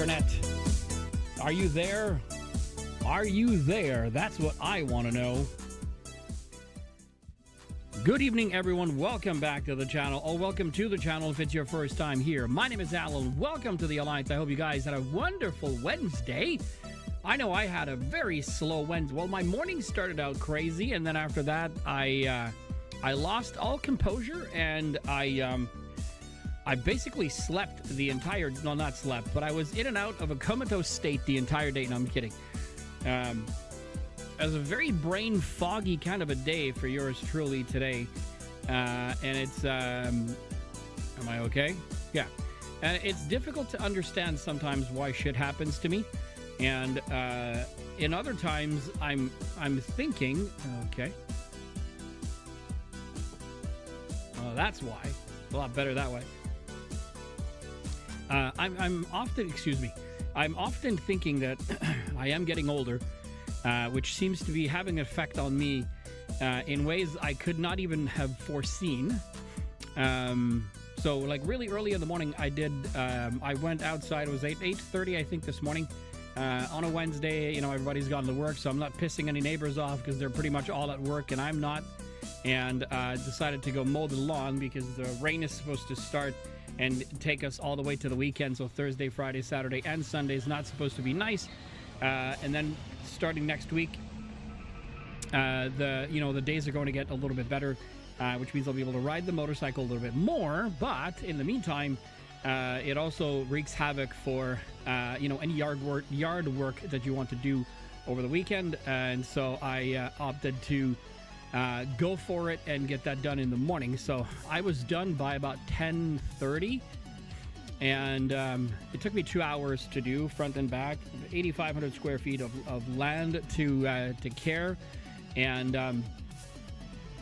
internet. Are you there? Are you there? That's what I want to know. Good evening, everyone. Welcome back to the channel. Oh, welcome to the channel if it's your first time here. My name is Alan. Welcome to the Alliance. I hope you guys had a wonderful Wednesday. I know I had a very slow Wednesday. Well, my morning started out crazy, and then after that, I lost all composure, and I basically slept the entire... No, not slept, but I was in and out of a comatose state the entire day. No, I'm kidding. It was a very brain foggy kind of a day for yours truly today. And it's... am I okay? Yeah. And it's difficult to understand sometimes why shit happens to me. And in other times, I'm thinking... Okay. Oh, that's why. A lot better that way. I'm often thinking that I am getting older, which seems to be having an effect on me in ways I could not even have foreseen. So, like, really early in the morning, I went outside. It was 8:30, I think, this morning. On a Wednesday, you know, everybody's gone to work, so I'm not pissing any neighbors off because they're pretty much all at work and I'm not. And decided to go mow the lawn because the rain is supposed to start and take us all the way to the weekend. So Thursday, Friday, Saturday, and Sunday is not supposed to be nice. And then starting next week, the days are going to get a little bit better, which means I'll be able to ride the motorcycle a little bit more. But in the meantime, it also wreaks havoc for any yard work that you want to do over the weekend. And so I opted to go for it and get that done in the morning. So I was done by about 10:30, and it took me 2 hours to do front and back, 8,500 square feet of land to care, and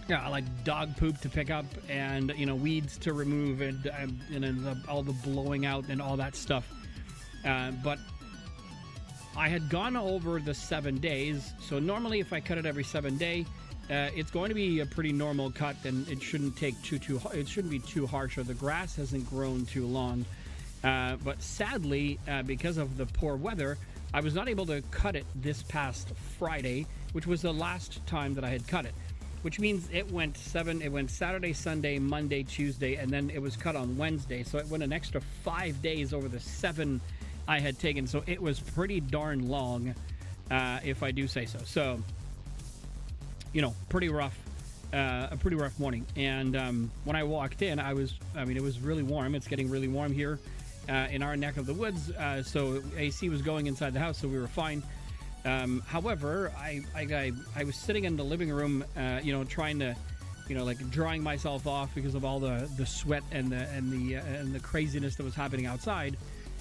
like dog poop to pick up, and weeds to remove, and all the blowing out and all that stuff. But I had gone over the 7 days, so normally if I cut it every 7 days, it's going to be a pretty normal cut, and it shouldn't take it shouldn't be too harsh, or the grass hasn't grown too long. But sadly, because of the poor weather, I was not able to cut it this past Friday, which was the last time that I had cut it. Which means it went Saturday, Sunday, Monday, Tuesday, and then it was cut on Wednesday. So it went an extra 5 days over the 7 I had taken. So it was pretty darn long, if I do say so. So, pretty rough, a pretty rough morning. And when I walked in, it was really warm. It's getting really warm here in our neck of the woods. So AC was going inside the house, so we were fine. However, I was sitting in the living room, trying to, drying myself off because of all the sweat and the craziness that was happening outside.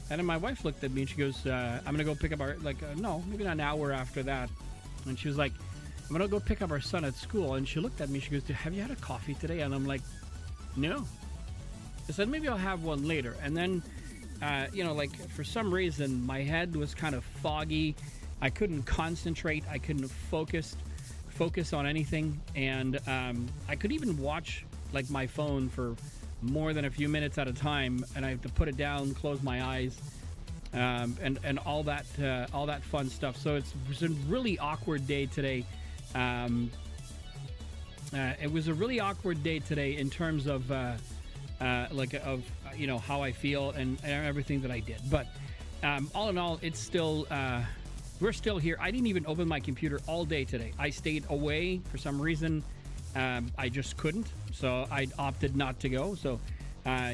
And then my wife looked at me and she goes, I'm going to go pick up our, no, maybe not an hour after that. And she was like, I'm going to go pick up our son at school. And she looked at me, she goes, have you had a coffee today? And I'm like, no. I said, maybe I'll have one later. And then, for some reason, my head was kind of foggy. I couldn't concentrate. I couldn't focus on anything. And I could even watch, my phone for more than a few minutes at a time. And I have to put it down, close my eyes, and all that fun stuff. So it was a really awkward day today. It was a really awkward day today in terms of how I feel and everything that I did. But all in all, it's still we're still here. I didn't even open my computer all day today. I stayed away for some reason. I just couldn't, so I opted not to go. So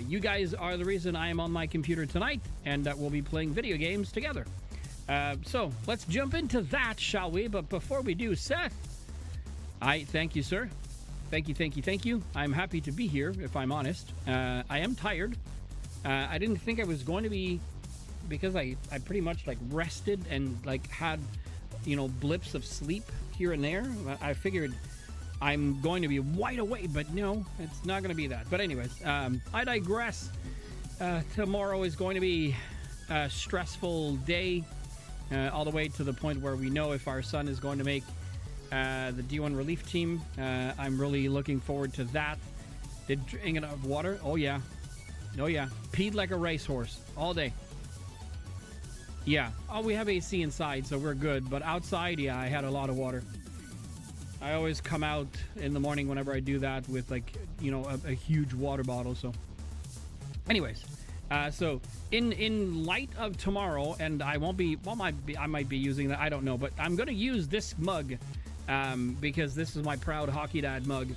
you guys are the reason I am on my computer tonight, and we'll be playing video games together. So let's jump into that, shall we? But before we do, Seth, I thank you, sir. Thank you. I'm happy to be here, if I'm honest. I am tired. I didn't think I was going to be, because I pretty much rested and had blips of sleep here and there. I figured I'm going to be wide awake, but no, it's not going to be that. But anyways, I digress. Tomorrow is going to be a stressful day, all the way to the point where we know if our son is going to make the D1 relief team. I'm really looking forward to that. Drinking enough water? Oh yeah. Peed like a racehorse all day. Yeah. Oh, we have AC inside, so we're good. But outside, yeah, I had a lot of water. I always come out in the morning whenever I do that with, like, you know, a huge water bottle. So, anyways, so in light of tomorrow, and I won't be, well, I might be using that. I don't know, but I'm gonna use this mug because this is my proud hockey dad mug.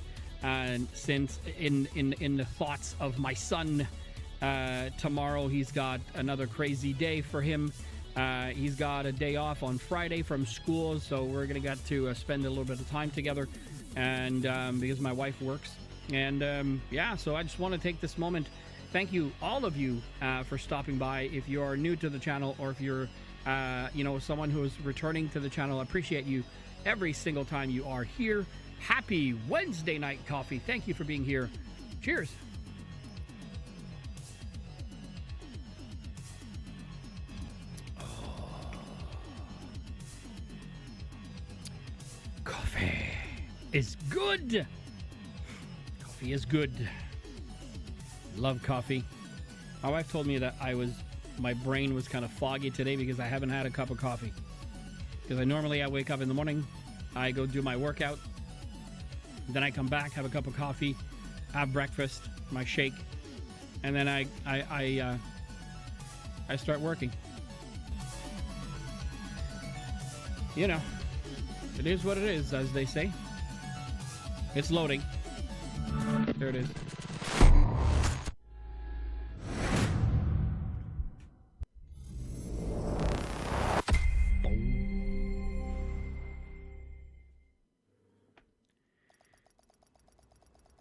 And since in the thoughts of my son, tomorrow he's got another crazy day for him. He's got a day off on Friday from school, so we're gonna get to spend a little bit of time together, and because my wife works, and yeah, so I just want to take this moment. Thank you, all of you, for stopping by. If you are new to the channel, or if you're, you know, someone who is returning to the channel, I appreciate you every single time you are here. Happy Wednesday night coffee. Thank you for being here. Cheers. Coffee is good. Coffee is good. Love coffee. My wife told me that my brain was kind of foggy today because I haven't had a cup of coffee. Because I wake up in the morning, I go do my workout, then I come back, have a cup of coffee, have breakfast, my shake, and then I start working. You know, it is what it is, as they say. It's loading. There it is.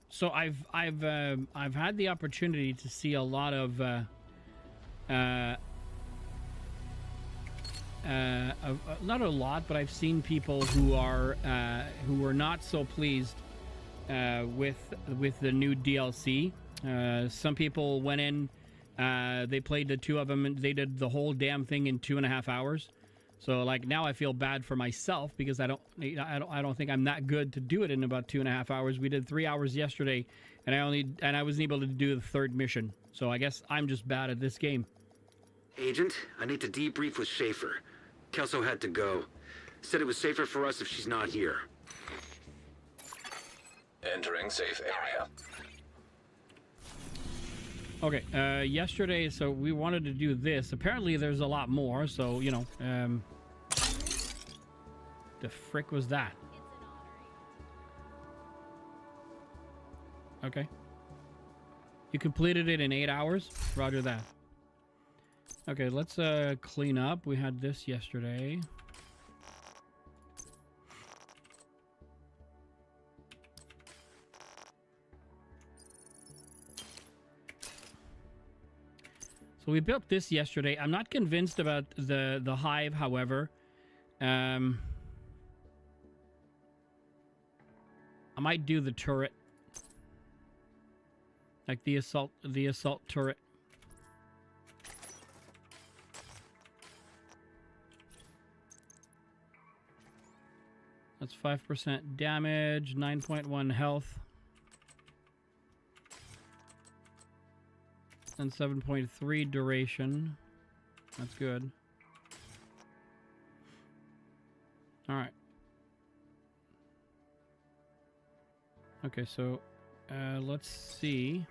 So I've had the opportunity to see a lot of not a lot, but I've seen people who are not so pleased with the new DLC. Some people went in, they played the two of them, and they did the whole damn thing in 2.5 hours. So, like, now I feel bad for myself because I don't think I'm that good to do it in about 2.5 hours. We did 3 hours yesterday, and I wasn't able to do the third mission. So I guess I'm just bad at this game. Agent, I need to debrief with Schaefer. Kelso had to go. Said it was safer for us if she's not here. Entering safe area. Okay, yesterday, so we wanted to do this. Apparently there's a lot more, so, you know, the frick was that? Okay. You completed it in 8 hours? Roger that. Okay, let's clean up. We had this yesterday. So we built this yesterday. I'm not convinced about the hive, however. I might do the turret. Like the assault turret. That's 5% damage, 9.1 health. And 7.3 duration. That's good. All right. Okay, so let's see.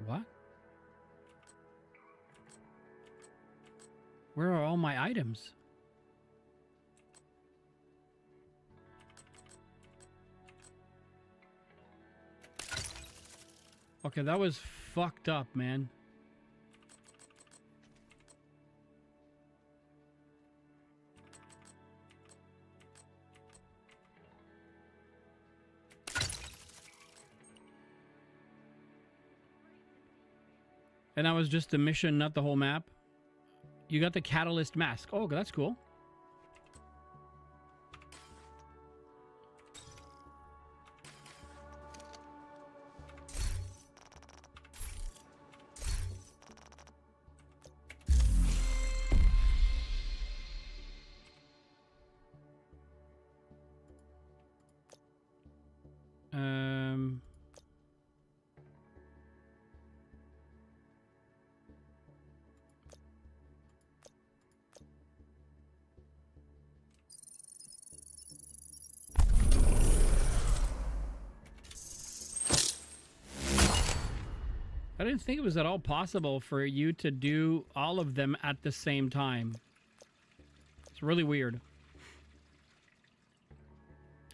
What? Where are all my items? Okay, that was fucked up, man. And that was just the mission, not the whole map. You got the catalyst mask. Oh, that's cool. I didn't think it was at all possible for you to do all of them at the same time. It's really weird.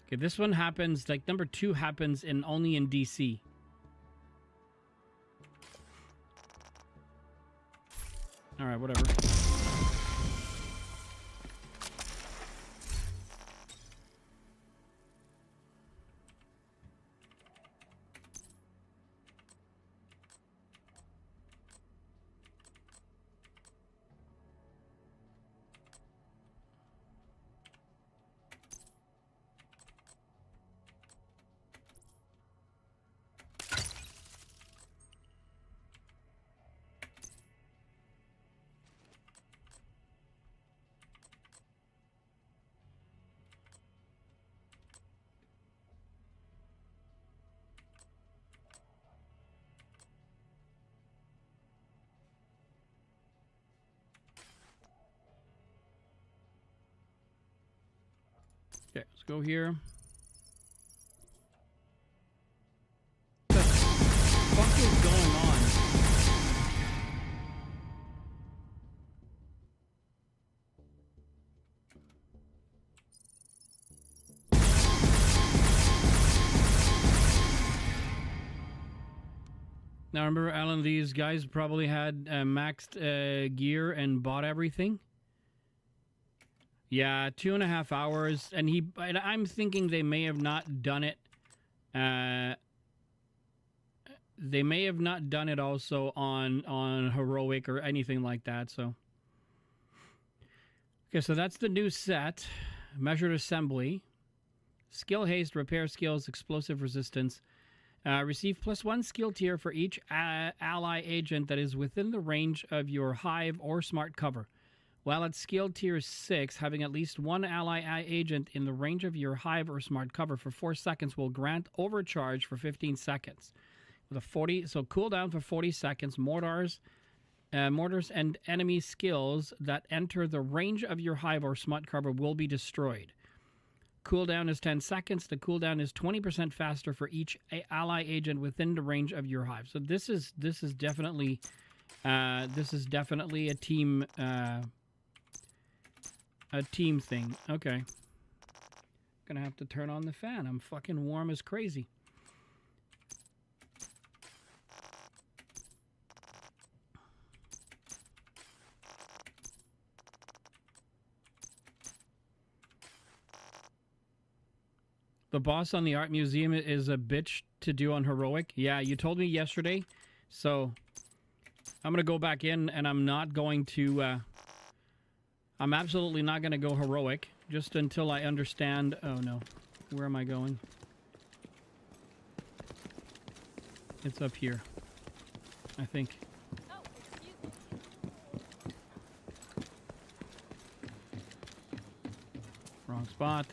Okay, this one happens, like number 2 happens only in DC. All right, whatever. Okay, let's go here. What the fuck is going on? Now remember, Alan, these guys probably had maxed gear and bought everything. Yeah, 2.5 hours, and I'm thinking they may have not done it. They may have not done it also on heroic or anything like that. So, okay, so that's the new set. Measured assembly, skill haste, repair skills, explosive resistance. Receive +1 skill tier for each ally agent that is within the range of your hive or smart cover. While at skill tier 6, having at least one ally agent in the range of your hive or smart cover for 4 seconds will grant overcharge for 15 seconds. With a 40, so cooldown for 40 seconds. Mortars and enemy skills that enter the range of your hive or smart cover will be destroyed. Cooldown is 10 seconds. The cooldown is 20% faster for each ally agent within the range of your hive. So this is definitely a team thing. Okay. Gonna have to turn on the fan. I'm fucking warm as crazy. The boss on the art museum is a bitch to do on heroic. Yeah, you told me yesterday. So I'm gonna go back in and I'm not going to I'm absolutely not going to go heroic just until I understand. Oh no, where am I going? It's up here, I think. Oh, excuse me. Wrong spot.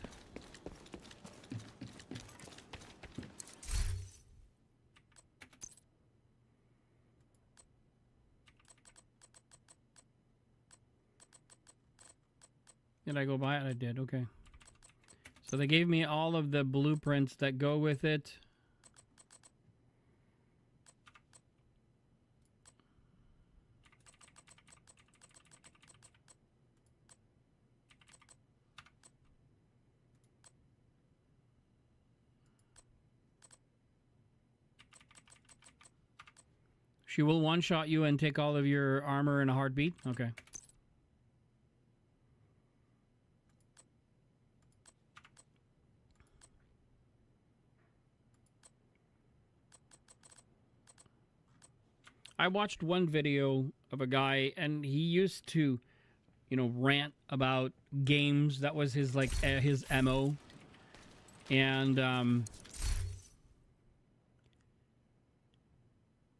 Did I go by it? I did. Okay. So they gave me all of the blueprints that go with it. She will one-shot you and take all of your armor in a heartbeat? Okay. I watched one video of a guy, and he used to, you know, rant about games. That was his, like, his MO. And,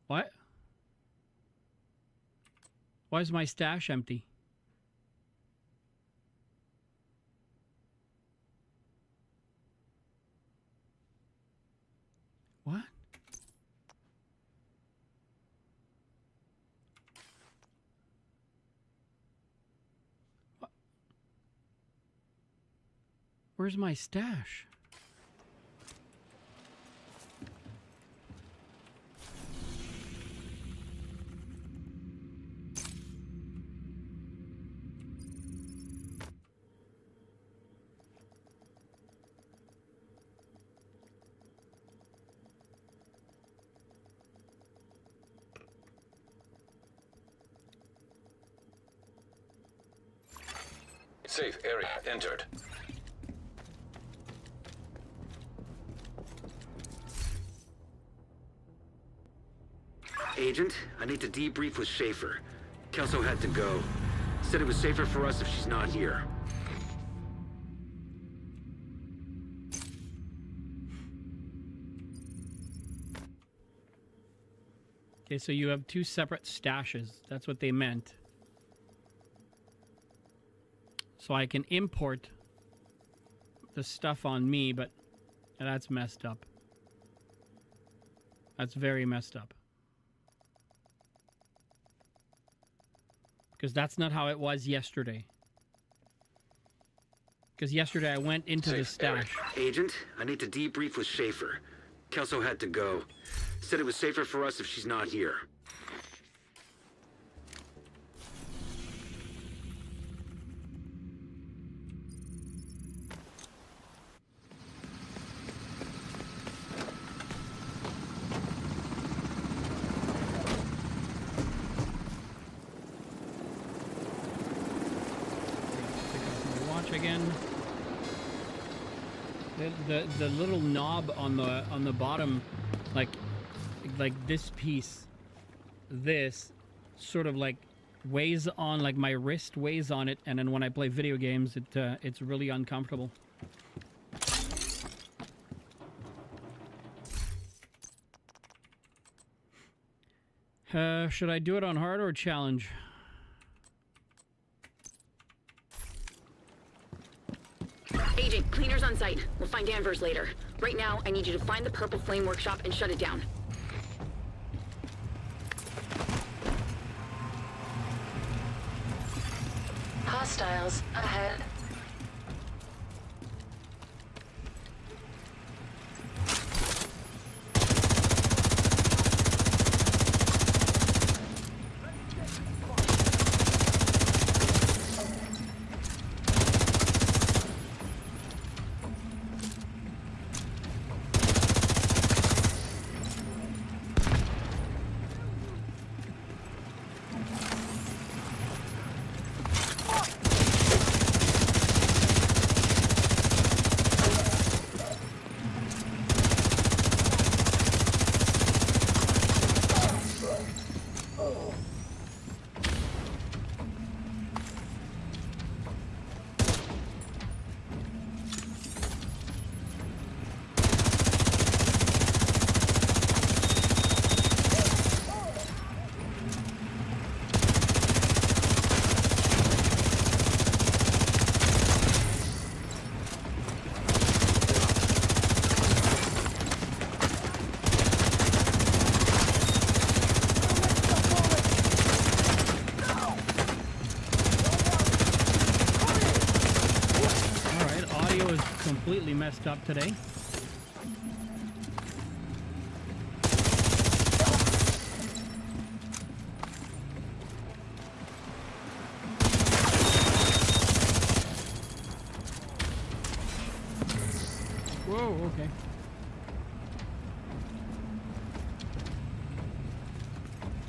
what? Why is my stash empty? What? Where's my stash? Safe area entered. Agent, I need to debrief with Schaefer. Kelso had to go. Said it was safer for us if she's not here. Okay, so you have 2 separate stashes. That's what they meant. So I can import the stuff on me, but that's messed up. That's very messed up. Because that's not how it was yesterday. Because yesterday I went into the stash. Agent, I need to debrief with Schaefer. Kelso had to go. Said it was safer for us if she's not here. Again, the little knob on the bottom, like this piece, this sort of like weighs on, like my wrist weighs on it, and then when I play video games, it's really uncomfortable. Should I do it on hard or challenge? Agent, cleaners on site. We'll find Danvers later. Right now, I need you to find the Purple Flame Workshop and shut it down. Hostiles ahead. Completely messed up today. Whoa, okay.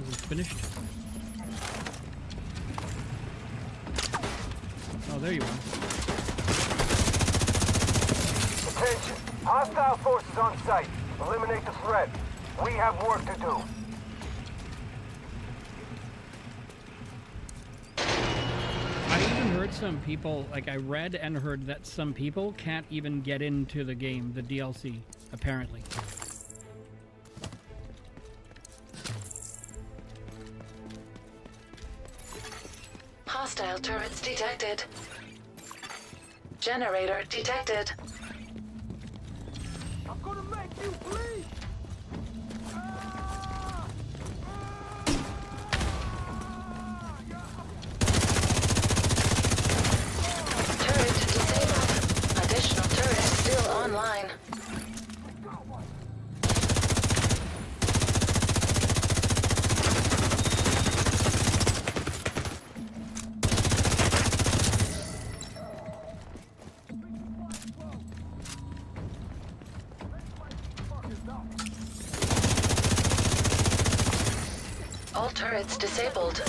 Is it finished? Oh, there you are. Attention! Hostile forces on site. Eliminate the threat. We have work to do. I even heard some people, like I read and heard that some people can't even get into the game, the DLC, apparently. Hostile turrets detected. Generator detected. I'm gonna make you bleed! Turret disabled. Additional turret still online. All turrets disabled.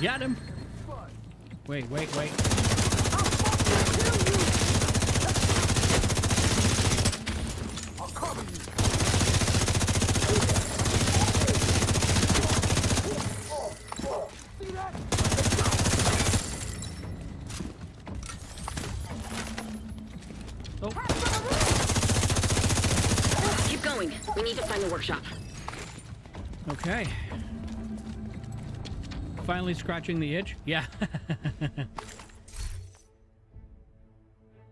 Get him! Wait. I'll cover you. See that? Oh, Keep going. We need to find the workshop. okay. Finally scratching the itch. Yeah.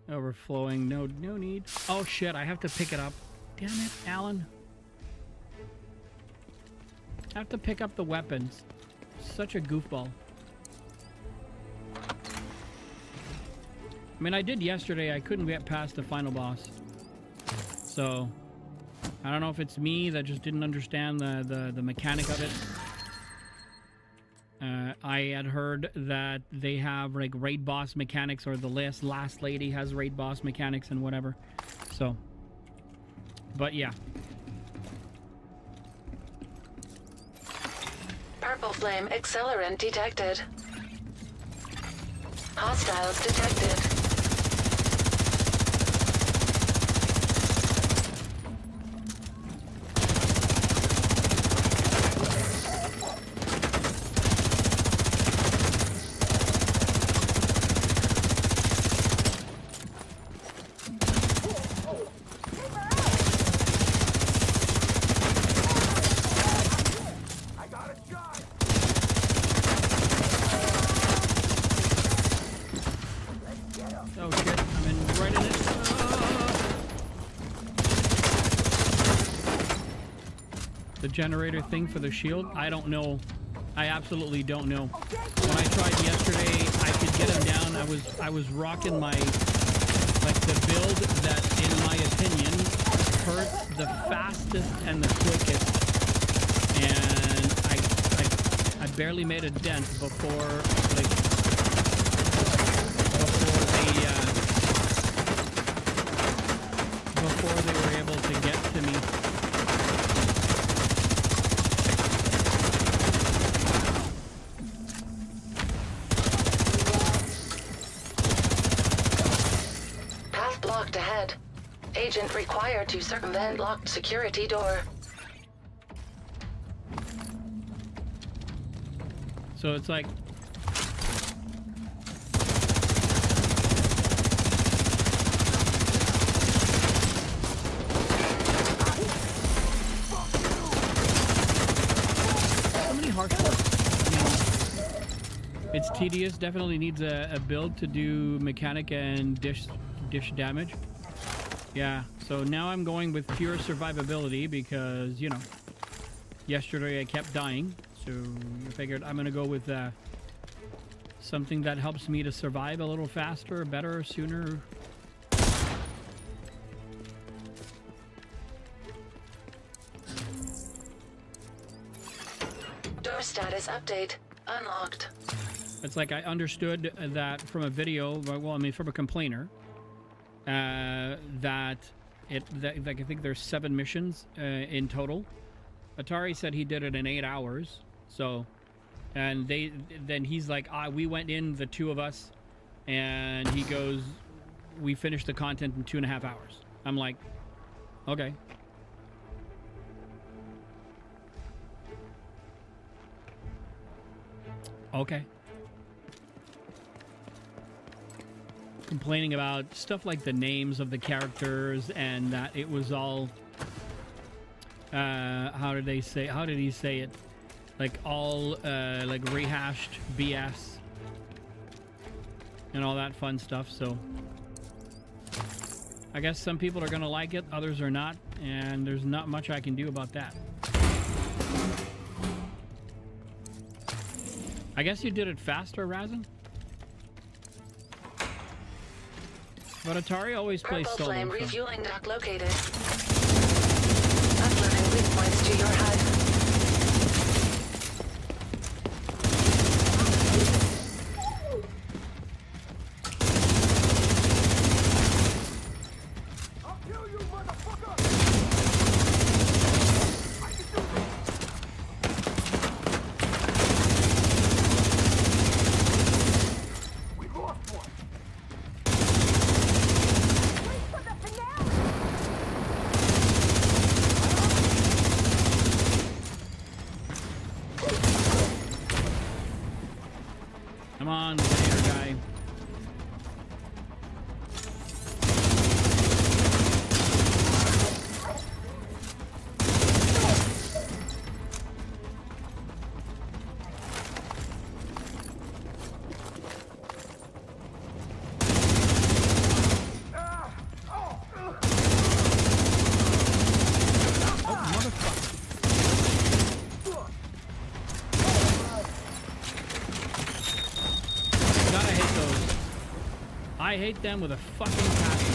Overflowing. No need. Oh shit! I have to pick it up. Damn it, Alan. I have to pick up the weapons. Such a goofball. I mean, I did yesterday. I couldn't get past the final boss. So, I don't know if it's me that just didn't understand the mechanic of it. I had heard that they have like raid boss mechanics, or the last lady has raid boss mechanics and whatever. So, but yeah. Purple flame accelerant detected. Hostiles detected. I got a shot. Oh shit! I'm in right in it. The generator thing for the shield. I don't know. I absolutely don't know. When I tried yesterday, I could get him down. I was rocking my the build that, in my opinion, hurt the fastest and the quickest, and I barely made a dent before before they were able to get to me. Path blocked ahead. Agent required to circumvent locked security door. So it's like, so many harsh words. I mean, it's tedious. Definitely needs a build to do mechanic and dish damage. Yeah. So now I'm going with pure survivability because, you know, yesterday I kept dying. So I figured I'm gonna go with something that helps me to survive a little faster, better, sooner. Door status update. Unlocked. It's like I understood that from a video, well, I mean, from a complainer, that like I think there's 7 missions in total. Atari said he did it in 8 hours. So, and then he's like, we went in, the 2 of us, and he goes, we finished the content in 2.5 hours. I'm like, okay. Okay. Complaining about stuff like the names of the characters and that it was all, how did he say it? Like all like rehashed BS and all that fun stuff. So I guess some people are gonna like it, others are not, and there's not much I can do about that. I guess you did it faster, Razin. But Atari always plays Purple solo. flame So. refueling dock located. Uploading weak points to your HUD. I'll kill you, motherfucker! I can do this! Come on, later, guy. I hate them with a fucking passion.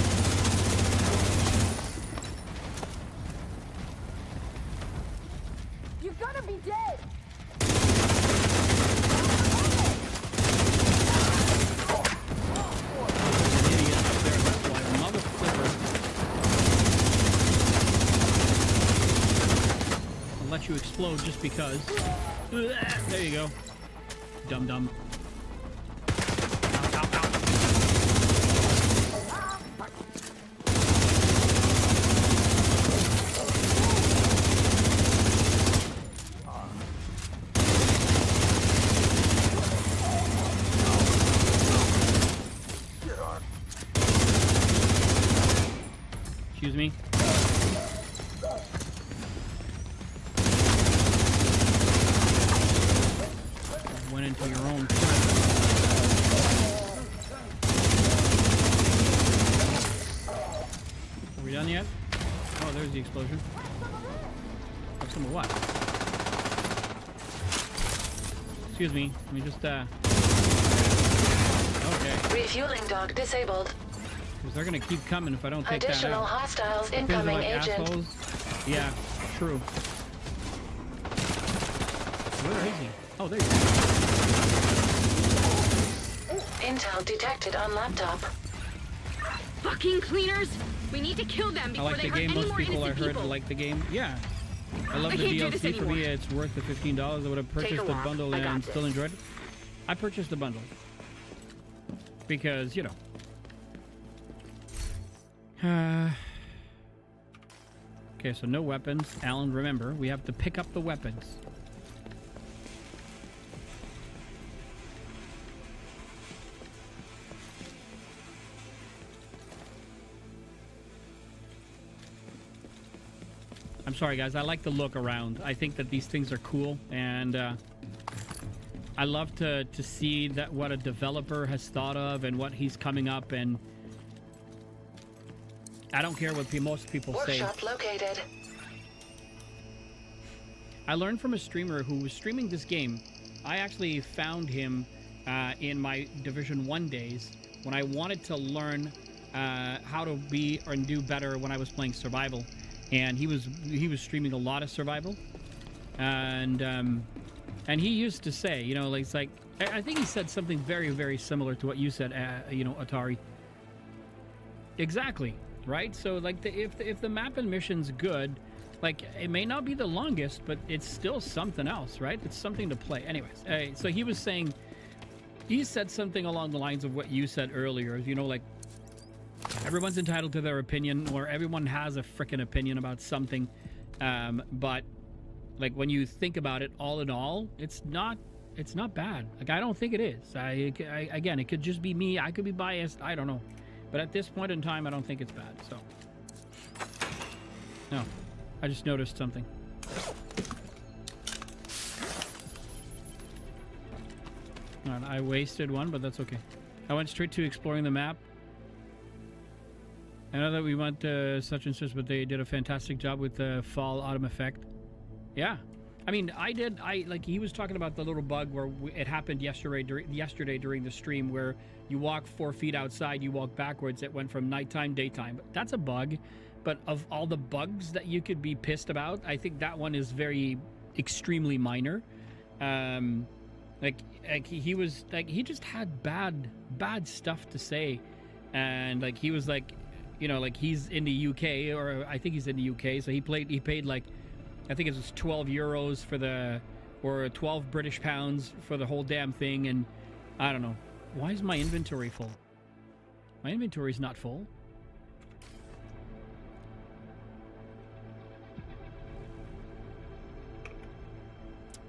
You're gonna be dead! An idiot up there, that's why. Mother flipper. I'll let you explode just because. There you go. Dum dum. Excuse me. Went into your own trap. Are we done yet? Oh, there's the explosion. Have some of what? Excuse me. Let me just, Okay. Refueling dock disabled. Because they're gonna keep coming if I don't take that Additional out. hostiles Things are incoming, like agent. assholes. Yeah, true. Where is he? Oh, there you go. Intel detected on laptop. Fucking cleaners! We need to kill them I before like they the hurt game. any Most more people I innocent heard people. like the game. Yeah. I love I the can't do this DLC. For me, anymore. it's worth the $15. I would have Take purchased a the walk. bundle I got and this. still enjoyed it. I purchased the bundle. Because, you know. Okay, so no weapons. Alan, remember, we have to pick up the weapons. I'm sorry, guys. I like to look around. I think that these things are cool, and I love to see that what a developer has thought of and what he's coming up. And I don't care what most people say. Workshop located. I learned from a streamer who was streaming this game. I actually found him in my Division 1 days when I wanted to learn how to be and do better when I was playing survival. And he was streaming a lot of survival, and he used to say, you know, like, it's like, I think he said something very, very similar to what you said, you know, Atari. Exactly, right? So like, if the map and mission's good, like, it may not be the longest, but it's still something else, right? It's something to play. Anyways, so he was saying, he said something along the lines of what you said earlier, you know, like, everyone's entitled to their opinion, or everyone has a freaking opinion about something, but like, when you think about it, all in all, it's not bad. Like, I don't think it is. Again, it could just be me. I could be biased. I don't know, but at this point in time, I don't think it's bad. So no, I just noticed something. All right, I wasted one, but that's okay. I went straight to exploring the map. I know that we went to such and such, but they did a fantastic job with the fall autumn effect. Yeah. I mean, like, he was talking about the little bug where it happened yesterday during the stream, where you walk 4 feet outside, you walk backwards. It went from nighttime, daytime. But that's a bug. But of all the bugs that you could be pissed about, I think that one is extremely minor. Like he was, like, he just had bad stuff to say. And like, he was like, you know, like, he's in the UK, or I think he's in the UK, so he paid like, I think it was €12 or 12 British pounds for the whole damn thing. And I don't know, why is my inventory full? My inventory's not full.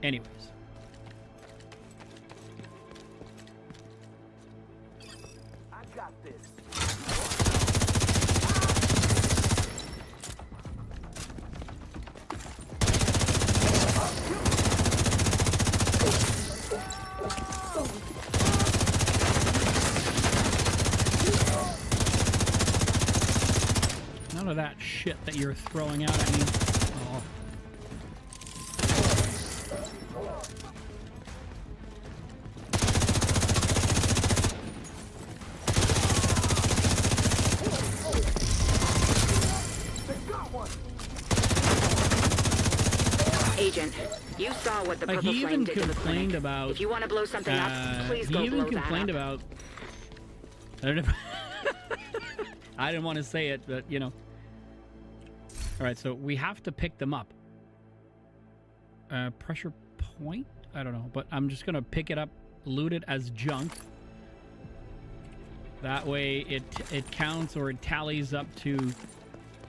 Anyways, got this. None of that shit that you're throwing out at me. Oh. Agent, you saw what the Like, purple he flame even did to the complained clinic. about. If you want to blow something up, please He go even blow complained that up. about. I don't know. I didn't want to say it, but you know. All right, so we have to pick them up. Pressure point? I don't know, but I'm just gonna pick it up, loot it as junk. That way, it counts or it tallies up to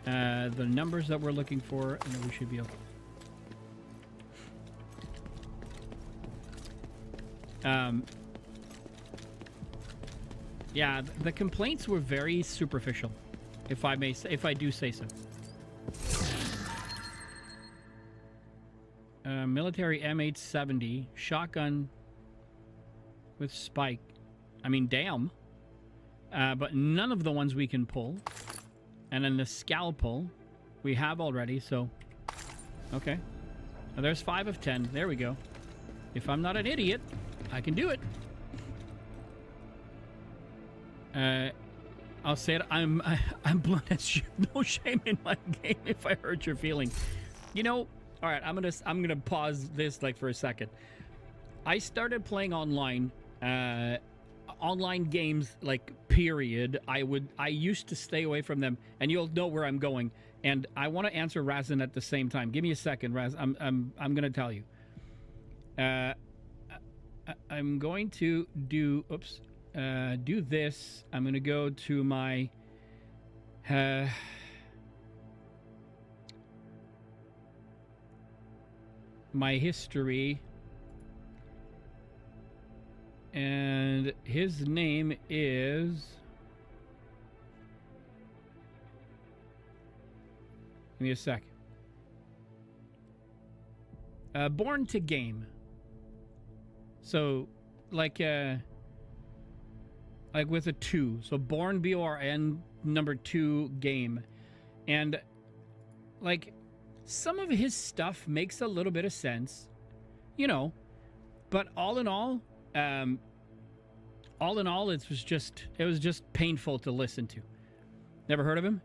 the numbers that we're looking for, and then we should be okay. Yeah, the complaints were very superficial, if I may say, if I do say so. Military M870 shotgun with spike. I mean, damn. But none of the ones we can pull. And then the scalpel we have already, so okay. Now there's 5 of 10. There we go. If I'm not an idiot, I can do it. I'll say it. I'm blunt as no shame in my game if I hurt your feelings. You know, all right. I'm gonna pause this like for a second. I started playing online games, like, period. I used to stay away from them, and you'll know where I'm going. And I want to answer Razin at the same time. Give me a second, Raz. I'm gonna tell you. I'm going to do do this. I'm gonna go to my my history, and his name is, give me a sec. Born to Game. So, like with a 2. So Born, B-O-R-N, number 2, Game. And, like, some of his stuff makes a little bit of sense, you know, but all in all, it was just painful to listen to. Never heard of him?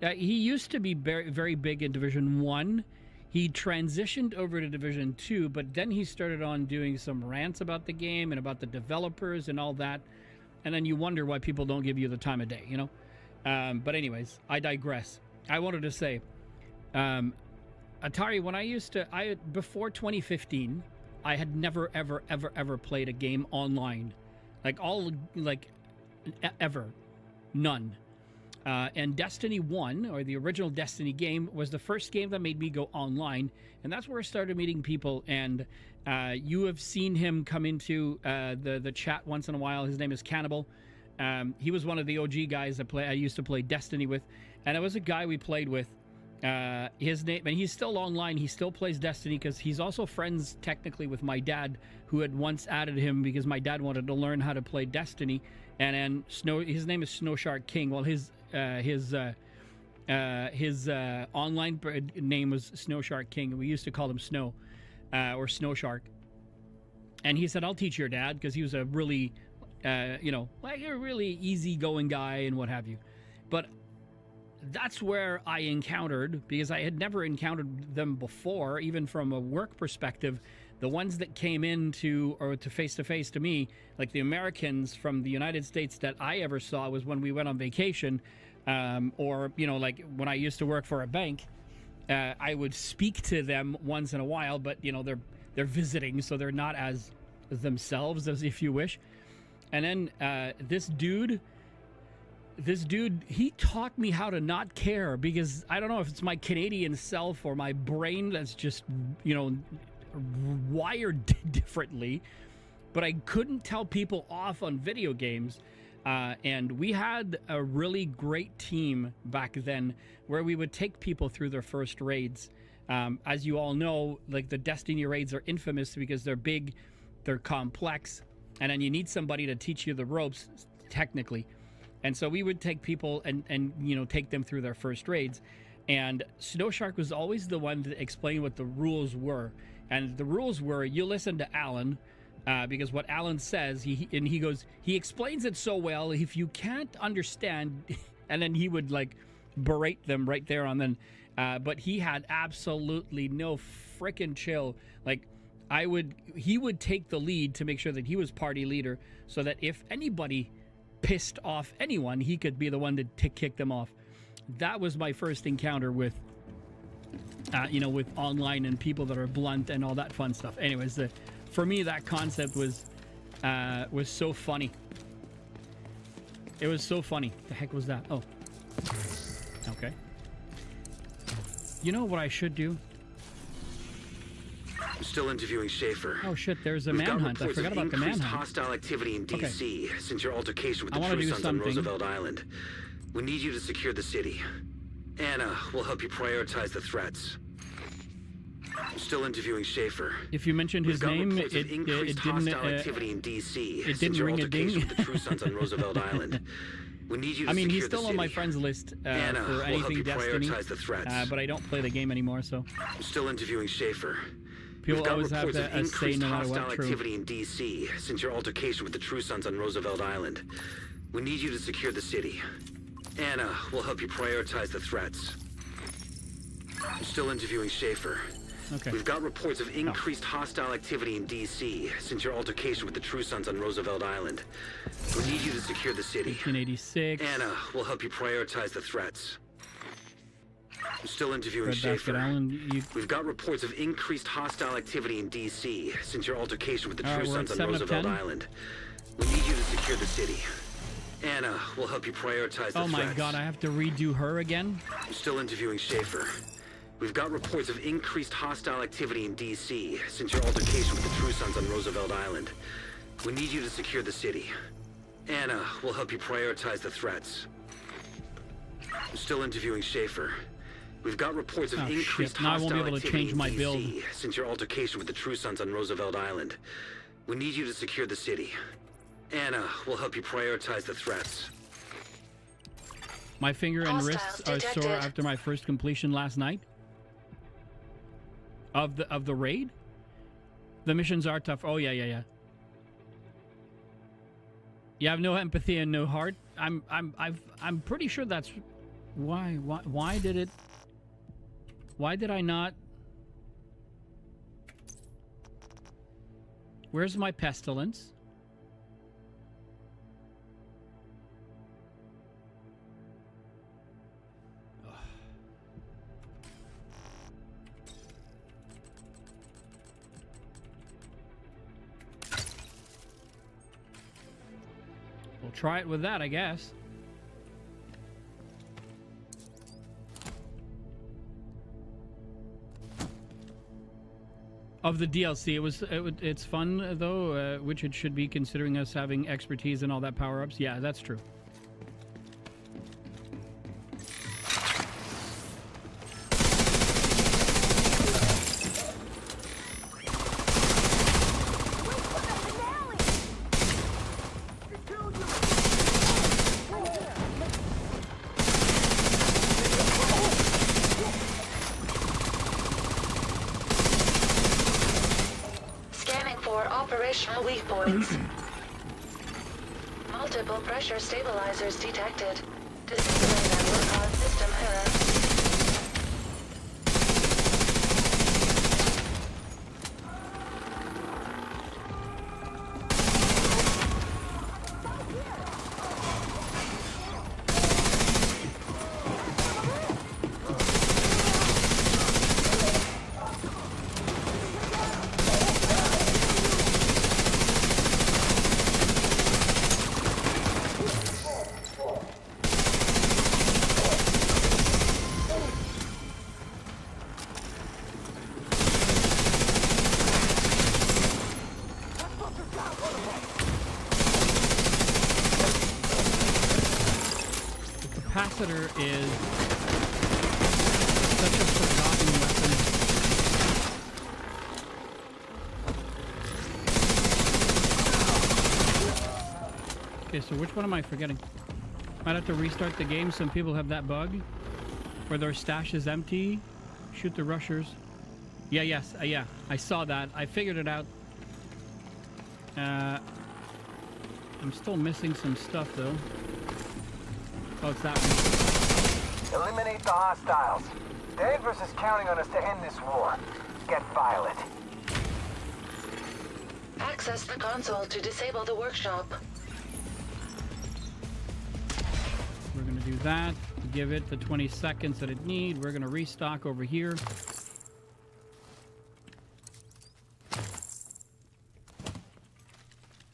He used to be very, very big in Division 1. He transitioned over to Division 2, but then he started on doing some rants about the game and about the developers and all that. And then you wonder why people don't give you the time of day, you know? But anyways, I digress. I wanted to say, Atari, when before 2015, I had never, ever, ever, ever played a game online. Ever. None. And Destiny 1, or the original Destiny game, was the first game that made me go online. And that's where I started meeting people. And you have seen him come into the chat once in a while. His name is Cannibal. He was one of the OG guys I used to play Destiny with. And it was a guy we played with. His name, and he's still online. He still plays Destiny because he's also friends technically with my dad, who had once added him because my dad wanted to learn how to play Destiny. And then his name is Snow Shark King. Well, his online name was Snow Shark King. We used to call him Snow, or Snow Shark. And he said, "I'll teach your dad," because he was a really, like a really easygoing guy and what have you. But that's where I encountered, because I had never encountered them before, even from a work perspective. The ones that came into or to face to me, like the Americans from the United States that I ever saw, was when we went on vacation, or like when I used to work for a bank. I would speak to them once in a while, but they're visiting, so they're not as themselves, as if you wish. And then this dude, he taught me how to not care, because I don't know if it's my Canadian self or my brain that's just, wired differently, but I couldn't tell people off on video games And we had a really great team back then where we would take people through their first raids. As you all know, like the Destiny raids are infamous because they're big, they're complex, and then you need somebody to teach you the ropes, technically. And so we would take people and you know, take them through their first raids. And Snow Shark was always the one to explain what the rules were. And the rules were, you listen to Alan, because what Alan says, he explains it so well, if you can't understand, and then he would like berate them right there on then. But he had absolutely no frickin' chill. Like, he would take the lead to make sure that he was party leader, so that if anybody pissed off anyone, he could be the one to kick them off. That was my first encounter with, you know, with online and people that are blunt and all that fun stuff. Anyways, for me, that concept was so funny. It was so funny. The heck was that? Oh, okay. You know what I should do? I'm still interviewing Schaefer. Oh shit, there's a We've got manhunt. I reports forgot of about the increased manhunt. hostile activity in D.C. since your altercation with I the wanna True do Sons on something. Roosevelt Island. We need you to secure the city. Anna will help you prioritize the threats. I'm still interviewing Schaefer. If you mentioned his We've got name, reports it of increased didn't. hostile activity in D.C. it since didn't your ring a altercation ding. with the True Sons on Roosevelt Island. We need you to I mean, he's secure still the on my city. friends list Anna for will help anything you Destiny, prioritize the threats. but I don't play the game anymore, so I'm still interviewing Schaefer. people We've got always have reports to of say increased no matter hostile what. True. activity in D.C. since your altercation with the True Sons on Roosevelt Island. We need you to secure the city. Anna will help you prioritize the threats. I'm still interviewing Schaefer. Okay. We've got reports of increased hostile activity in D.C. since your altercation with the True Sons on Roosevelt Island. We need you to secure the city. 1886. Anna will help you prioritize the threats. I'm still interviewing Red Basket Schaefer. Island. We've got reports of increased hostile activity in D.C. since your altercation with the All right, True we're at Sons on 7 of Roosevelt 10. Island. We need you to secure the city. Anna will help you prioritize the Oh my threats. god, I have to redo her again? I'm still interviewing Schaefer. We've got reports of increased hostile activity in D.C. since your altercation with the True Sons on Roosevelt Island. We need you to secure the city. Anna will help you prioritize the threats. I'm still interviewing Schaefer. We've got reports of Oh, increased shit. Now I hostile won't be able to activity change in my D.C. build. since your altercation with the True Sons on Roosevelt Island. We need you to secure the city. Anna will help you prioritize the threats. My finger and Hostiles wrists are detected. sore after my first completion last night. Of the raid? The missions are tough. Oh yeah. You have no empathy and no heart. I'm pretty sure that's why did I not? Where's my pestilence? We'll try it with that, I guess. Of the DLC, it's fun though, which it should be considering us having expertise and all that power-ups. Yeah, that's true. Scanning for operational weak points. Multiple pressure stabilizers detected. Disabling them will cause system error. capacitor is such a forgotten weapon. Okay, so which one am I forgetting? Might have to restart the game. Some people have that bug where their stash is empty. Shoot the rushers. Yeah, yes, yeah. I saw that. I figured it out. I'm still missing some stuff though. Oh, it's that one. Eliminate the hostiles. Danvers is counting on us to end this war. Get violent. Access the console to disable the workshop. We're gonna do that. Give it the 20 seconds that it needs. We're gonna restock over here.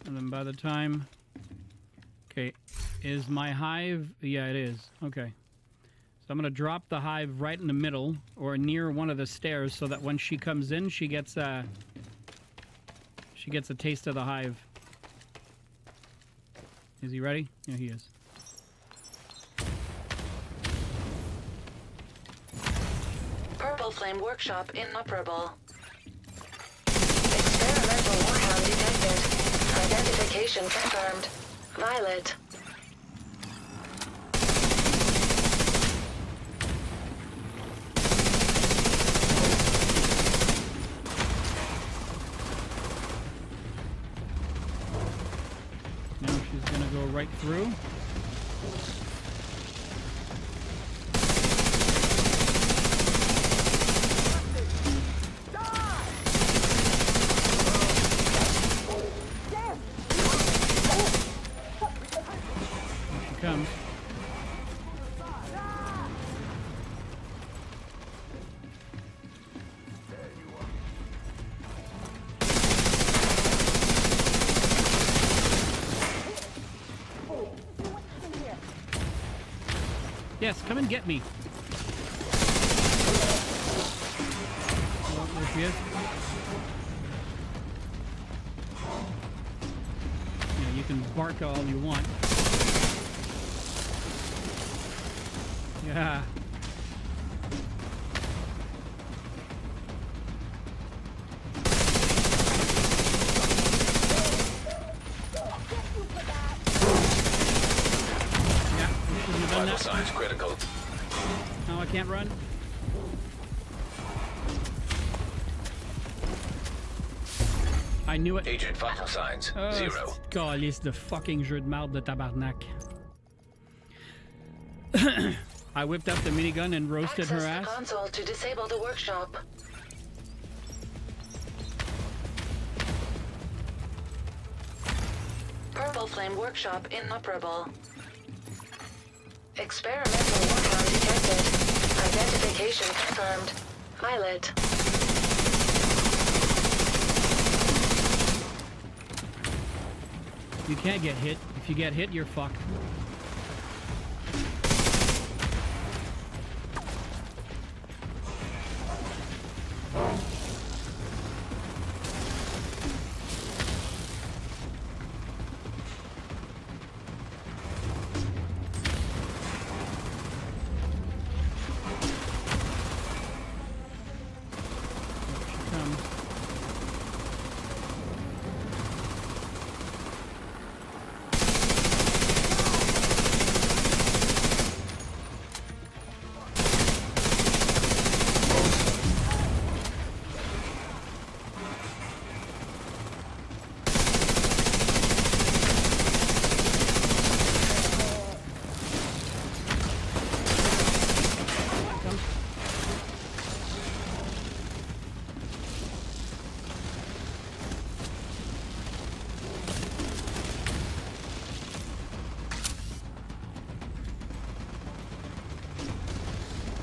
And then by the time... Okay, is my hive... Yeah, it is. Okay. So I'm gonna drop the hive right in the middle or near one of the stairs so that when she comes in, she gets a taste of the hive. Is he ready? Yeah, he is. Purple Flame Workshop inoperable. Experimental warhound detected. Identification confirmed. Violet. Now she's gonna go right through. Comes. Yes, come and get me. Oh, there she is. Yeah, you can bark all you want. Yeah. Yeah, we shouldn't have done Vital that. signs critical. No, I can't run. I knew it. Agent vital signs, Oh, 0. Calice de fucking jeu de merde de tabarnak. I whipped out the minigun and roasted Access her the ass. console to disable the workshop. Purple Flame Workshop inoperable. Experimental warhound detected. Identification confirmed. Violet. You can't get hit. If you get hit, you're fucked.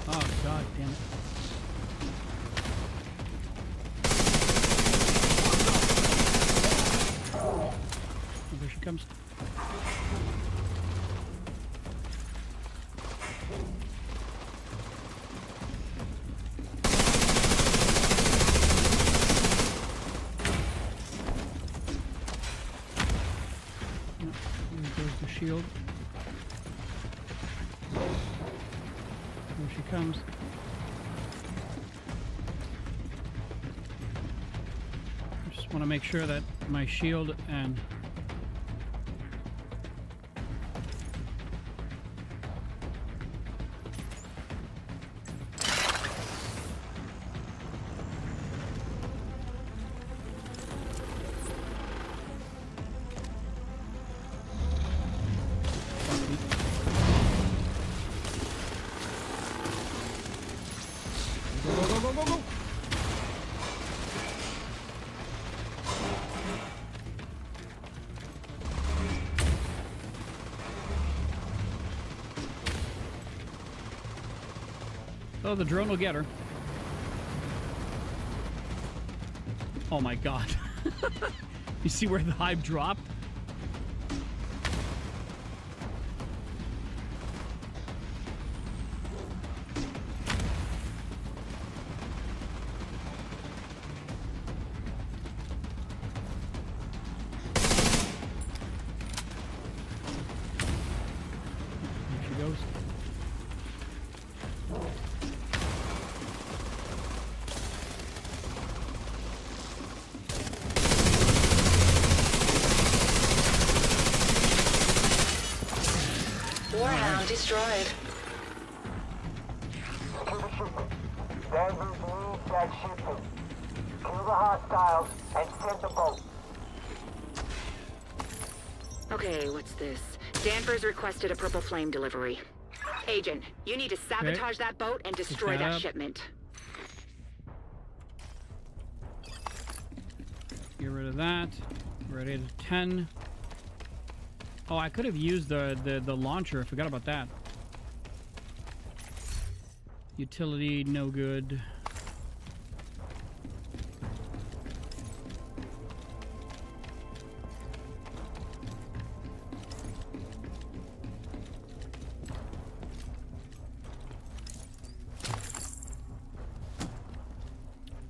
Oh, God damn it. Oh, there she comes. There goes the shield. Here she comes. I just want to make sure that my shield and... Go. Oh, the drone will get her. Oh my god. You see where the hive dropped? Warhound destroyed. Secure the shipment. Danvers needs that shipment. Kill the hostiles and send the boat. Okay, what's this? Danvers requested a purple flame delivery. Agent, you need to sabotage that boat and destroy that shipment. Get rid of that. We're at 8 of 10. Oh, I could have used the launcher. I forgot about that. Utility, no good.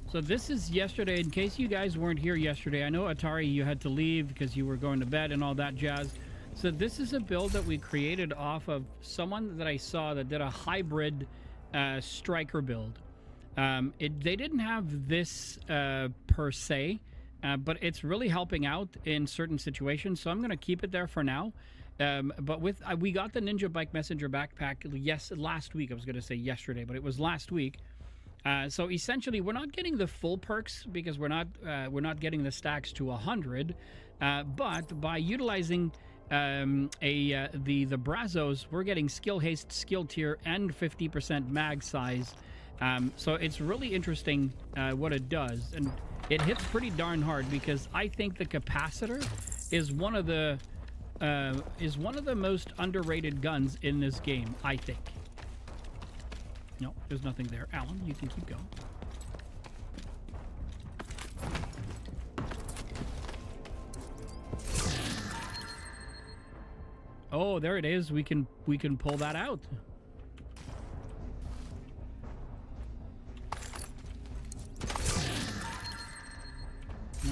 So this is yesterday. In case you guys weren't here yesterday, I know Atari, you had to leave because you were going to bed and all that jazz. So this is a build that we created off of someone that I saw that did a hybrid striker build. They didn't have this per se, but it's really helping out in certain situations. So I'm going to keep it there for now. But we got the Ninja Bike Messenger backpack last week. I was going to say yesterday, but it was last week. So essentially, we're not getting the full perks because we're not getting the stacks to 100. But by utilizing the Brazos, we're getting skill haste, skill tier, and 50% mag size. So it's really interesting what it does, and it hits pretty darn hard because I think the capacitor is one of the most underrated guns in this game. I think. No, there's nothing there. Alan, you can keep going. Oh, there it is. We can pull that out.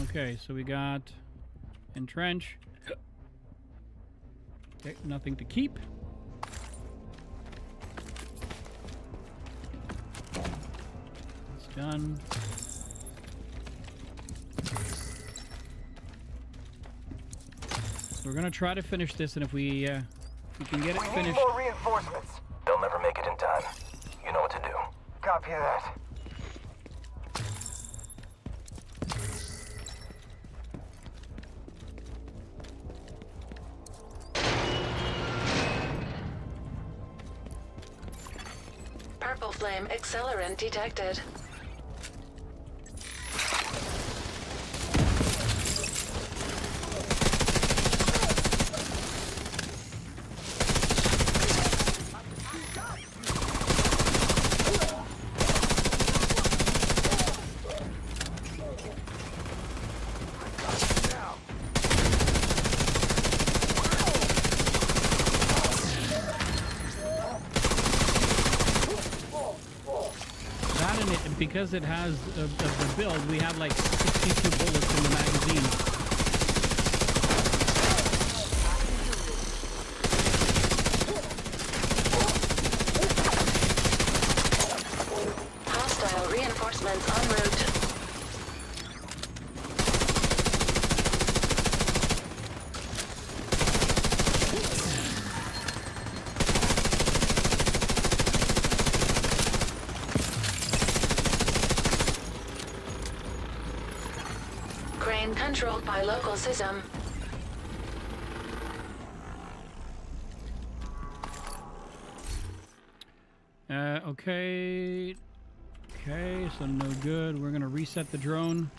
Okay, so we got entrench. Okay, nothing to keep. It's done. We're gonna try to finish this, and if we can get it We need finished. more reinforcements. They'll never make it in time. You know what to do. Copy that. Purple flame accelerant detected. Because it has the build, we have like 62 bullets in the magazine. being controlled by local system. Okay. Okay, so no good. We're gonna reset the drone.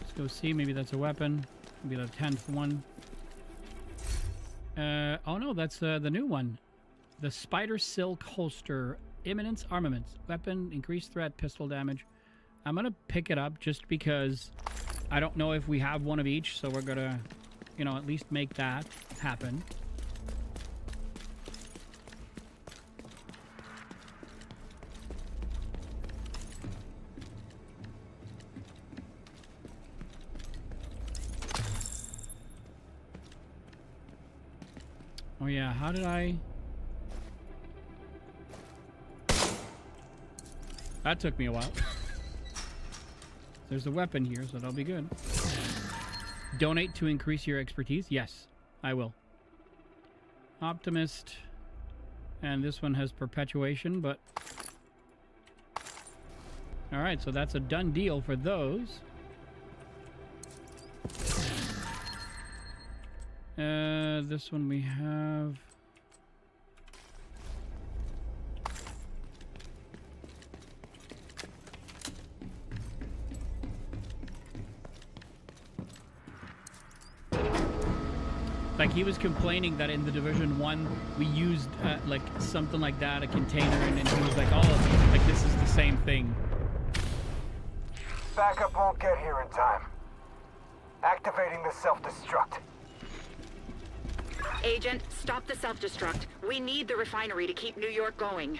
Let's go see. Maybe that's a weapon. Maybe the 10th one. Oh no, that's the new one. The Spider Silk Holster. Imminence Armaments. Weapon, increased threat, pistol damage. I'm gonna pick it up just because I don't know if we have one of each, so we're gonna, you know, at least make that happen. Oh yeah, how did I... That took me a while. There's a weapon here, so that'll be good. Donate to increase your expertise? Yes, I will. Optimist. And this one has perpetuation, but... Alright, so that's a done deal for those. This one we have... Like, he was complaining that in the Division 1, we used, like, something like that, a container, and he was like, oh, like, this is the same thing. Backup won't get here in time. Activating the self-destruct. Agent, stop the self-destruct. We need the refinery to keep New York going.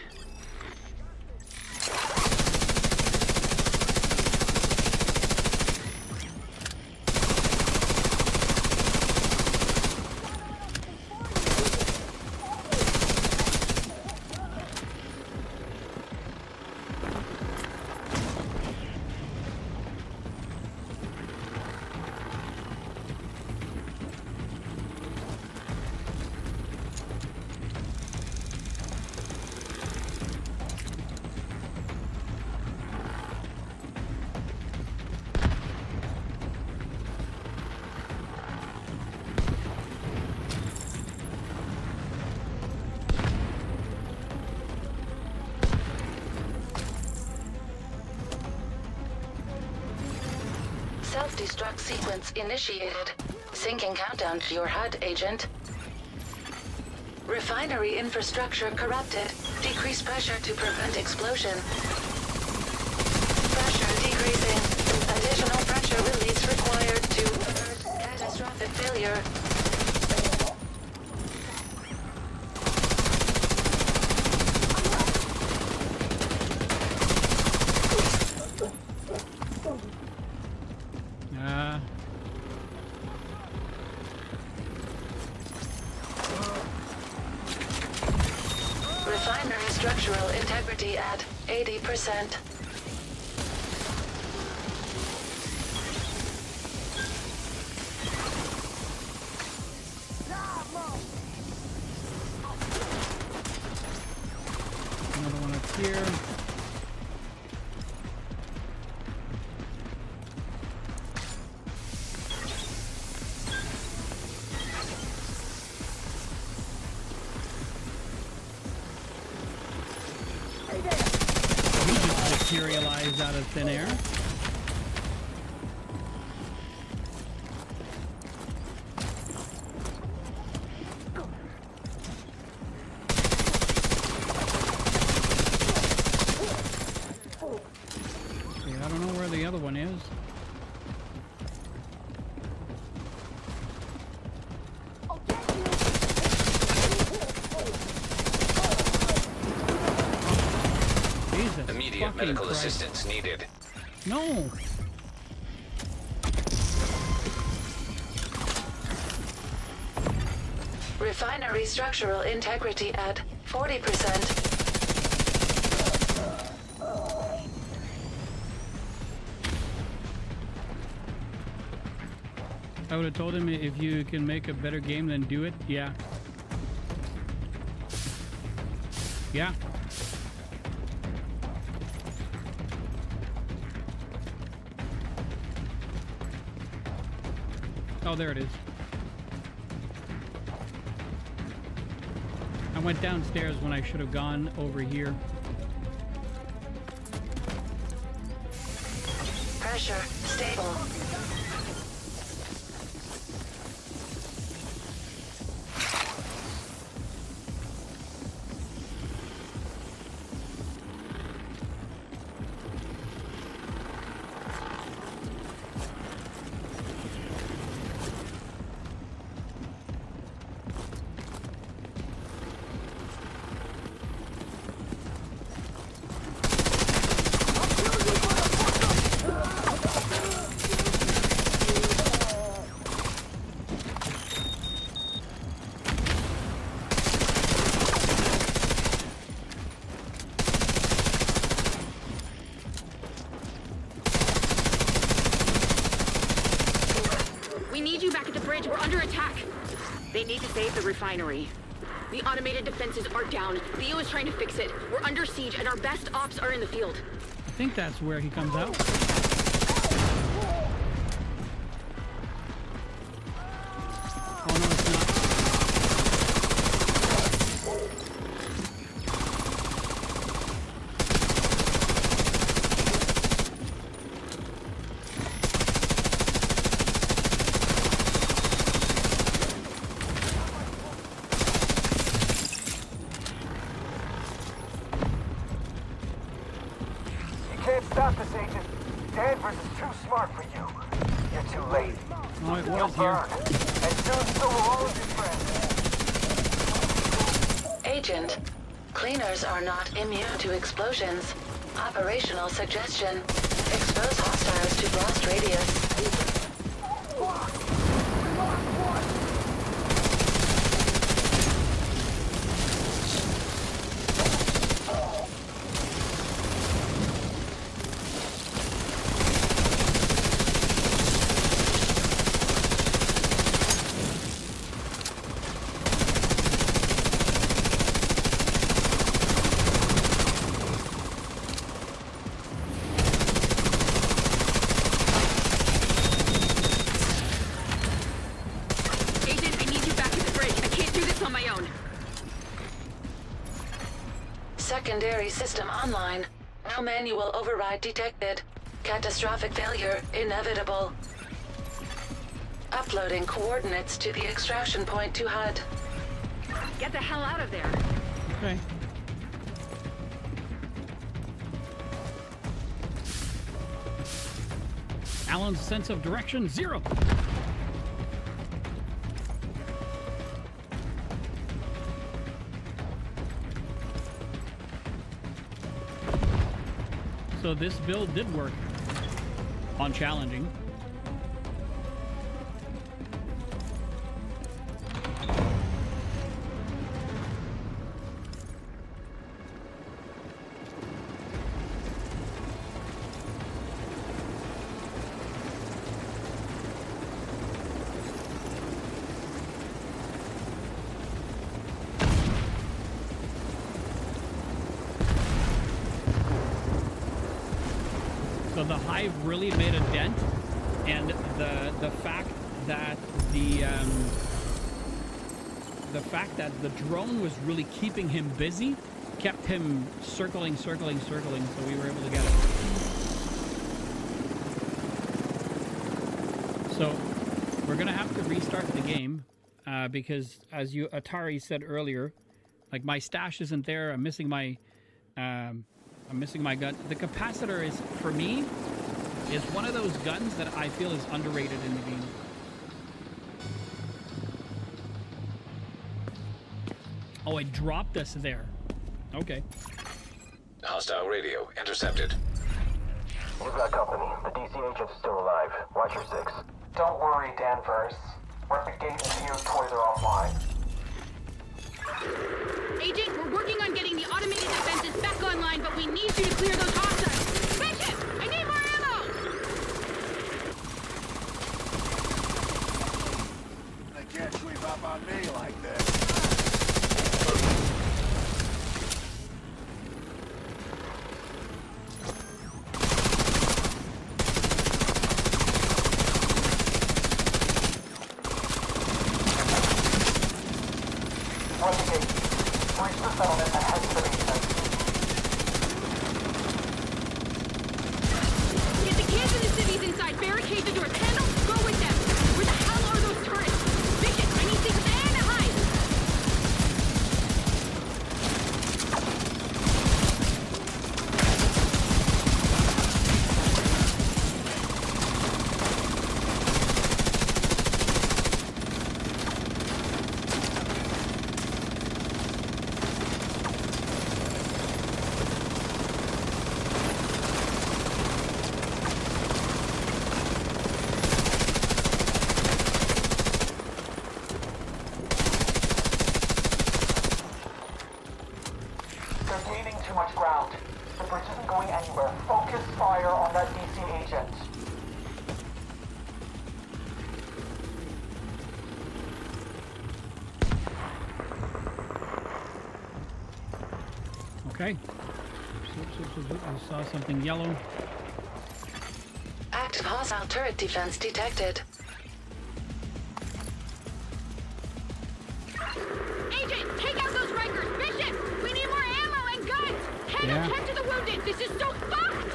Self-destruct sequence initiated. Syncing countdown to your HUD, Agent. Refinery infrastructure corrupted. Decrease pressure to prevent explosion. Pressure decreasing. Additional pressure release required to avert catastrophic failure. Refinery structural integrity at 80%. Another one up here. Materialized out of thin air. Okay, I don't know where the other one is. Immediate medical assistance needed. No. Refinery structural integrity at 40%. I would have told him if you can make a better game, then do it. Yeah. Yeah. Oh, there it is. I went downstairs when I should have gone over here. Pressure stable. We need you back at the bridge. We're under attack. They need to save the refinery. The automated defenses are down. Theo is trying to fix it. We're under siege, and our best ops are in the field. I think that's where he comes out. Oh, no, it's not. You can't stop this, Agent. Danvers is too smart for you. You're too late. Oh, it You'll was here. burn. And soon so will all of your friends. Agent, cleaners are not immune to explosions. Operational suggestion. Expose hostiles to blast radius. Agent, I need you back at the bridge. I can't do this on my own. Secondary system online. No manual override detected. Catastrophic failure inevitable. Uploading coordinates to the extraction point to HUD. Get the hell out of there. Okay. Alan's sense of direction, 0. So this build did work on challenging. So the hive really made a dent, and the fact that the fact that the drone was really keeping him busy kept him circling, so we were able to get it. So we're gonna have to restart the game because, as Atari said earlier, like my stash isn't there. I'm missing my gun. The capacitor is, for me, is one of those guns that I feel is underrated in the game. Oh, it dropped us there. Okay. Hostile radio intercepted. You've got company. The DC agent's still alive. Watch your 6. Don't worry, Danvers. Replicate here toys are offline. Agent, we're working on getting the automated defenses back online, but we need you to clear those hostiles. Bishop, I need more ammo! They can't creep up on me like this. Run the gate. Breach the settlement and head to the basement. Get the kids and the cities inside. Barricade the doors. Handle, go with them. Where the hell are those turrets? Vision, I need things and a hide. They're gaining too much ground. The bridge isn't going anywhere. Focus fire on that DC agent. Okay. I saw something yellow. Active hostile turret defense detected. Agent, take out those Rikers. Bishop, we need more ammo and guns. Handle, Yeah. tend to the wounded. This is so fucked.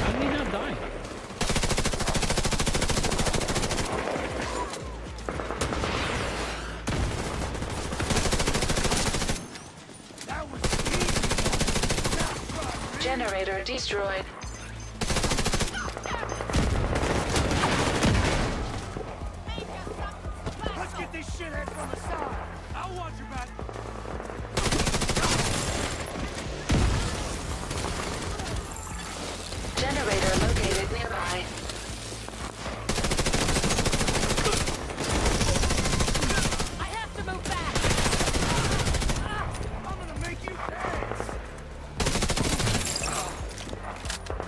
How did he not die? Generator destroyed. Let's get this shithead from the side. I'll watch your back. Generator located nearby. I have to move back. I'm gonna make you dance.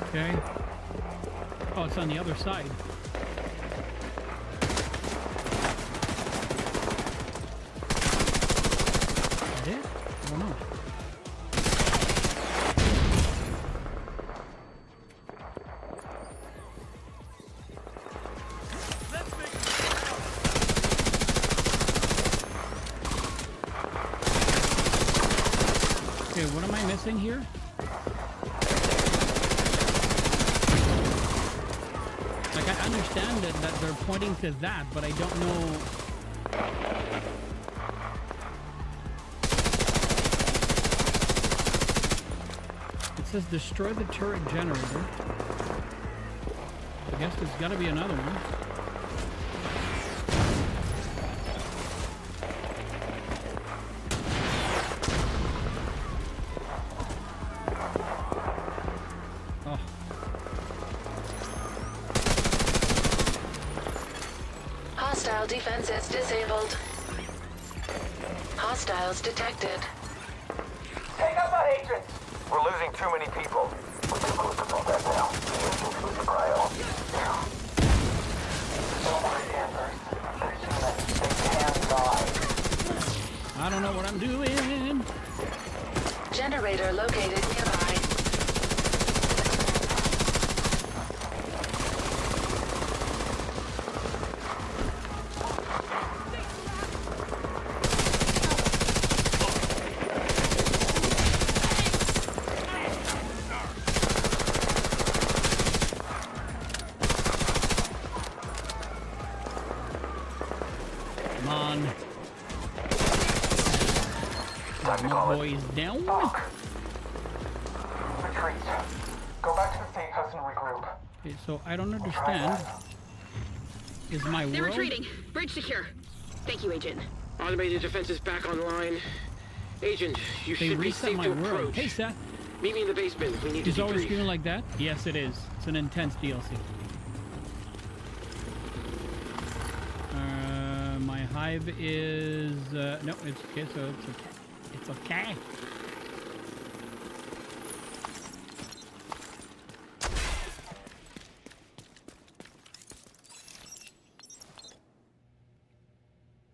Okay. Oh, it's on the other side. Is it? I don't know. Let's make it. Okay, what am I missing here? Like, I understand that they're pointing to that, but I don't know. It says destroy the turret generator. I guess there's got to be another one. Oh. Hostile defenses disabled. Hostiles detected. Take out that agent! We're losing too many people. We can move to pull that down. The agent was the prio. Don't worry, Danvers. They're human. They can die. I don't know what I'm doing. Generator located nearby. Come on. Time to My call it. boys down. Fuck. Retreat. Go back to the safe house and regroup. Okay, so I don't understand. Is my They're world... retreating. Bridge secure. Thank you, Agent. Automated defenses back online. Agent, you They should be reset safe my to world. approach. Hey, Seth. Meet me in the basement. We need Is to always debrief. screaming like that? Yes, it is. It's an intense DLC. My hive is... no, it's okay, so it's okay. It's okay.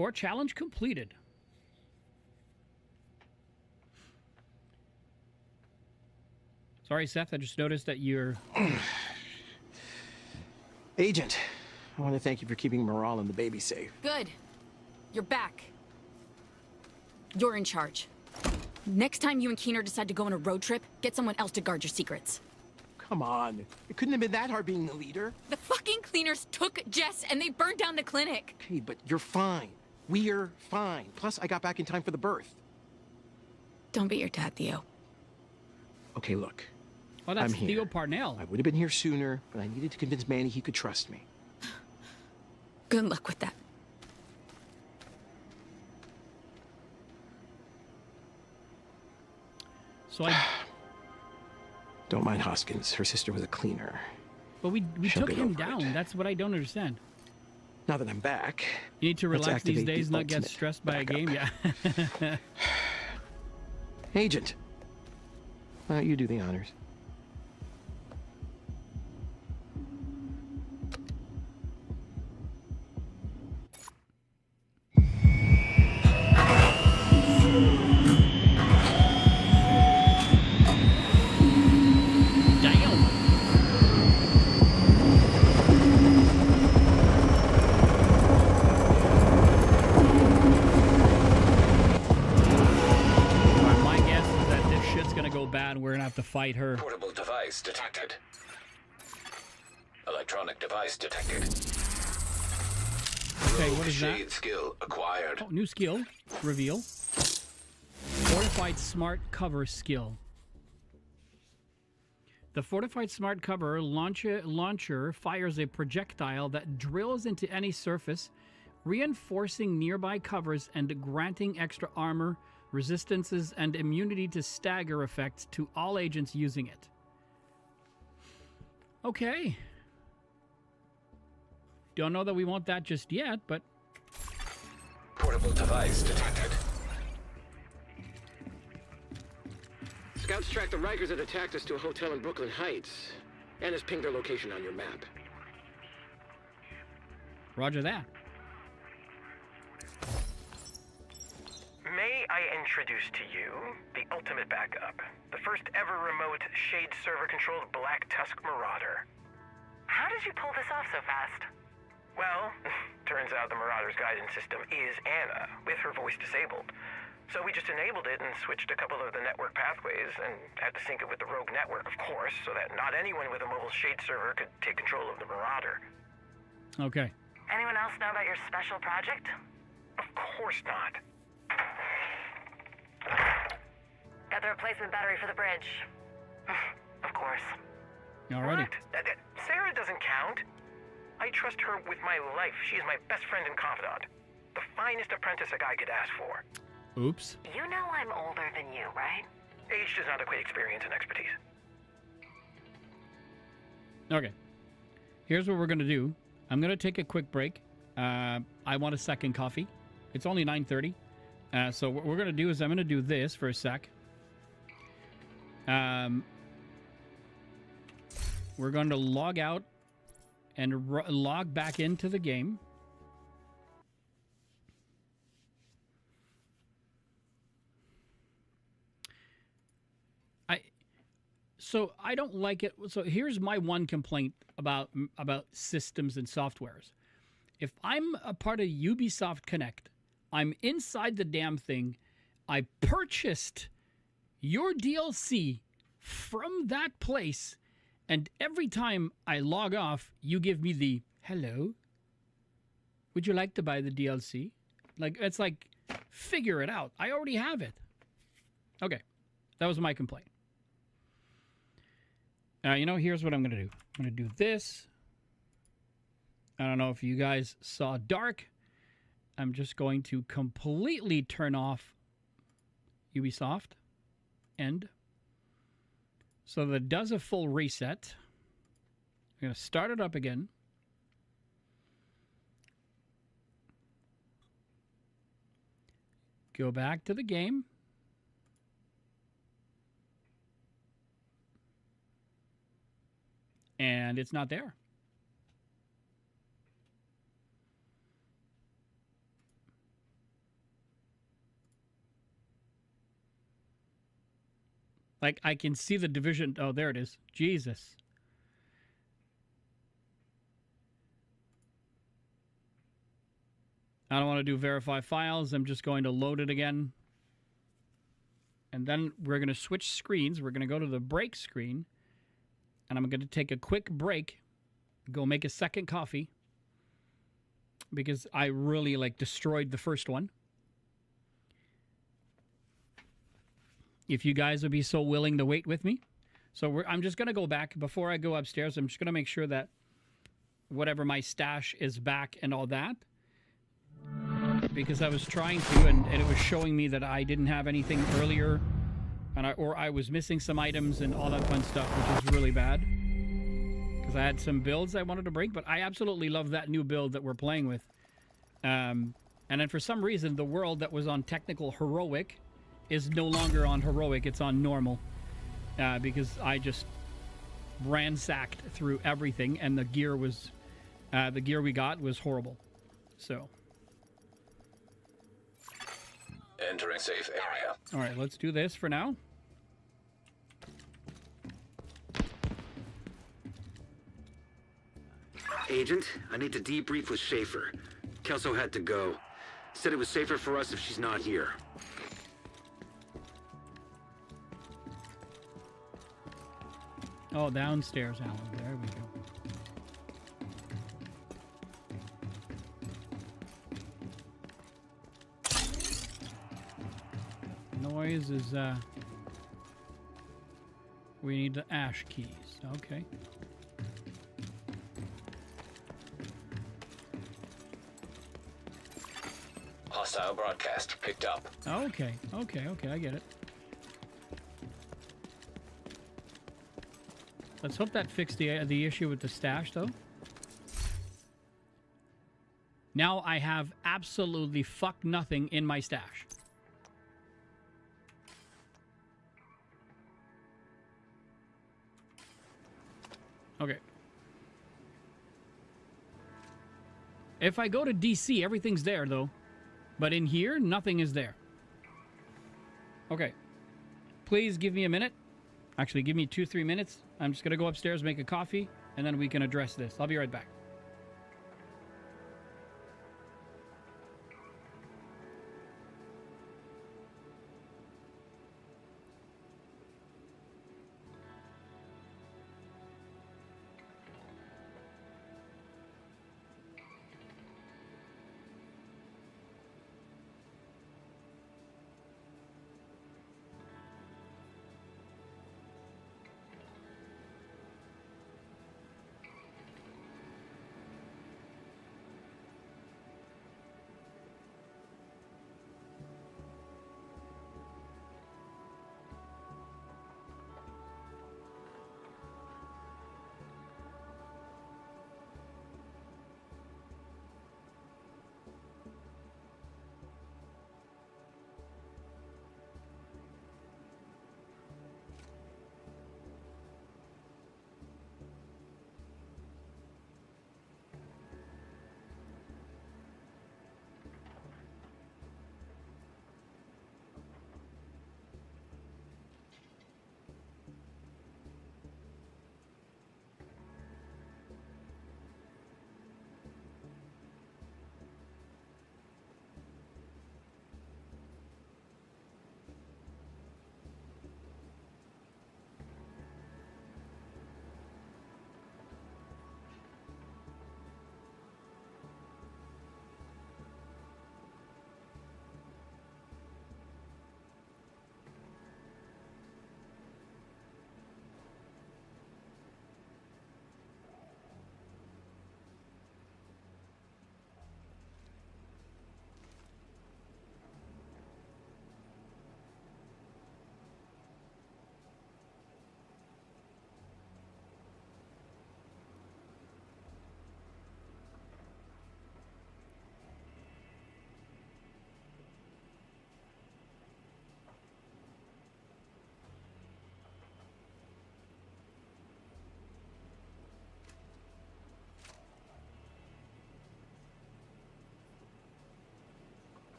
Core challenge completed. Sorry, Seth, I just noticed that you're... Agent, I want to thank you for keeping Morale and the baby safe. Good. You're back. You're in charge. Next time you and Keener decide to go on a road trip, get someone else to guard your secrets. Come on. It couldn't have been that hard being the leader. The fucking cleaners took Jess and they burned down the clinic. Okay, but you're fine. We're fine. Plus, I got back in time for the birth. Don't be your dad, Theo. Okay, look. Oh, that's I'm here. Theo Parnell. I would have been here sooner, but I needed to convince Manny he could trust me. Good luck with that. So I... Don't mind Hoskins. Her sister was a cleaner. But we She'll took get him over down. it. That's what I don't understand. Now that I'm back, You need to let's relax these activate days, the not get ultimate stressed by a backup. game. Yeah. Agent, why don't you do the honors? Damn. My guess is that this shit's gonna go bad and we're gonna have to fight her. Portable device detected. Electronic device detected. Okay, what is Shade that? skill acquired. Oh, new skill. Reveal. Fortified smart cover skill. The fortified smart cover launcher fires a projectile that drills into any surface, reinforcing nearby covers and granting extra armor, resistances, and immunity to stagger effects to all agents using it. Okay. Don't know that we want that just yet, but... Portable device detected. Scouts tracked the Rikers that attacked us to a hotel in Brooklyn Heights, and has pinged their location on your map. Roger that. May I introduce to you the ultimate backup, the first ever remote Shade server-controlled Black Tusk Marauder. How did you pull this off so fast? Well, turns out the Marauder's guidance system is Anna, with her voice disabled. So we just enabled it and switched a couple of the network pathways, and had to sync it with the rogue network, of course, so that not anyone with a mobile Shade server could take control of the Marauder. Okay. Anyone else know about your special project? Of course not. Got the replacement battery for the bridge. Of course. Alrighty. What? Sarah doesn't count. I trust her with my life. She is my best friend and confidant. The finest apprentice a guy could ask for. Oops. You know I'm older than you, right? Age does not equate experience and expertise. Okay. Here's what we're going to do. I'm going to take a quick break. I want a second coffee. It's only 9:30. So what we're going to do is I'm going to do this for a sec. We're going to log out and log back into the game. So I don't like it. So here's my one complaint about systems and softwares. If I'm a part of Ubisoft Connect, I'm inside the damn thing. I purchased your DLC from that place, and every time I log off, you give me the hello. Would you like to buy the DLC? Like, it's like, figure it out. I already have it. Okay, that was my complaint. Here's what I'm going to do. I'm going to do this. I don't know if you guys saw Dark. I'm just going to completely turn off Ubisoft End so that it does a full reset. I'm going to start it up again. Go back to the game. And it's not there. Like, I can see the division. Oh, there it is. Jesus. I don't want to do verify files. I'm just going to load it again. And then we're going to switch screens. We're going to go to the break screen. And I'm going to take a quick break. Go make a second coffee. Because I really, like, destroyed the first one. If you guys would be so willing to wait with me. So I'm just going to go back. Before I go upstairs, I'm just going to make sure that whatever my stash is back and all that. Because I was trying to, and it was showing me that I didn't have anything earlier, and or I was missing some items and all that fun stuff, which is really bad. Because I had some builds I wanted to break, but I absolutely love that new build that we're playing with. And then for some reason, the world that was on technical heroic is no longer on heroic, it's on normal. Because I just ransacked through everything, and the gear we got was horrible. So... Entering safe area. All right, let's do this for now. Agent, I need to debrief with Schaefer. Kelso had to go. Said it was safer for us if she's not here. Oh, downstairs, Alan. There we go. Noise is, we need the ash keys. Okay. Hostile broadcast picked up. Okay, I get it. Let's hope that fixed the issue with the stash, though. Now I have absolutely fuck nothing in my stash. Okay. If I go to DC, everything's there, though. But in here, nothing is there. Okay. Please give me a minute. Actually, give me 2-3 minutes. I'm just going to go upstairs, make a coffee, and then we can address this. I'll be right back.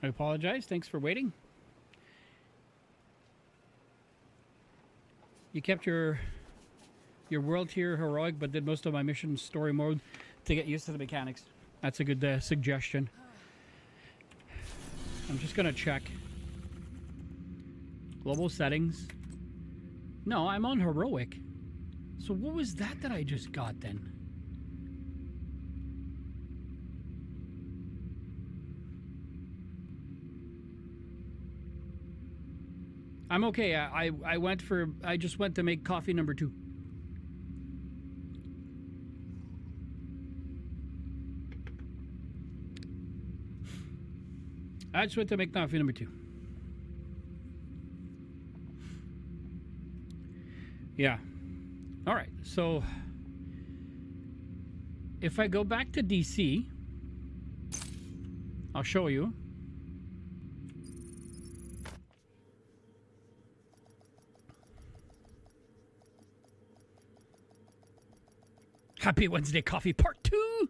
I apologize. Thanks for waiting. You kept your world tier heroic, but did most of my mission story mode to get used to the mechanics. That's a good suggestion. I'm just gonna check. Global settings. No, I'm on heroic. So what was that I just got then? I'm okay. I just went to make coffee number 2. I just went to make coffee number 2. Yeah. All right. So if I go back to DC, I'll show you. Happy Wednesday Coffee Part 2.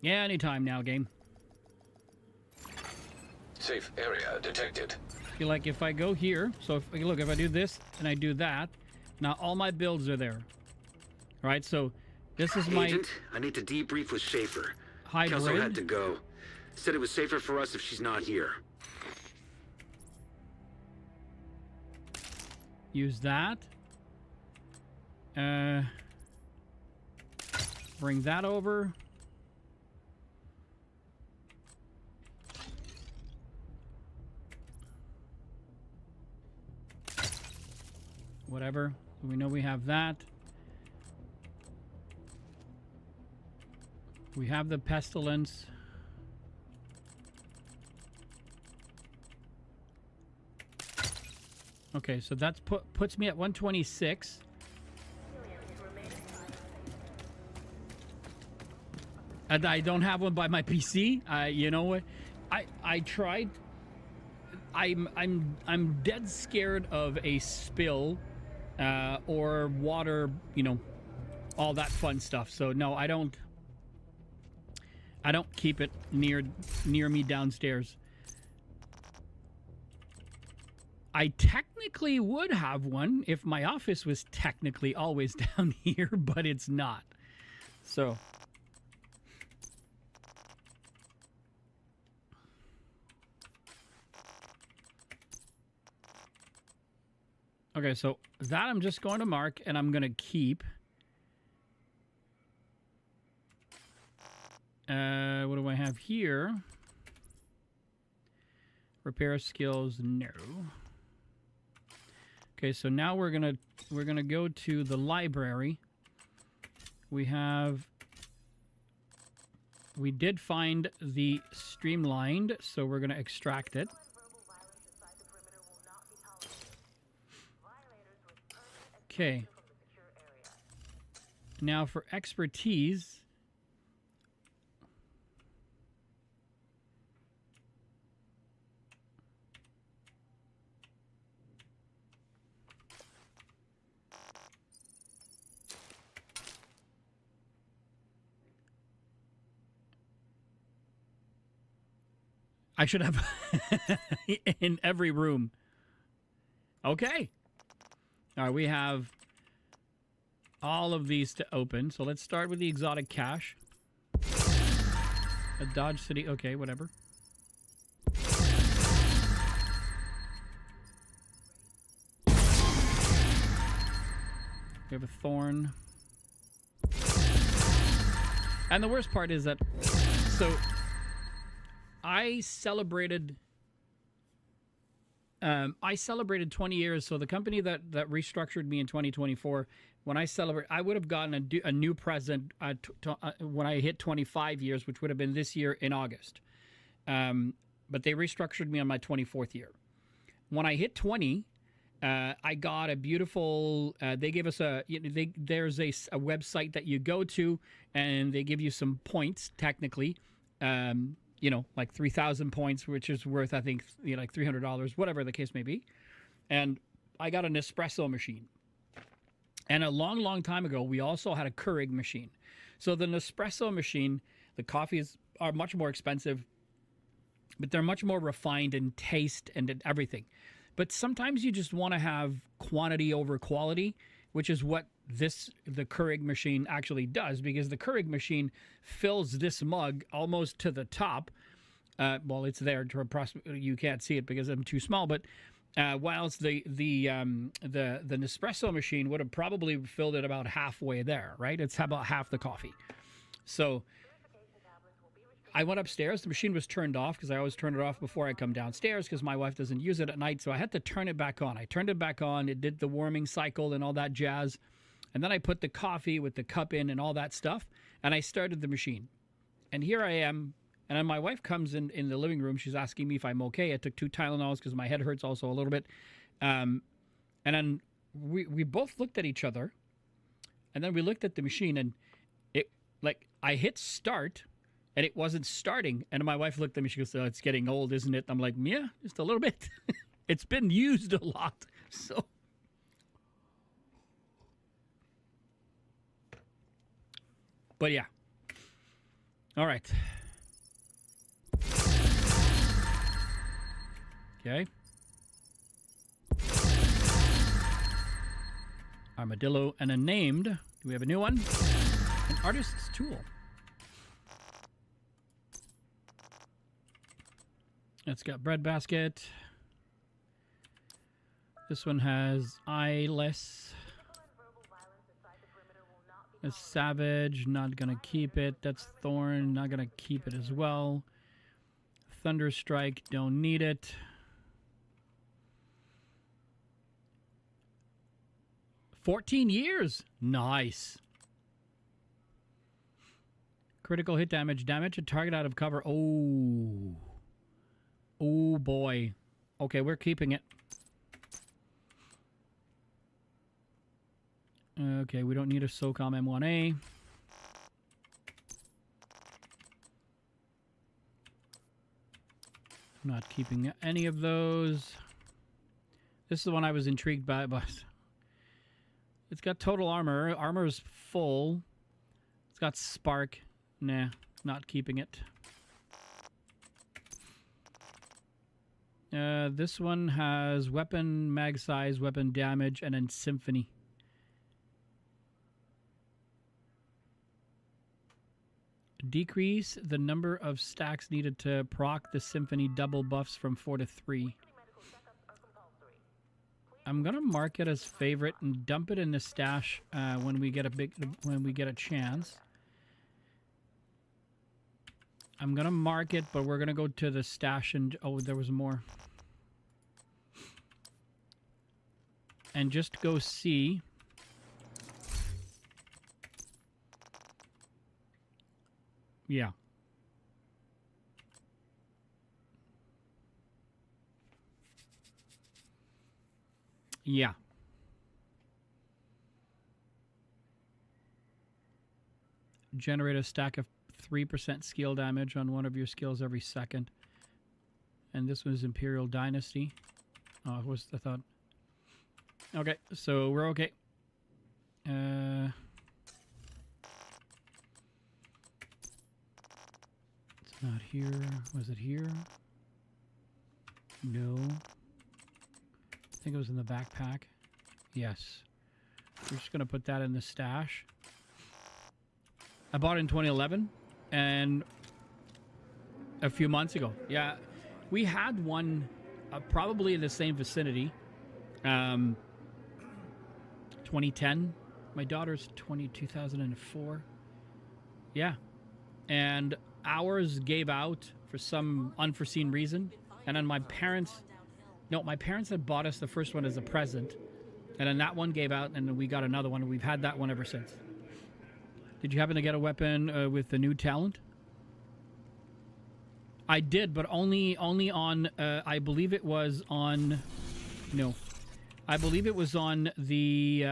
Yeah, anytime now, game. Safe area detected. Feel like if I go here, so if I do this and I do that, now all my builds are there. Right, so this is my Agent, I need to debrief with Schaefer. hybrid. Kelso had to go. Said it was safer for us if she's not here. Use that. Bring that over. Whatever. We know we have that. We have the pestilence. Okay, so that's puts me at 126. And I don't have one by my PC. You know what? I tried. I'm dead scared of a spill, or water. You know, all that fun stuff. So no, I don't keep it near me downstairs. I technically would have one if my office was technically always down here, but it's not. So. Okay, so that I'm just going to mark, and I'm going to keep. What do I have here? Repair skills, no. Okay, so now we're gonna go to the library. We did find the streamlined, so we're gonna extract it. Okay. Now for expertise. I should have in every room. Okay. All right, we have all of these to open. So let's start with the exotic cache. A Dodge City. Okay, whatever. We have a thorn. And the worst part is that, so I celebrated 20 years. So the company that restructured me in 2024, when I celebrate, I would have gotten a new present when I hit 25 years, which would have been this year in August. But they restructured me on my 24th year. When I hit 20, I got a beautiful. They gave us there's a website that you go to, and they give you some points. Technically, you know, like 3,000 points, which is worth, I think, you know, like $300, whatever the case may be. And I got an espresso machine. And a long, long time ago, we also had a Keurig machine. So the Nespresso machine, the coffees are much more expensive, but they're much more refined in taste and in everything. But sometimes you just want to have quantity over quality, which is what the Keurig machine actually does, because the Keurig machine fills this mug almost to the top. Well, it's there to you can't see it because I'm too small, but whilst the Nespresso machine would have probably filled it about halfway there, right? It's about half the coffee. So I went upstairs. The machine was turned off because I always turn it off before I come downstairs because my wife doesn't use it at night. So I had to turn it back on. I turned it back on. It did the warming cycle and all that jazz. And then I put the coffee with the cup in and all that stuff. And I started the machine. And here I am. And then my wife comes in the living room. She's asking me if I'm okay. I took 2 Tylenols because my head hurts also a little bit. And then we both looked at each other. And then we looked at the machine. And I hit start. And it wasn't starting. And my wife looked at me. She goes, "Oh, it's getting old, isn't it?" I'm like, "Yeah, just a little bit." It's been used a lot. So. But yeah. All right. Okay. Armadillo and a named. Do we have a new one? An artist's tool. It's got breadbasket. This one has eyeless. A savage, not gonna keep it. That's thorn, not gonna keep it as well. Thunderstrike, don't need it. $14 years, nice. Critical hit damage, damage a target out of cover. Oh. Oh boy. Okay, we're keeping it. Okay, we don't need a SOCOM M1A. Not keeping any of those. This is the one I was intrigued by, but it's got total armor. Armor is full. It's got spark. Nah, not keeping it. This one has weapon, mag size, weapon damage, and then symphony. Decrease the number of stacks needed to proc the symphony double buffs from 4 to 3. I'm gonna mark it as favorite and dump it in the stash when we get a chance. I'm gonna mark it, but we're gonna go to the stash and oh, there was more. And just go see. Yeah. Yeah. Generate a stack of 3% skill damage on one of your skills every second. And this was Imperial Dynasty. Oh, it was, I thought. Okay, so we're okay. It's not here. Was it here? No. I think it was in the backpack. Yes. We're just going to put that in the stash. I bought it in 2011 and a few months ago. Yeah, we had one probably in the same vicinity. 2010. My daughter's 2004. Yeah. And ours gave out for some unforeseen reason. And then my parents had bought us the first one as a present. And then that one gave out and then we got another one. And we've had that one ever since. Did you happen to get a weapon with the new talent? I did, but only on, I believe it was on, no. I believe it was on the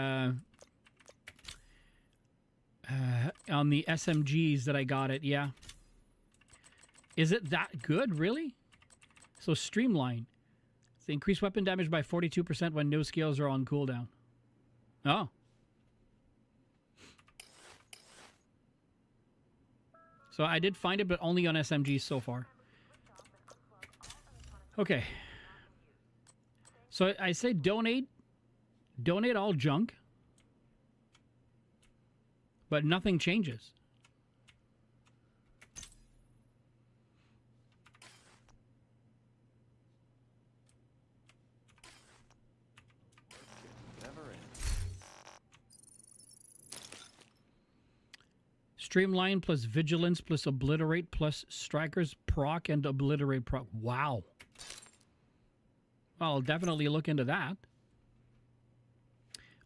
SMGs that I got it, yeah. Is it that good, really? So streamline. It's increased weapon damage by 42% when no skills are on cooldown. Oh. So I did find it, but only on SMGs so far. Okay. So I say donate all junk, but nothing changes. Streamline plus vigilance plus obliterate plus strikers proc and obliterate proc. Wow. Well, I'll definitely look into that.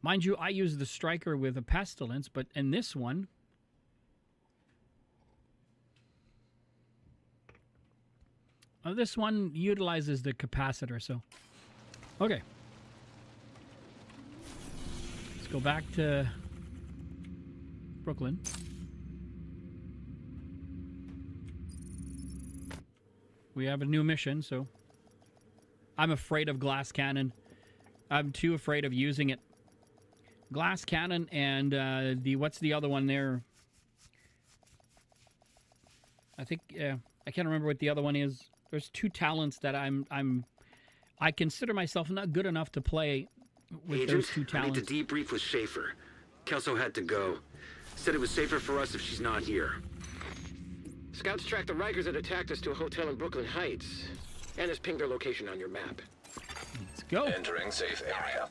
Mind you, I use the striker with a pestilence, but in this one, this one utilizes the capacitor, so. Okay. Let's go back to Brooklyn. We have a new mission, so I'm afraid of glass cannon. I'm too afraid of using it. Glass cannon and what's the other one there? I think I can't remember what the other one is. There's two talents that I consider myself not good enough to play with Agent, those two talents. I need to debrief with Schaefer. Kelso had to go. Said it was safer for us if she's not here. Scouts tracked the Rikers that attacked us to a hotel in Brooklyn Heights, and has pinged their location on your map. Let's go. Entering safe area.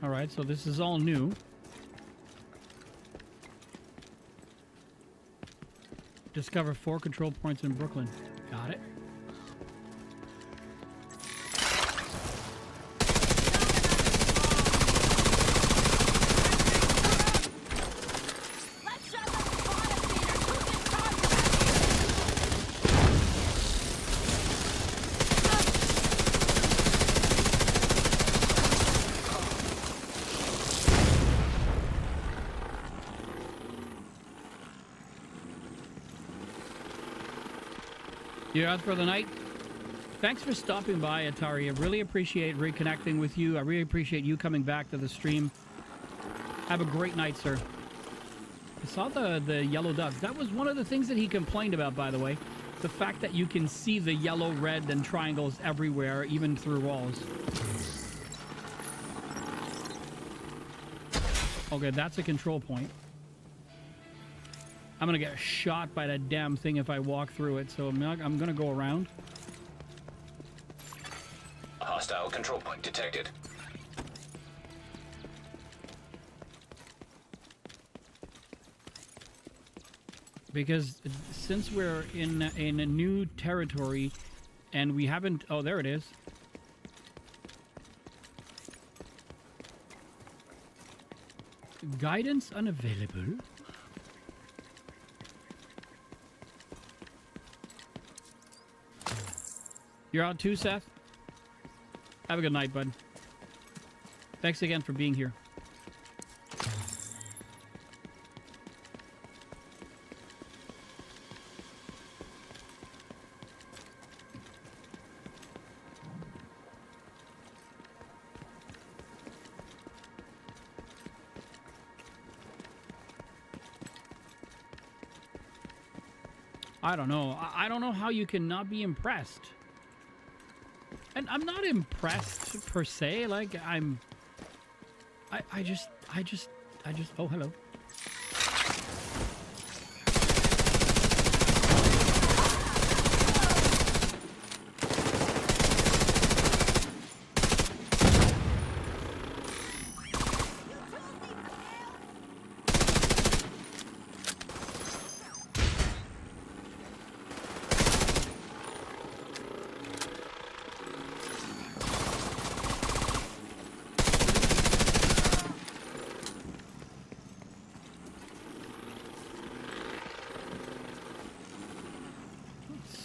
All right, so this is all new. Discover 4 control points in Brooklyn. Got it. You're out for the night? Thanks for stopping by, Atari. I really appreciate reconnecting with you. I really appreciate you coming back to the stream. Have a great night, sir. I saw the yellow doves. That was one of the things that he complained about, by the way. The fact that you can see the yellow, red, and triangles everywhere, even through walls. Okay, that's a control point. I'm gonna get shot by that damn thing if I walk through it, so I'm gonna go around. Hostile control point detected. Because since we're in a new territory and we haven't... Oh, there it is. Guidance unavailable. You're out too, Seth? Have a good night, bud. Thanks again for being here. I don't know. I don't know how you can not be impressed. And I'm not impressed per se. Like I just. Oh, hello.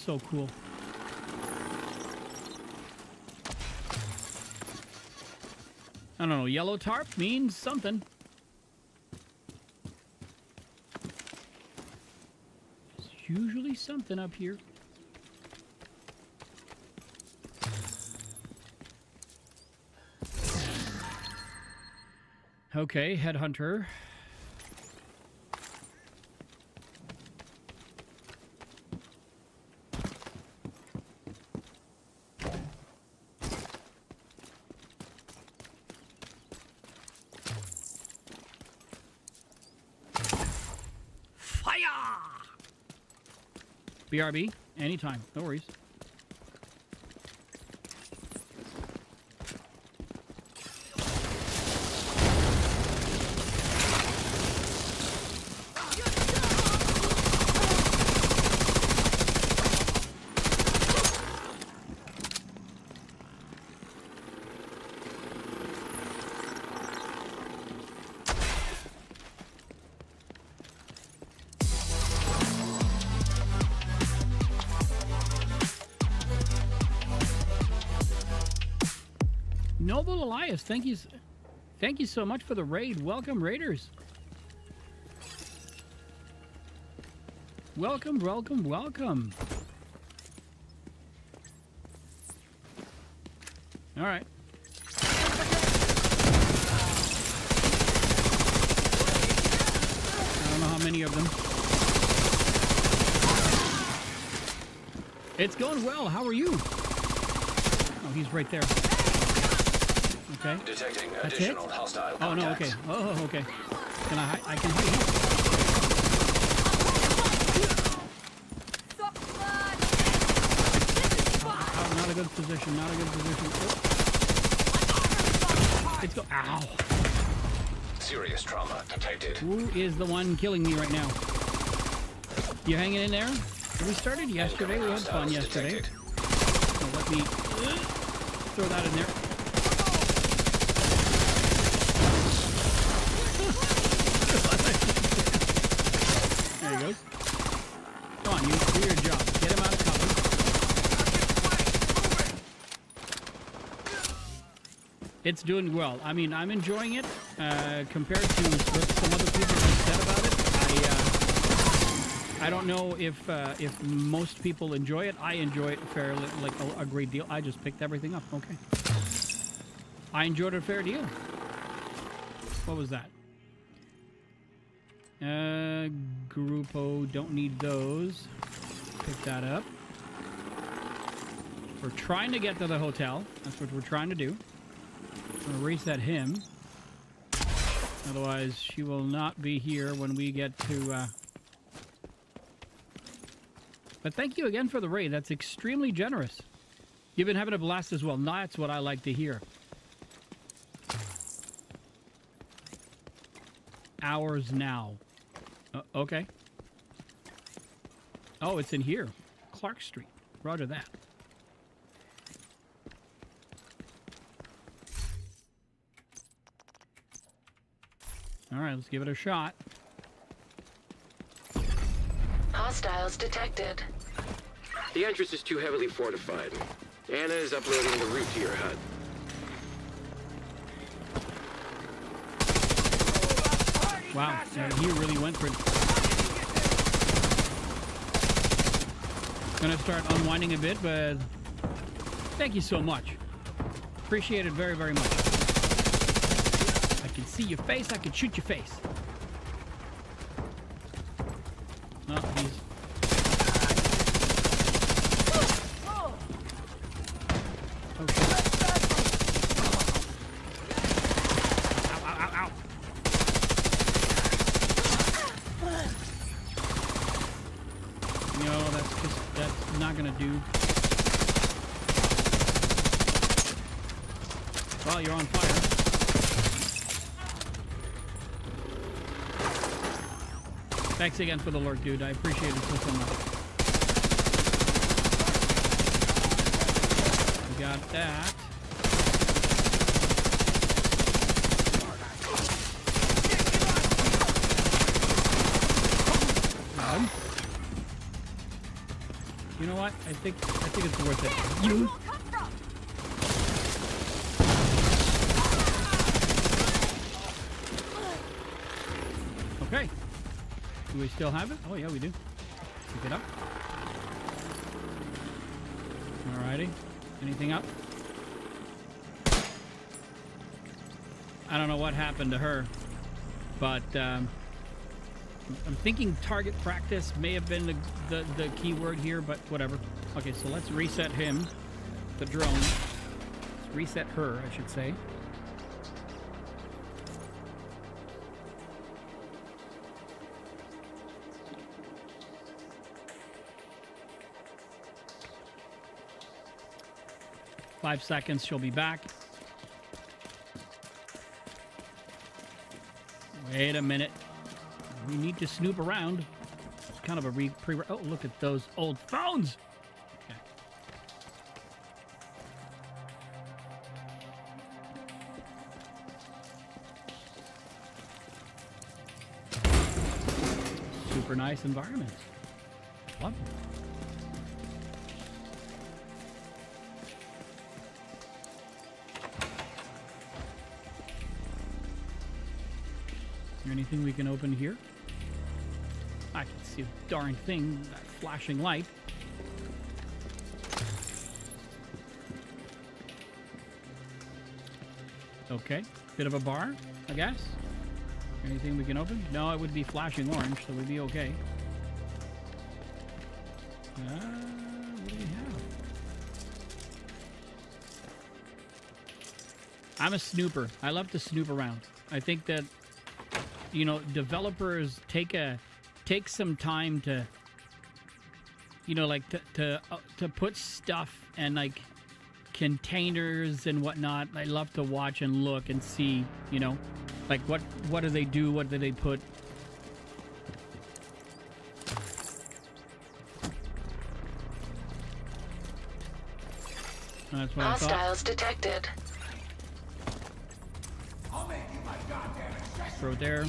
so cool. I don't know. Yellow tarp means something. There's usually something up here. Okay, headhunter. Fire! BRB, anytime, no worries. Noble Elias, thank you so much for the raid. Welcome, Raiders. Welcome, welcome, welcome. All right. I don't know how many of them. It's going well. How are you? Oh, he's right there. Okay. Detecting That's additional it? hostile Oh, no, okay. contacts. Oh, okay. Can I can hit you. Oh, not a good position, not a good position. Oh. It's go. Ow. Serious trauma detected. Who is the one killing me right now? You hanging in there? We started yesterday. We had fun yesterday. So let me throw that in there. There he goes. Come on, you do your job. Get him out of cover. It's doing well. I mean, I'm enjoying it compared to what some other people have said about it. I don't know if most people enjoy it. I enjoy it fairly, like a great deal. I just picked everything up. Okay. I enjoyed it a fair deal. What was that? Grupo, don't need those. Pick that up. We're trying to get to the hotel. That's what we're trying to do. I'm gonna reset him. Otherwise, she will not be here when we get to, But thank you again for the raid. That's extremely generous. You've been having a blast as well. That's what I like to hear. Hours now. Okay. Oh, it's in here. Clark Street. Roger that. All right, let's give it a shot. Hostiles detected. The entrance is too heavily fortified. Anna is uploading the route to your hut. Wow, he really went for it. Gonna start unwinding a bit, but thank you so much. Appreciate it very, very much. I can see your face, I can shoot your face. No, he's... Okay. Ow, ow, ow, ow. No, that's not gonna do. Well, you're on fire. Thanks again for the lurk, dude. I appreciate it so much. We got that. You know what? I think it's worth it. You. Okay. Do we still have it? Oh yeah, we do. Pick it up. Alrighty. Anything up? I don't know what happened to her, but I'm thinking target practice may have been the key word here, but whatever. Okay, so let's reset him, the drone. Let's reset her, I should say. Five seconds, she'll be back. Wait a minute. We need to snoop around. It's kind of a pre. Oh, look at those old phones. Okay. Super nice environment. Love it. Anything we can open here? I can see a darn thing, that flashing light. Okay, bit of a bar, I guess. Anything we can open? No, it would be flashing orange, so we'd be okay. What do we have? I'm a snooper. I love to snoop around. I think that, you know, developers take some time to, you know, like to put stuff and like containers and whatnot. I love to watch and look and see, you know, like what do they do? What do they put? That's what Hostiles I thought. detected. Throw it there.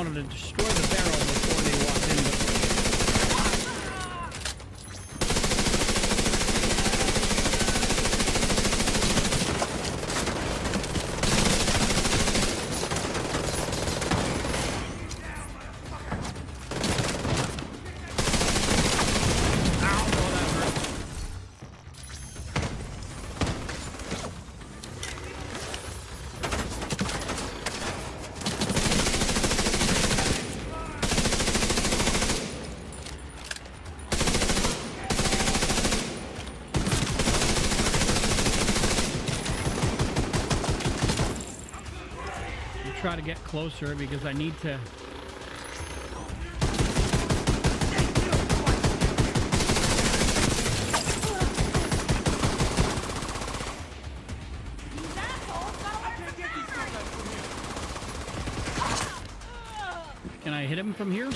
To destroy the barrel before they walked in. Try to get closer because I need to. Can I hit him from here?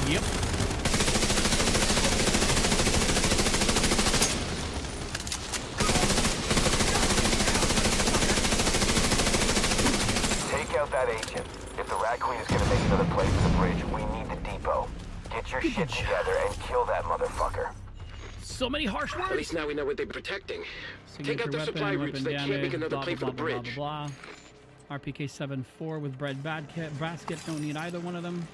Yep. That agent. If the Rat Queen is gonna make another play for the bridge, we need the depot. Get your shit together and kill that motherfucker. So many harsh words. At least now we know what they're protecting. Signature Take out their weapon, supply routes. weapon They damage, can't make another blah, play blah, for the blah, bridge. blah, blah, blah. RPK 7.4 with bread basket. Don't need either one of them.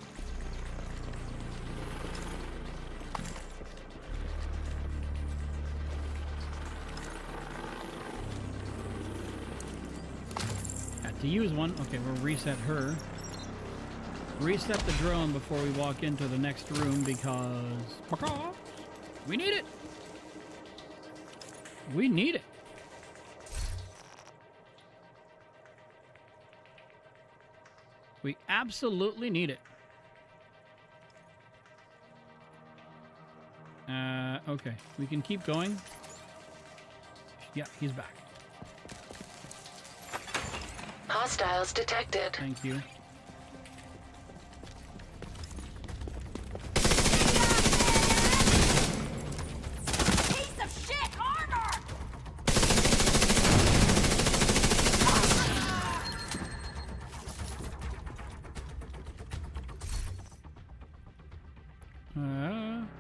To use one. Okay, we'll reset her. Reset the drone before we walk into the next room because we need it. We need it. We absolutely need it. Okay, we can keep going. Yeah, he's back. Hostiles detected. Thank you. Piece of shit armor!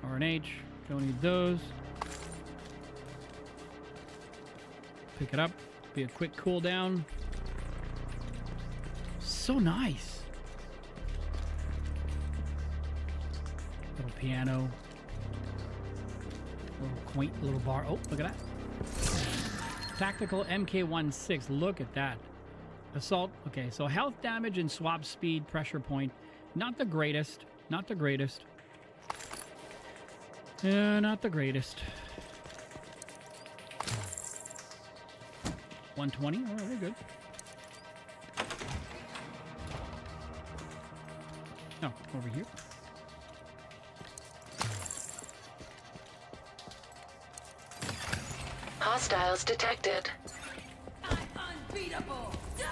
R&H. Don't need those. Pick it up. Be a quick cooldown. So nice. Little piano. Little quaint little bar. Oh, look at that. Tactical MK16. Look at that. Assault. Okay, so health damage and swap speed, pressure point. Not the greatest. Not the greatest. Not the greatest. 120. All right, we're good. No, over here. Hostiles detected. I'm unbeatable! Die!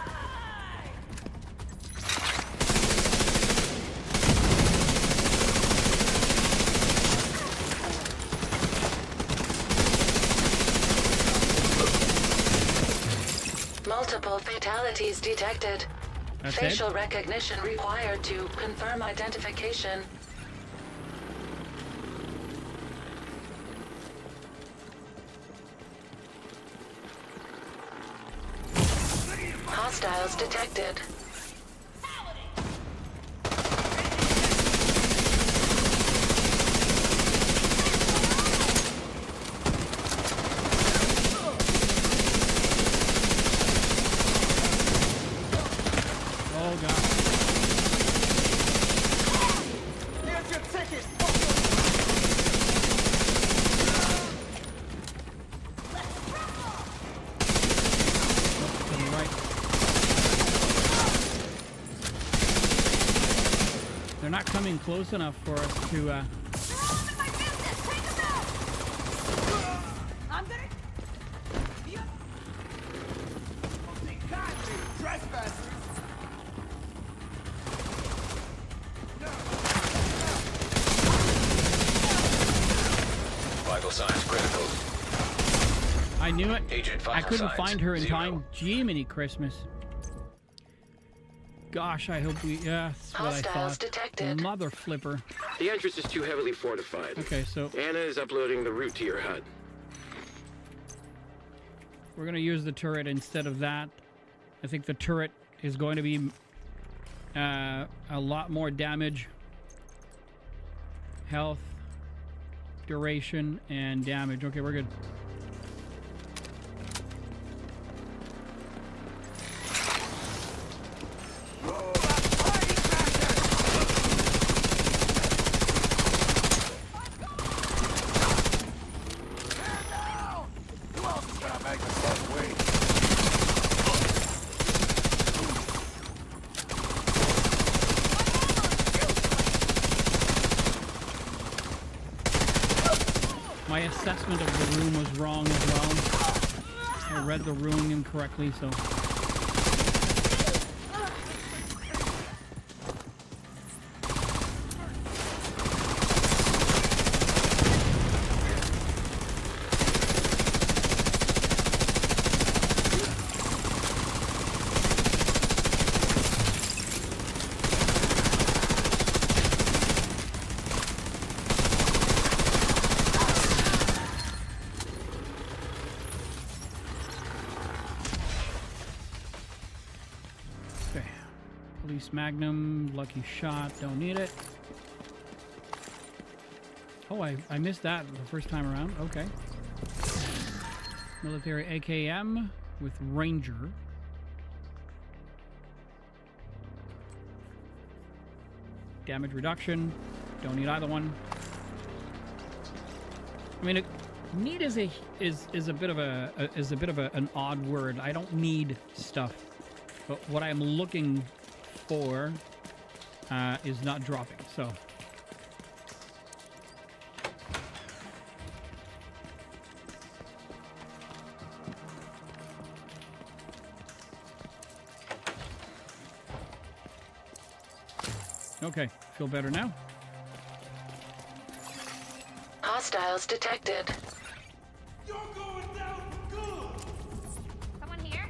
Multiple fatalities detected. That's Facial it? recognition required to confirm identification. Hostiles detected. Oh, God. Here's your ticket! To the right. They're not coming close enough for us to, They're all in my business! Take them out! I'm gonna... Yep. Trespassers! Vital signs critical. I knew it. Agent I vital couldn't signs find her in 0. time. Jiminy Christmas. Gosh, I hope we... Yeah, that's what I Hostiles thought. detected. Mother flipper. The entrance is too heavily fortified. Okay, so Anna is uploading the route to your hut. we're going to use the turret instead of that. I think the turret is going to be a lot more damage. Health, duration, and damage. Okay, we're good. Who else is gonna make us that way? My assessment of the room was wrong as well. I read the room incorrectly, so... Okay. Police Magnum, lucky shot, don't need it. Oh, I missed that the first time around. Okay. Military AKM with Ranger. Damage reduction, don't need either one. I mean, need is a bit of an odd word. I don't need stuff. But what I'm looking for is not dropping, so. Okay, feel better now? Hostiles detected. Someone here?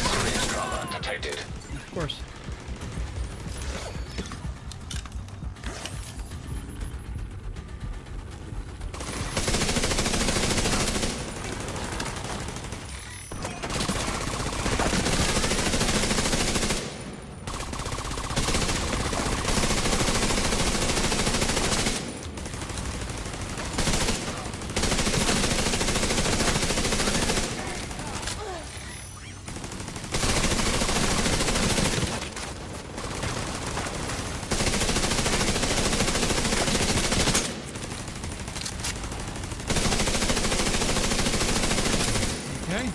Serious trauma detected. Of course. Okay.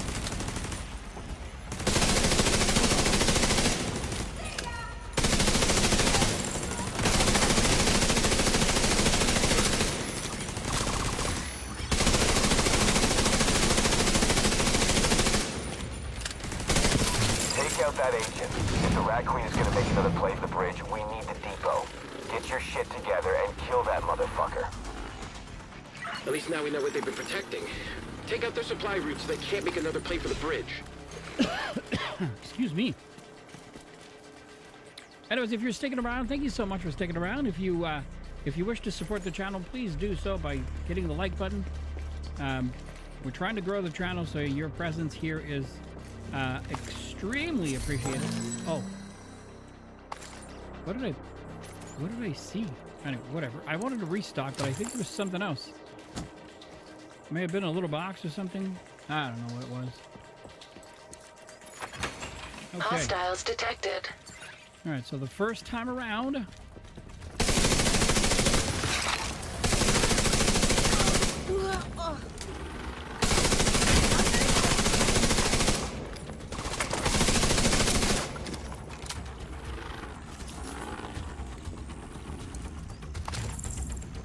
Take out that agent. If the Rat Queen is gonna make another play for the bridge, we need the depot. Get your shit together and kill that motherfucker. At least now we know what they've been protecting. Take out their supply routes so they can't make another play for the bridge. Excuse me. Anyways, if you're sticking around, thank you so much for sticking around. If you wish to support the channel, please do so by hitting the like button. We're trying to grow the channel, so your presence here is extremely appreciated. Oh, what did I see? Anyway, whatever. I wanted to restock, but I think there was something else. May have been a little box or something. I don't know what it was. Okay. Hostiles detected. All right, so the first time around.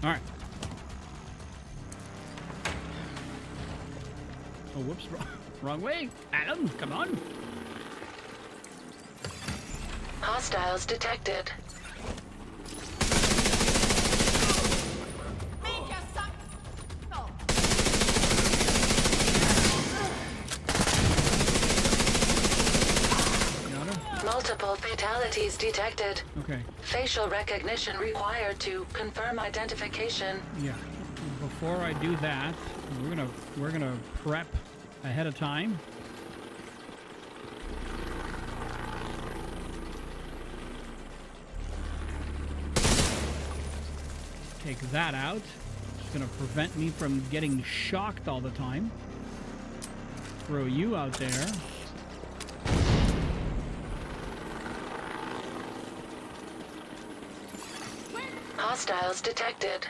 All right. Oh, whoops, wrong way. Adam, come on. Hostiles detected. Multiple fatalities detected. Okay. Facial recognition required to confirm identification. Yeah. Before I do that, we're gonna prep ahead of time. Take that out. It's gonna prevent me from getting shocked all the time. Throw you out there. Hostiles detected.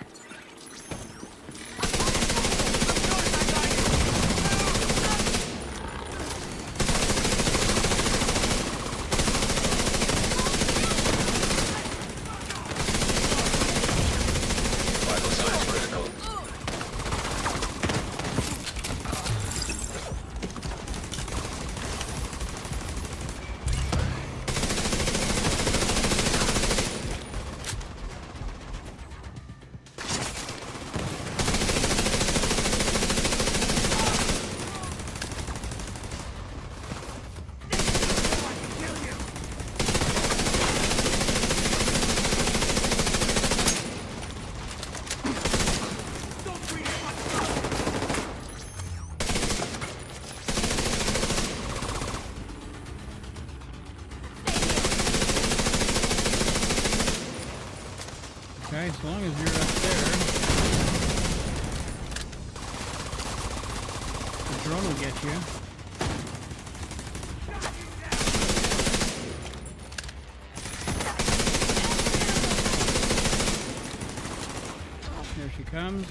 Vital signs critical. Okay, as long as you're up there, the drone will get you. Here she comes.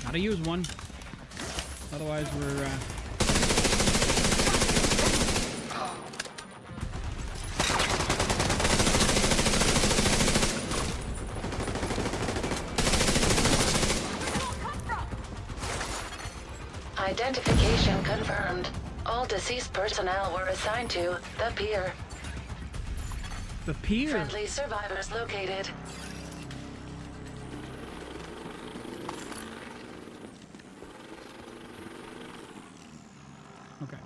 Gotta use one. Otherwise, we're... Identification confirmed. All deceased personnel were assigned to the pier. The pier? Friendly survivors located. Okay.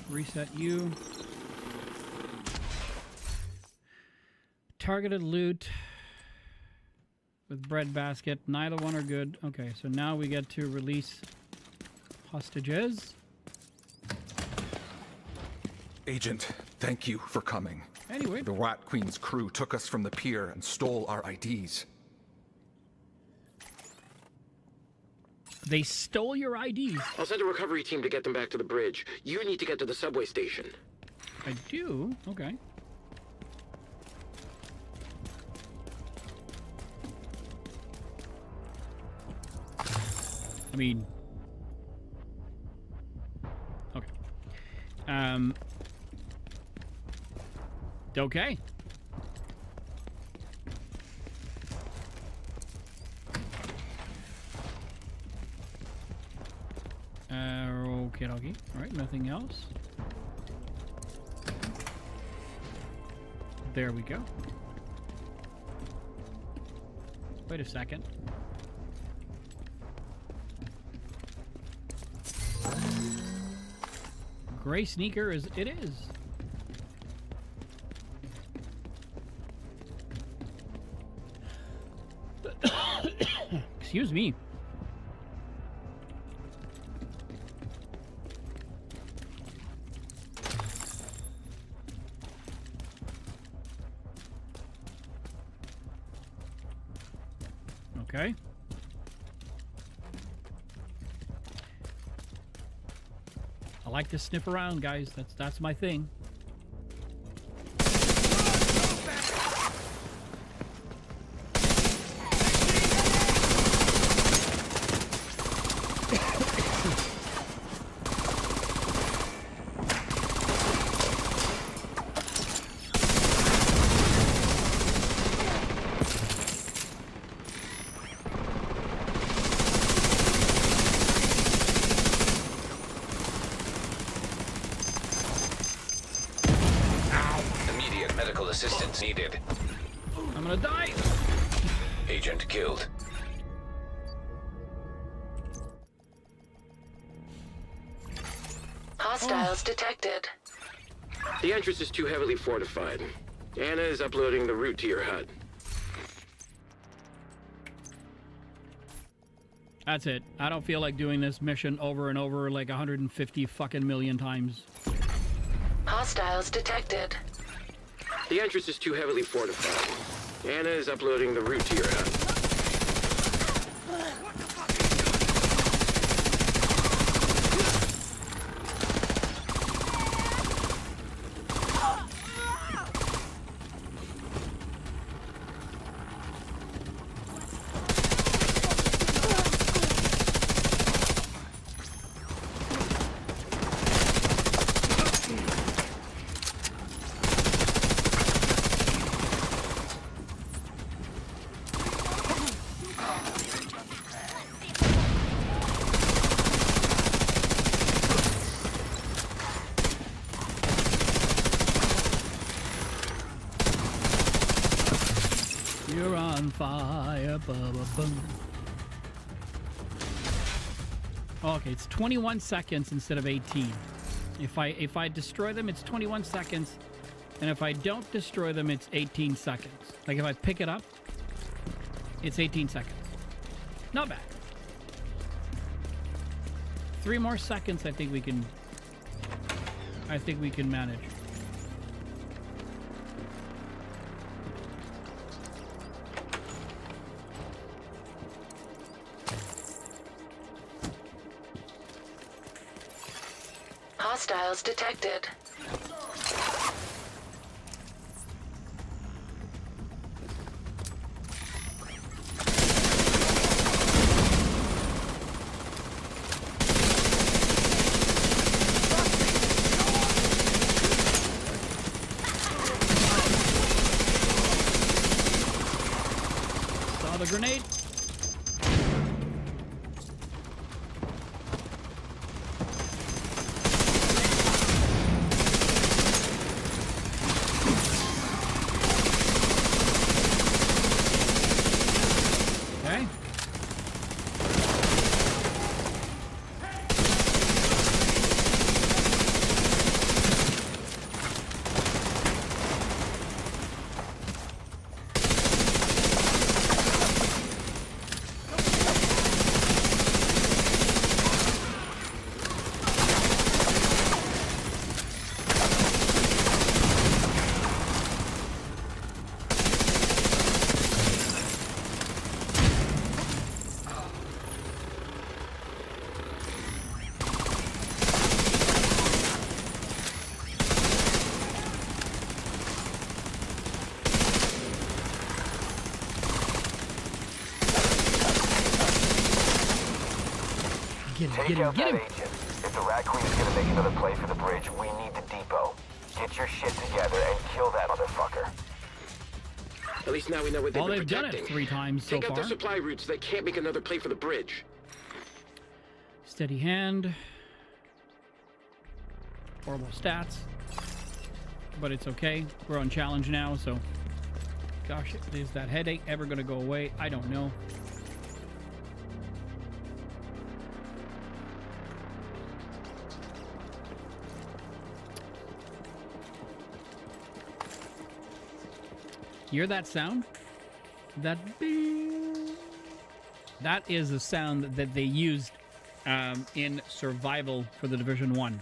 Reset you. Targeted loot with bread basket. Neither one are good. Okay, so now we get to release hostages. Agent, thank you for coming. Anyway. The Rat Queen's crew took us from the pier and stole our IDs. They stole your IDs? I'll send a recovery team to get them back to the bridge. You need to get to the subway station. I do? Okay. I mean... Okay. Okay. Okay. All right, nothing else. There we go. Wait a second. Gray sneaker is it is. Excuse me. Okay. I like to sniff around, guys. That's my thing. Assistance needed. I'm gonna die. Agent killed. Hostiles detected. The entrance is too heavily fortified. Anna is uploading the route to your hut. That's it. I don't feel like doing this mission over and over like 150 fucking million times. Hostiles detected. The entrance is too heavily fortified. Anna is uploading the route to your hut. You're on fire, boom. Okay, it's 21 seconds instead of 18. If I destroy them, it's 21 seconds, and if I don't destroy them, it's 18 seconds. Like if I pick it up, it's 18 seconds. Not bad. 3 more seconds, I think we can manage. Hostiles detected. Take get him, out get that him. agent. If the Rat Queen is gonna make another play for the bridge, we need the depot. Get your shit together and kill that motherfucker. At least now we know what they've Well, been they've done protecting. it 3 times so Take out far. their supply routes so they can't make another play for the bridge. Steady hand. Horrible stats. But it's okay. We're on challenge now, so... Gosh, is that headache ever going to go away? I don't know. Hear that sound? That bing. That is the sound that they used in survival for the Division 1.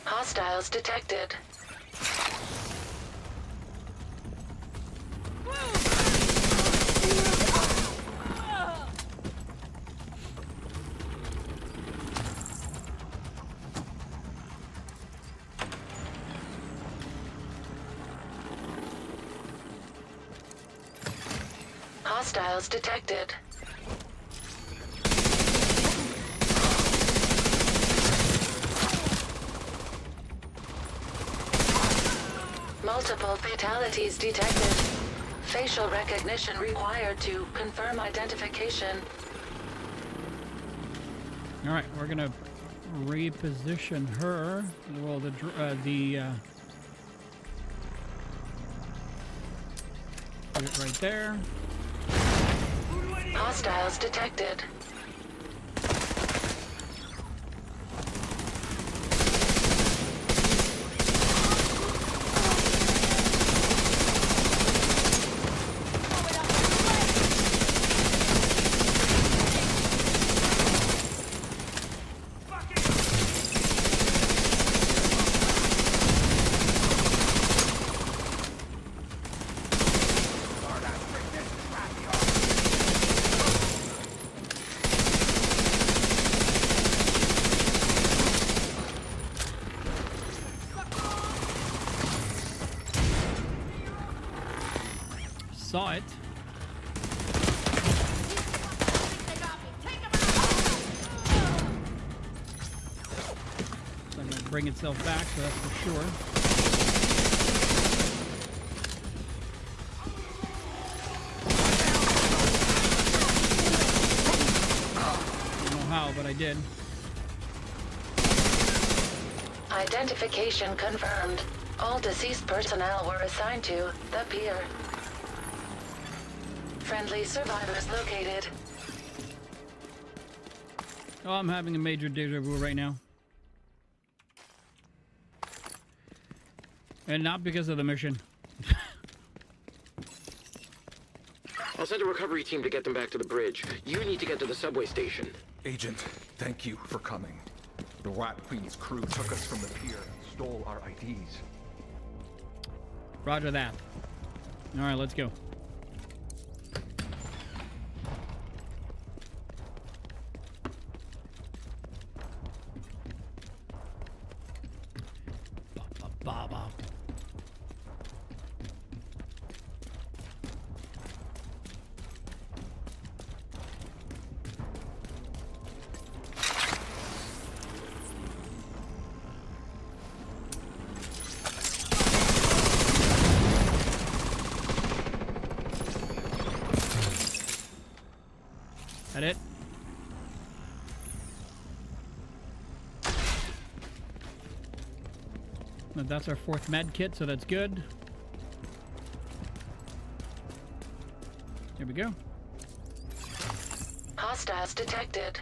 Hostiles detected. Hostiles detected. Multiple fatalities detected. Facial recognition required to confirm identification. All right, we're gonna reposition her. Well, the put it right there. Hostiles detected. Saw it. It's not gonna bring itself back, so that's for sure. I don't know how, but I did. Identification confirmed. All deceased personnel were assigned to the pier. Friendly survivors located. Oh, I'm having a major deja vu right now. And not because of the mission. I'll send a recovery team to get them back to the bridge. You need to get to the subway station. Agent, thank you for coming. The Rat Queen's crew took us from the pier and stole our IDs. Roger that. All right, let's go. Baba. That it? Now that's our 4th med kit, so that's good. Here we go. Hostiles detected.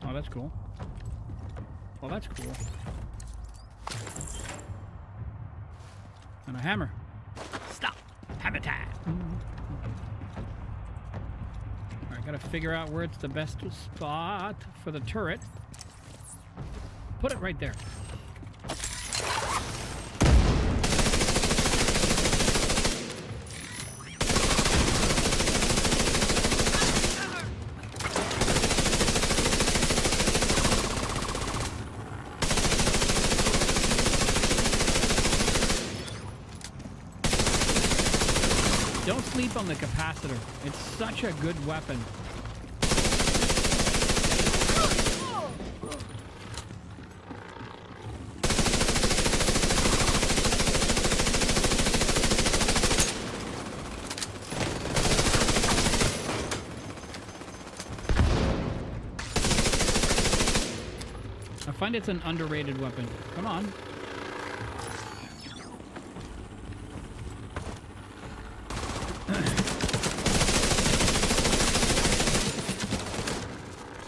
Oh, that's cool. Well, that's cool. And a hammer. Stop! Hammer time! Alright, gotta figure out where it's the best spot for the turret. Put it right there. Don't sleep on the capacitor. It's such a good weapon. I find it's an underrated weapon. Come on.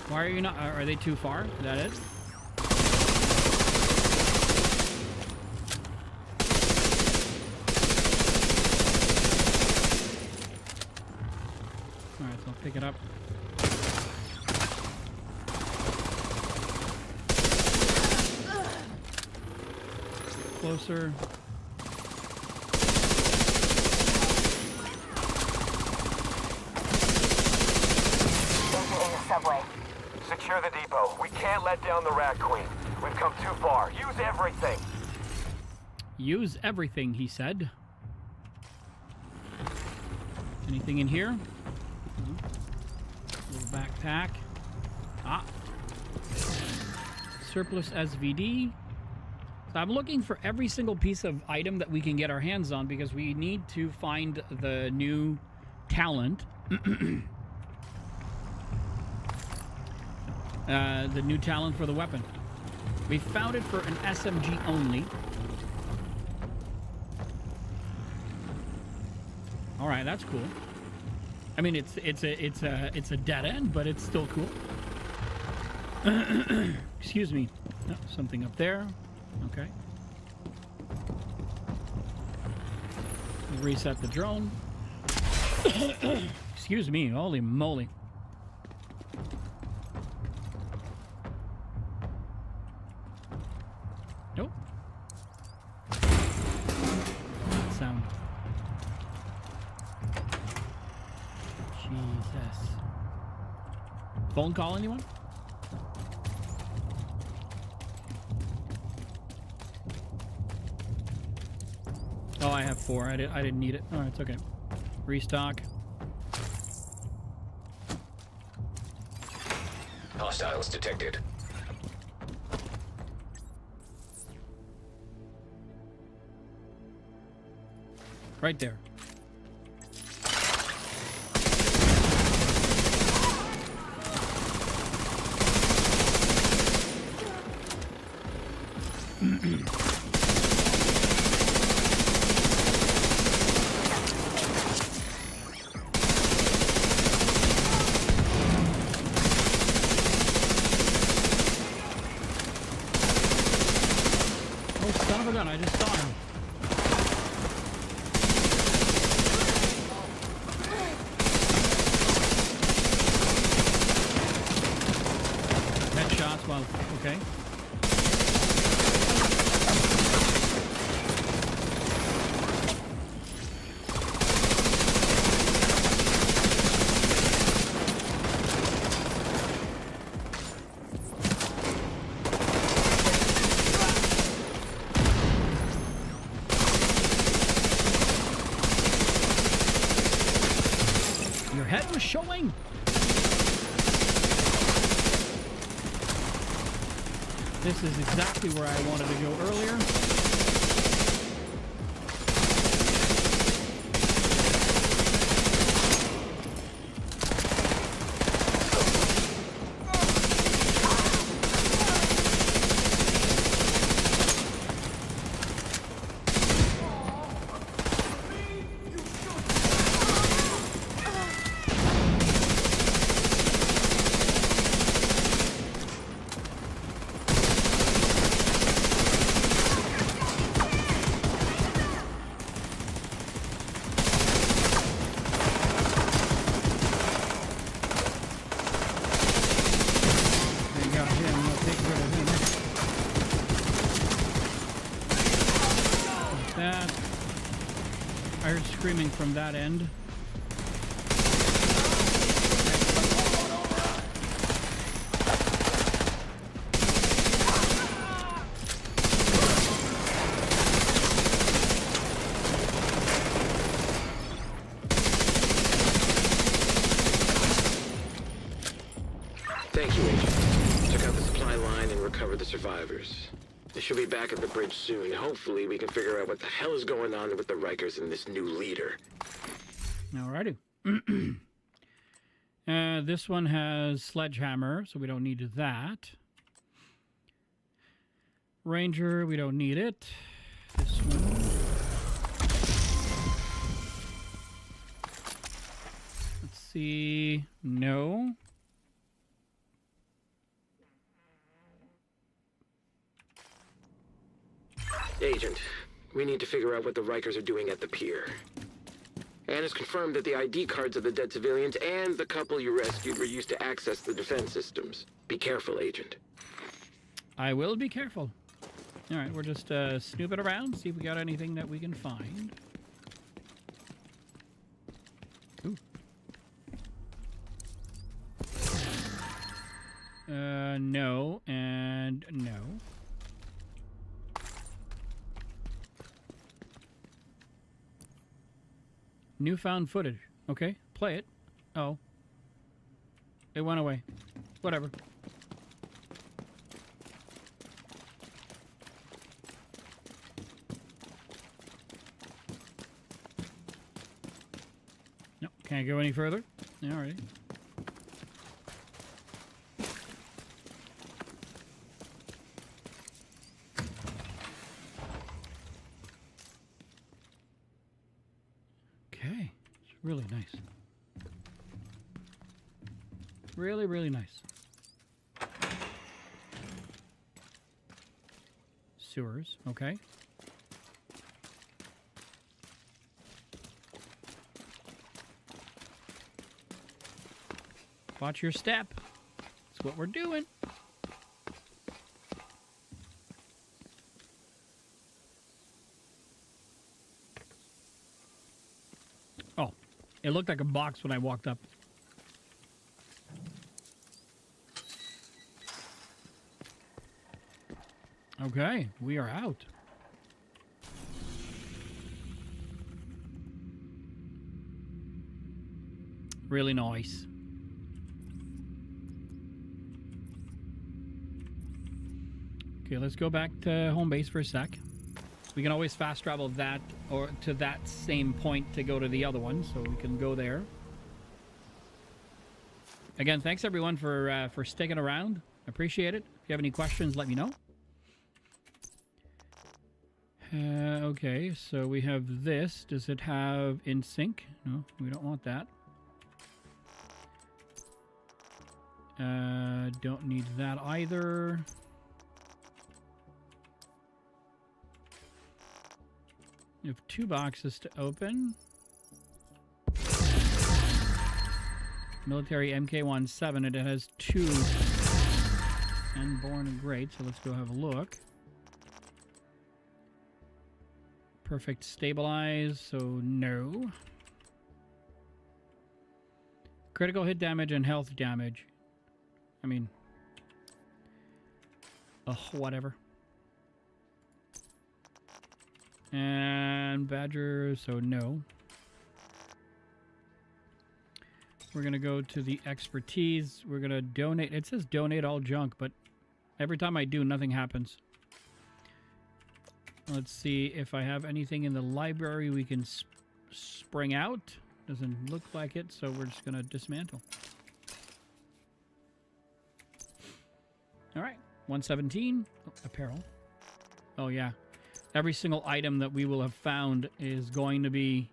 Why are you not? Are they too far? Is that it? Alright, so I'll pick it up. Closer. Subway. Secure the depot. We can't let down the Rat Queen. We've come too far. Use everything. Use everything, he said. Anything in here? Little backpack. Ah. Surplus SVD. So I'm looking for every single piece of item that we can get our hands on because we need to find the new talent. The new talent for the weapon. We found it for an SMG only. All right, that's cool. I mean, it's a dead end, but it's still cool. Excuse me. Oh, something up there. Okay. Reset the drone. Excuse me. Holy moly. Nope. That sound. Jesus. Phone call, anyone? Oh, I have 4. I didn't need it. Oh, it's okay. Restock. Hostiles detected. Right there. Oh, son of a gun, I just saw him. Headshots while, okay. Your head was showing. This is exactly where I wanted to go earlier. I heard screaming from that end. recover the survivors. They should be back at the bridge soon. Hopefully we can figure out what the hell is going on with the Rikers and this new leader. Alrighty. This one has sledgehammer, so we don't need that. Ranger, we don't need it. This one. Let's see. No. Agent, we need to figure out what the Rikers are doing at the pier. Anne has confirmed that the ID cards of the dead civilians and the couple you rescued were used to access the defense systems. Be careful, Agent. I will be careful. All right, we're just snooping around, see if we got anything that we can find. Ooh. No, and no. Newfound footage. Okay, play it. Oh. It went away. Whatever. No, can't go any further. All right. Okay, it's really nice. Really, really nice. Sewers, okay. Watch your step. That's what we're doing. Oh, it looked like a box when I walked up. Okay, we are out. Really nice. Okay, let's go back to home base for a sec. We can always fast travel that or to that same point to go to the other one, so we can go there. Again, thanks everyone for sticking around. Appreciate it. If you have any questions, let me know. Okay, so we have this. Does it have in sync? No, we don't want that. Don't need that either. You have 2 boxes to open. Military MK17, and it has 2 unborn and great, so let's go have a look. Perfect stabilize, so no. Critical hit damage and health damage. I mean, whatever. And Badger, so no. We're gonna go to the expertise. We're gonna donate. It says donate all junk, but every time I do, nothing happens. Let's see if I have anything in the library we can spring out. Doesn't look like it, so we're just gonna dismantle. All right, 117. Oh, apparel. Oh yeah, every single item that we will have found is going to be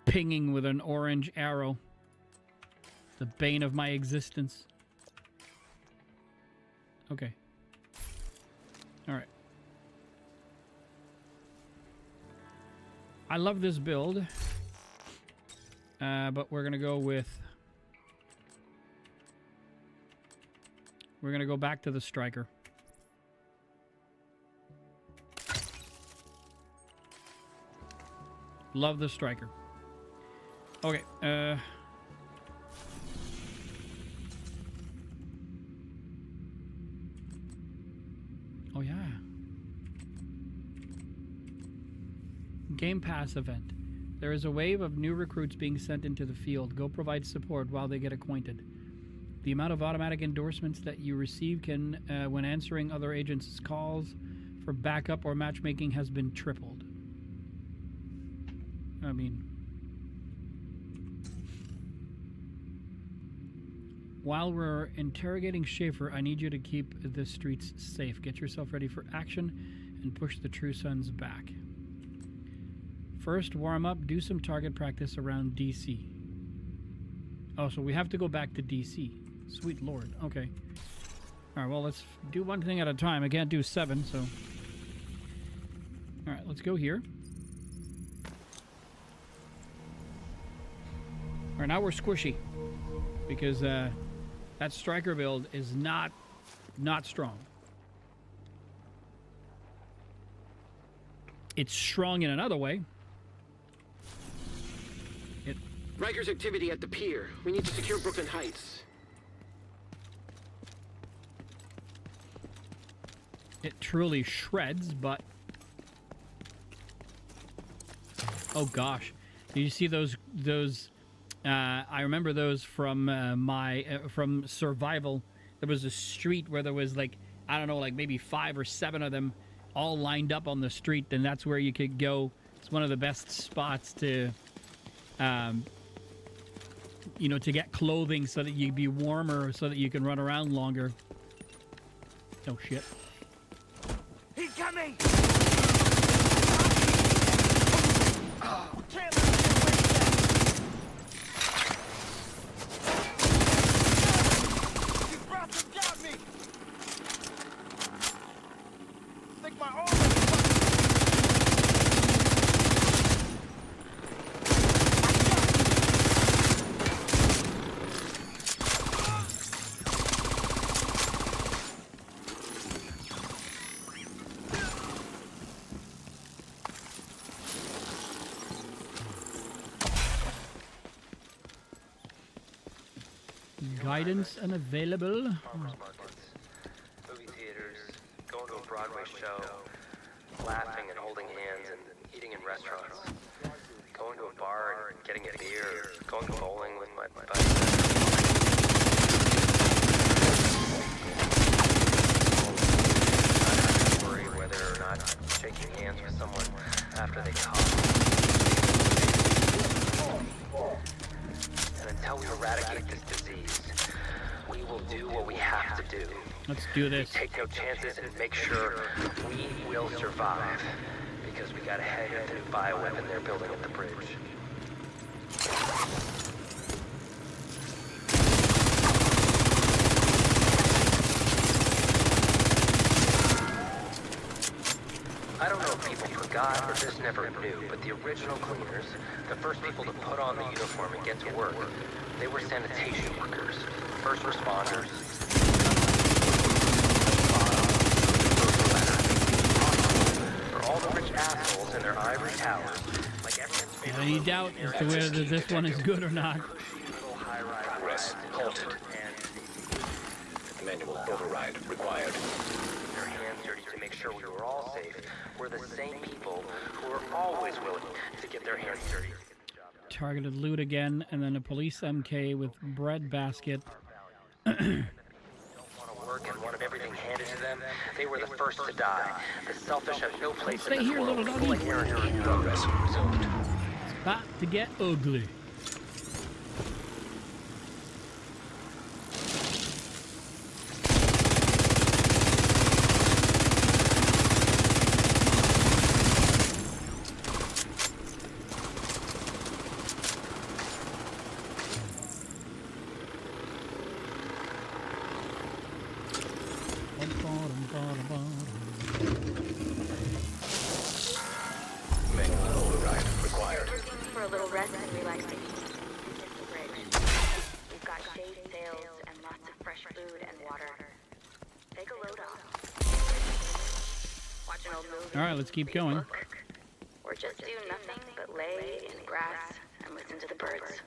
pinging with an orange arrow. The bane of my existence. Okay. All right. I love this build, but we're gonna go with. We're gonna go back to the striker. Love the striker. Okay. Oh, yeah. Game Pass event. There is a wave of new recruits being sent into the field. Go provide support while they get acquainted. The amount of automatic endorsements that you receive can, when answering other agents' calls for backup or matchmaking, has been tripled. I mean, while we're interrogating Schaefer, I need you to keep the streets safe. Get yourself ready for action and push the True Sons back. First, warm up, do some target practice around DC. Oh, so we have to go back to DC. Sweet Lord. Okay. Alright, well, let's do one thing at a time. I can't do 7, so... Alright, let's go here. Alright, now we're squishy. Because, that striker build is not strong. It's strong in another way. Riker's activity at the pier. We need to secure Brooklyn Heights. It truly shreds, but... Oh gosh. Did you see those I remember those from from Survival. There was a street where there was like, I don't know, like maybe 5 or 7 of them all lined up on the street, and that's where you could go. It's one of the best spots to you know, to get clothing so that you'd be warmer, so that you can run around longer. Oh shit. He's coming! Guidance unavailable. Farmers markets, movie theaters, going to a Broadway show, laughing and holding hands and eating in restaurants, going to a bar and getting a beer, going bowling with my buddies. I don't worry whether or not shaking hands with someone after they cough. And until we eradicate this disease, we will do what we have to do. Let's do this. Take no chances and make sure we will survive. Because we gotta head into the new bioweapon they're building at the bridge. I don't know if people forgot or just never knew, but the original cleaners, the first people to put on the uniform and get to work, they were sanitation workers, first responders. For all the rich assholes in their ivory towers, like everyone's Any doubt as to whether this one is good or not. Progress halted. Manual override required. Their hands dirty to make sure we were all safe. We're the same people who are always willing to get their hands dirty. Targeted loot again, and then a police MK with bread basket. Work and wanted everything handed to them. They were the first to die. The selfish have no place in Stay this here, world. little doggy. Progress resumed. It's about to get ugly. Manual override required. For a little rest and relaxation. We've got shade sails and lots of fresh food and water. Take a load off. Watch an old movie. All right, let's keep going. Or just do nothing but lay in the grass and listen to the birds.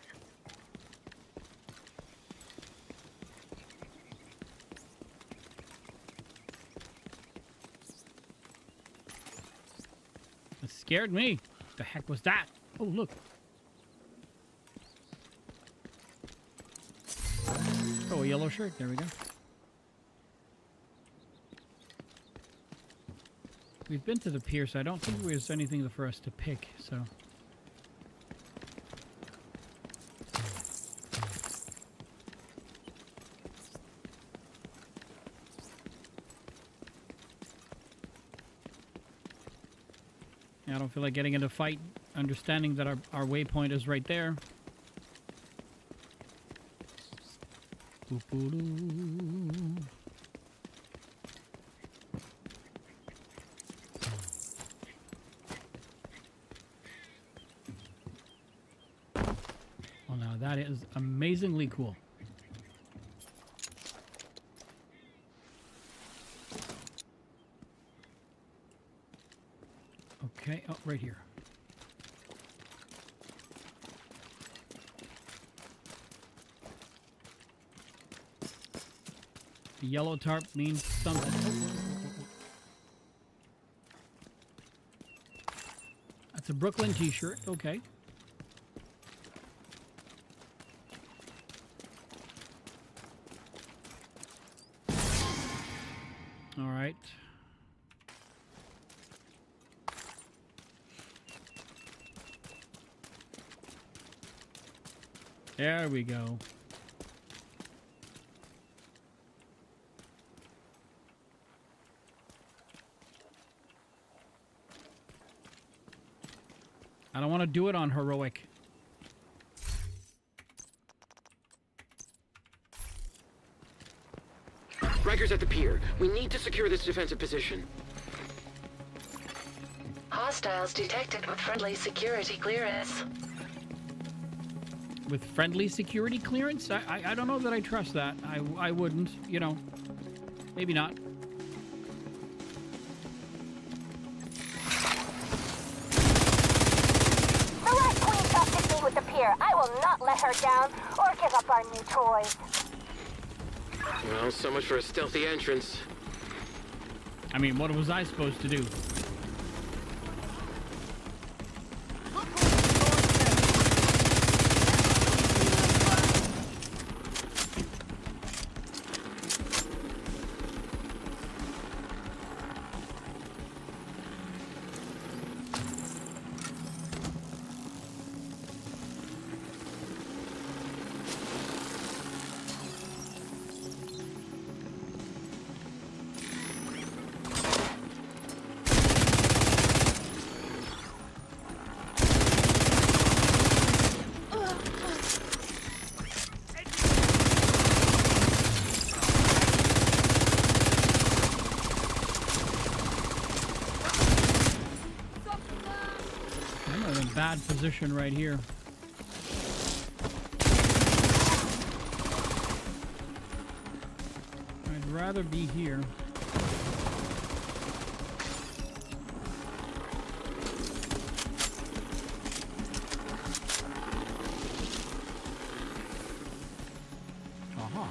It scared me. What the heck was that? Oh, look. Oh, a yellow shirt. There we go. We've been to the pier, so I don't think there's anything for us to pick, so... I don't feel like getting into a fight, understanding that our waypoint is right there. Boop-a-doo. Well, now that is amazingly cool. Okay, oh, right here. The yellow tarp means something. That's a Brooklyn t-shirt, okay. All right. There we go. I don't want to do it on heroic. Rikers at the pier. We need to secure this defensive position. Hostiles detected with friendly security clearance. With friendly security clearance? I don't know that I trust that. I wouldn't, you know. Maybe not. The Rat Queen trusted me with the pier. I will not let her down or give up our new toys. Well, so much for a stealthy entrance. I mean, what was I supposed to do? Bad position right here. I'd rather be here. Aha.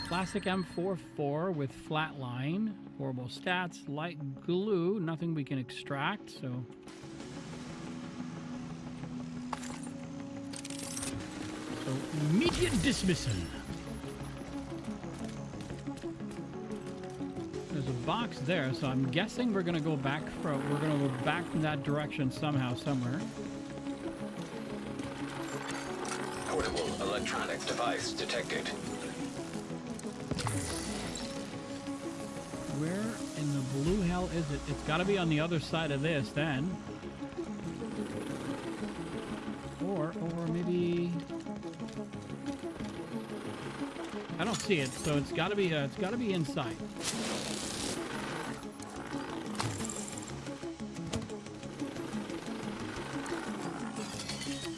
Classic M44 with flatline. Horrible stats, light glue, nothing we can extract, so... immediate dismissal. There's a box there, so I'm guessing we're gonna go back in that direction somehow, somewhere. Portable electronic device detected. Where in the blue hell is it? It's got to be on the other side of this, then. Or maybe I don't see it, so it's got to be inside.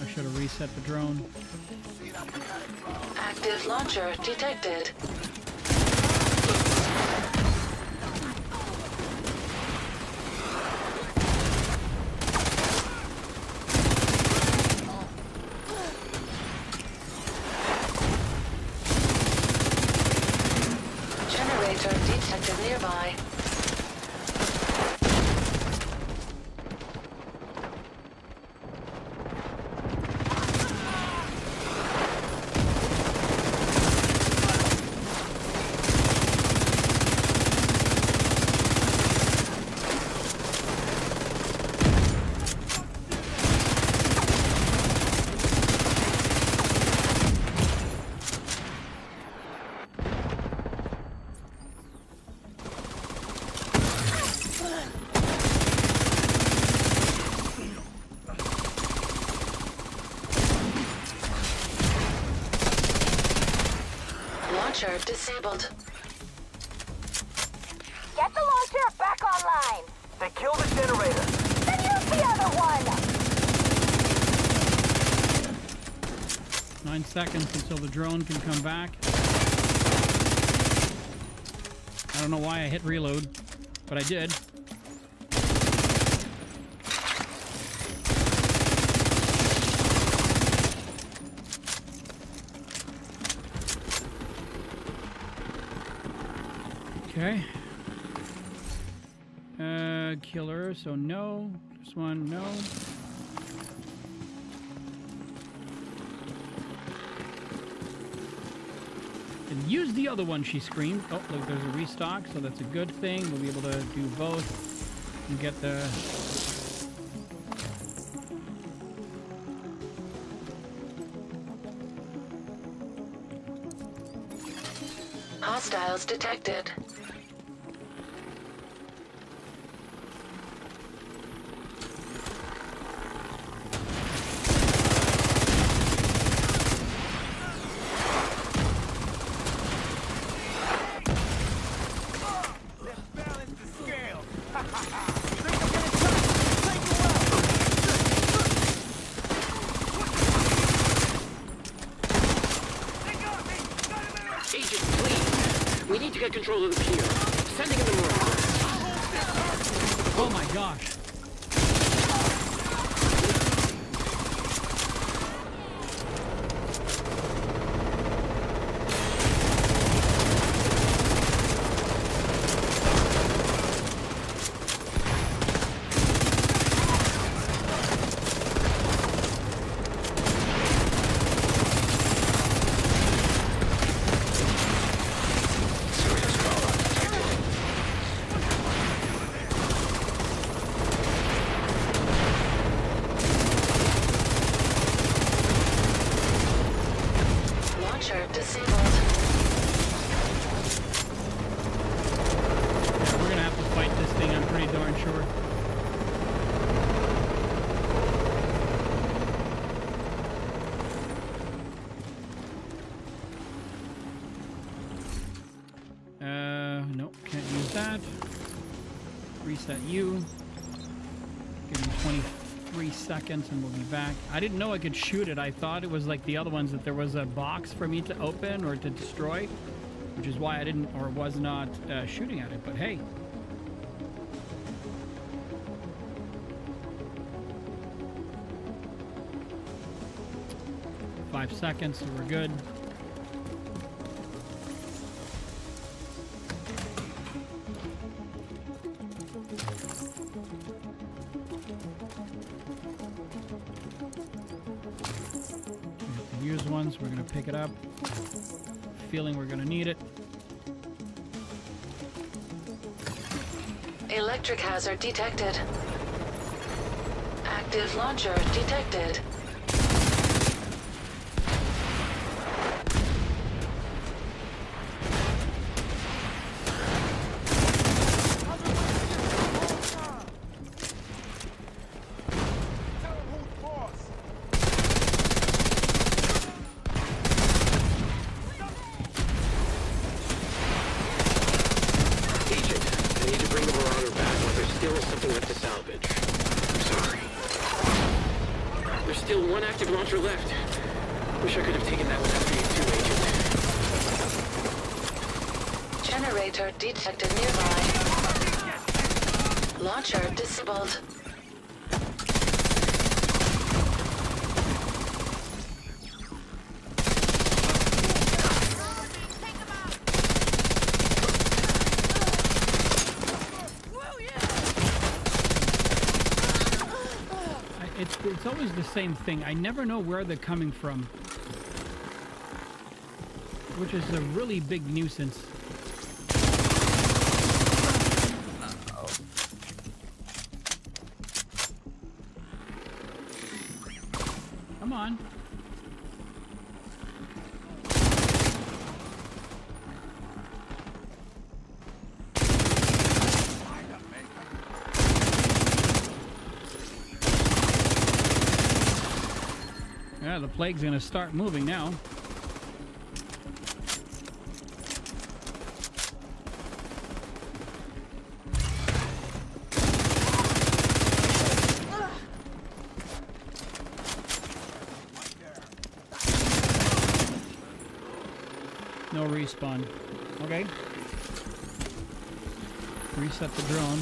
I should have reset the drone. Active launcher detected. Generator detected nearby. Launcher disabled. Get the launcher back online. They killed the generator. Then use the other one. 9 seconds until the drone can come back. I don't know why I hit reload, but I did. Okay. Killer, so no. This one, no. And use the other one, she screamed. Oh, look, there's a restock, so that's a good thing. We'll be able to do both and get the... Hostiles detected. Agent, please. We need to get control of the pier. Sending in the Marauder. Oh my gosh. Launcher disabled. We're gonna have to fight this thing, I'm pretty darn sure. Nope, can't use that. Reset you. Give me 23 seconds and we'll be back. I didn't know I could shoot it. I thought it was like the other ones, that there was a box for me to open or to destroy, which is why I didn't or was not shooting at it, but hey. Five seconds, so we're good. Use ones, we're gonna pick it up. Feeling we're gonna need it. Electric hazard detected. Active launcher detected. Still one active launcher left. Wish I could have taken that one after you two, Agent. Generator detected nearby. Launcher disabled. It's always the same thing. I never know where they're coming from, which is a really big nuisance. Come on. Yeah, the plague's gonna start moving now. No respawn. Okay. Reset the drone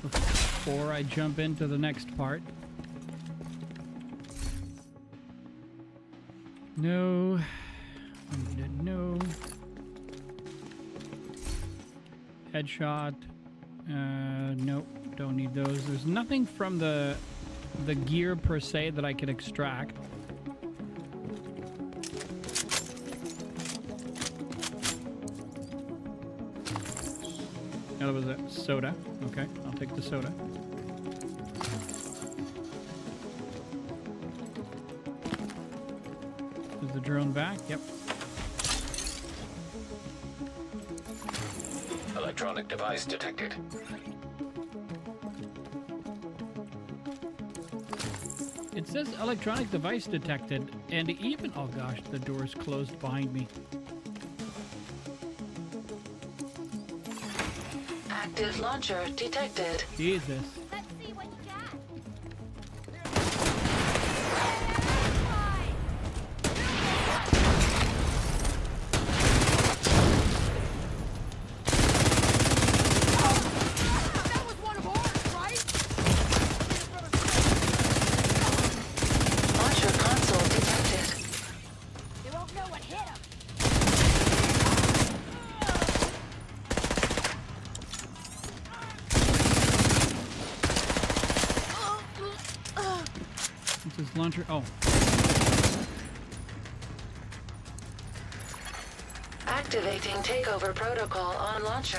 before I jump into the next part. No. No. Headshot. Nope. Don't need those. There's nothing from the gear per se that I can extract. That was a soda. Okay, I'll take the soda. Is the drone back? Yep. Electronic device detected. It says electronic device detected, and even... Oh gosh, the door's closed behind me. Active launcher detected. Jesus. Let's see what you got. That was one of ours, right? Launcher console detected. They won't know what hit them. This is launcher. Oh. Activating takeover protocol on launcher.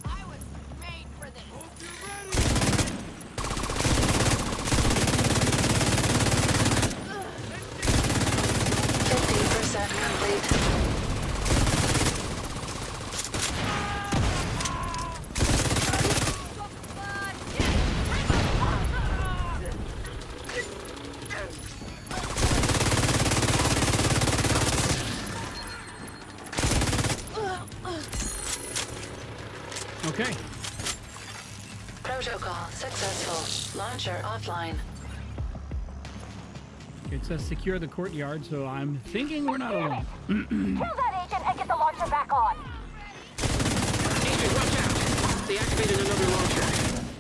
I was made for this. 50% complete. Okay. Protocol successful. Launcher offline. It says secure the courtyard, so I'm thinking we're not alone. Kill that agent and get the launcher back on. Agent, watch out! They activated another launcher.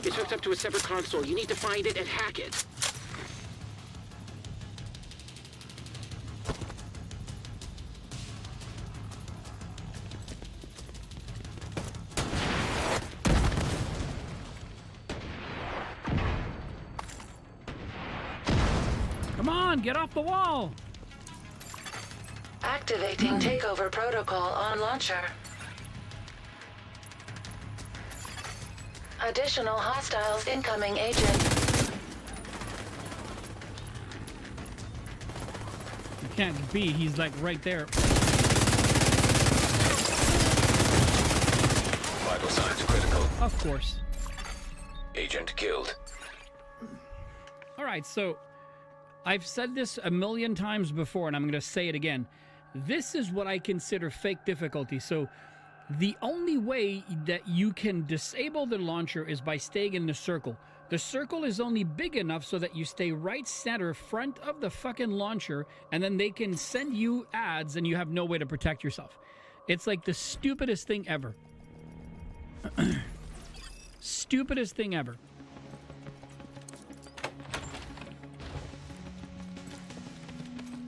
It's hooked up to a separate console. You need to find it and hack it. Come on, get off the wall! Activating takeover protocol on launcher. Additional hostiles incoming agent. It can't be, he's like right there. Vital signs critical. Of course. Agent killed. Alright, so I've said this a million times before, and I'm going to say it again. This is what I consider fake difficulty. So the only way that you can disable the launcher is by staying in the circle. The circle is only big enough so that you stay right center front of the fucking launcher, and then they can send you ads and you have no way to protect yourself. It's like the stupidest thing ever. Stupidest thing ever.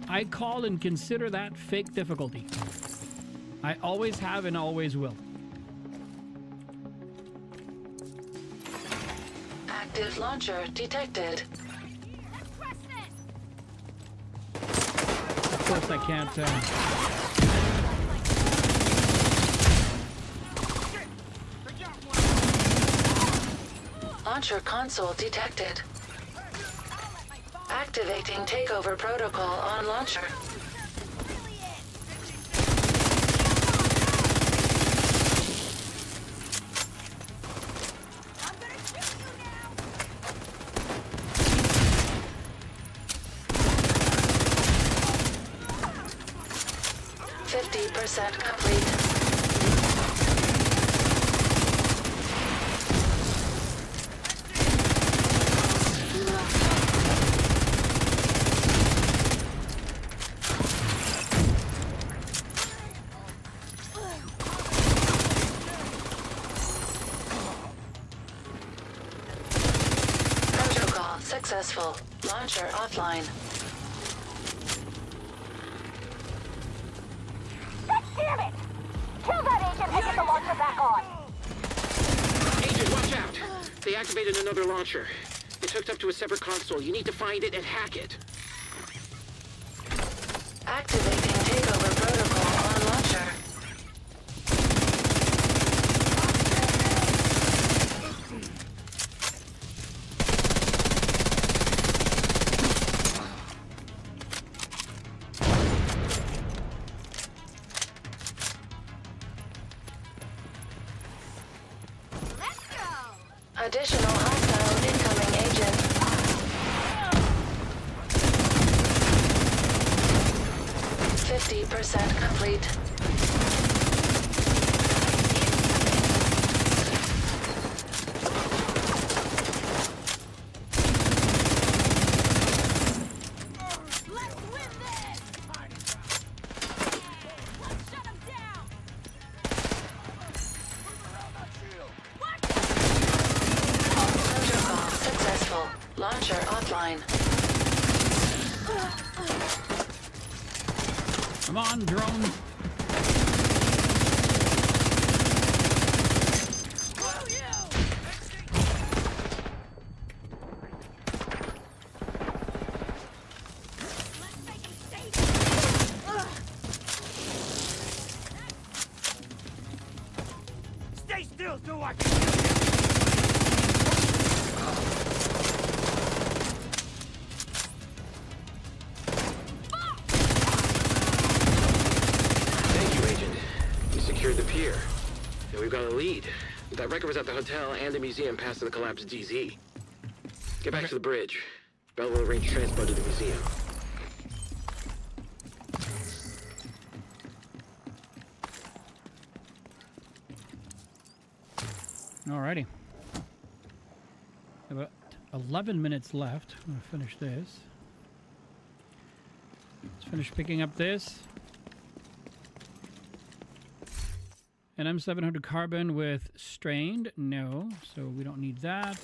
I call and consider that fake difficulty. I always have and always will. Active launcher detected. Of course I can't... Launcher console detected. Activating takeover protocol on launcher. I'm gonna shoot you now. 50% complete. successful. Launcher offline. Damn it! Kill that agent and get the launcher back on! Agent, watch out! They activated another launcher. It's hooked up to a separate console. You need to find it and hack it. Activating takeover protocol on launcher. Let's go! Additional hostile incoming agent. 50% complete. Let's win this! Let's shut him down! Protocol successful. Launcher offline. Come on, drone. Stay still so I can... Thank you, Agent. You secured the pier. And we've got a lead. That wrecker was at the hotel and the museum past the collapsed DZ. Get back to the bridge. Bell will arrange transport to the museum. Alrighty. About 11 minutes left. I'm gonna finish this. Let's finish picking up this. An M700 carbon with strained, no, so we don't need that.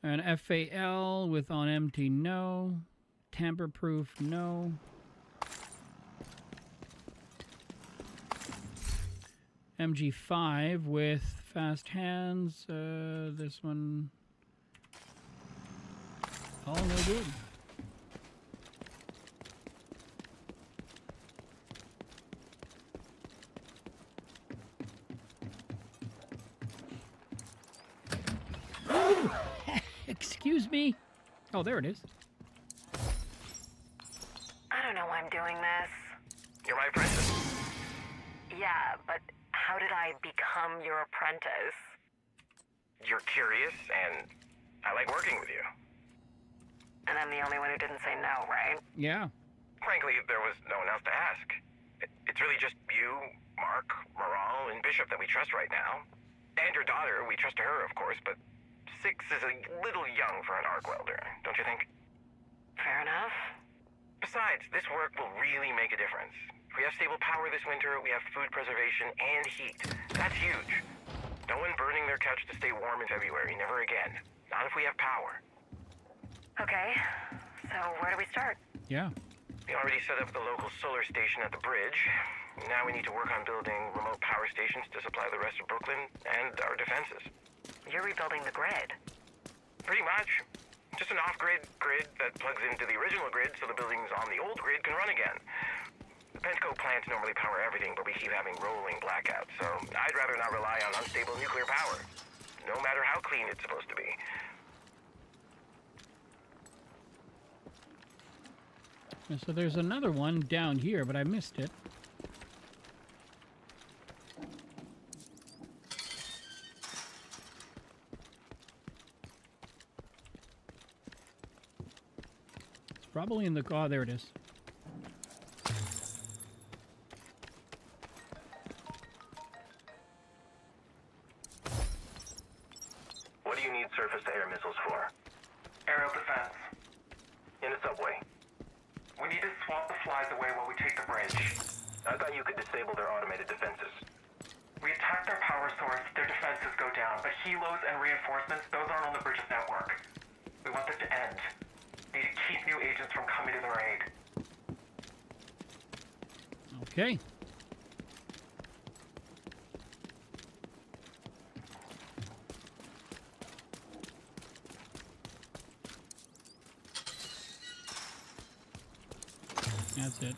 An FAL with on empty, no. Tamper proof, no. MG5 with fast hands, this one, all no good. Excuse me. Oh, there it is. I don't know why I'm doing this. You're my apprentice. Yeah, but how did I become your apprentice? You're curious, and I like working with you. And I'm the only one who didn't say no, right? Yeah. Frankly, there was no one else to ask. It's really just you, Mark, Moral, and Bishop that we trust right now. And your daughter, we trust her, of course, but 6 is a little young for an arc welder, don't you think? Fair enough. Besides, this work will really make a difference. If we have stable power this winter, we have food preservation and heat. That's huge. No one burning their couch to stay warm in February, never again. Not if we have power. Okay, so where do we start? Yeah. We already set up the local solar station at the bridge. Now we need to work on building remote power stations to supply the rest of Brooklyn and our defenses. You're rebuilding the grid. Pretty much. Just an off-grid grid that plugs into the original grid so the buildings on the old grid can run again. The Pentco plants normally power everything, but we keep having rolling blackouts, so I'd rather not rely on unstable nuclear power, no matter how clean it's supposed to be. So there's another one down here, but I missed it. It's probably in the... Oh, there it is. What do you need surface-to-air missiles for? Aerial defense. In a subway. We need to swamp the flies away while we take the bridge. I thought you could disable their automated defenses. We attack their power source, their defenses go down, but helos and reinforcements, those aren't on the bridge's network. We We want this to end. Need to keep new agents from coming to the raid. Okay. That's it.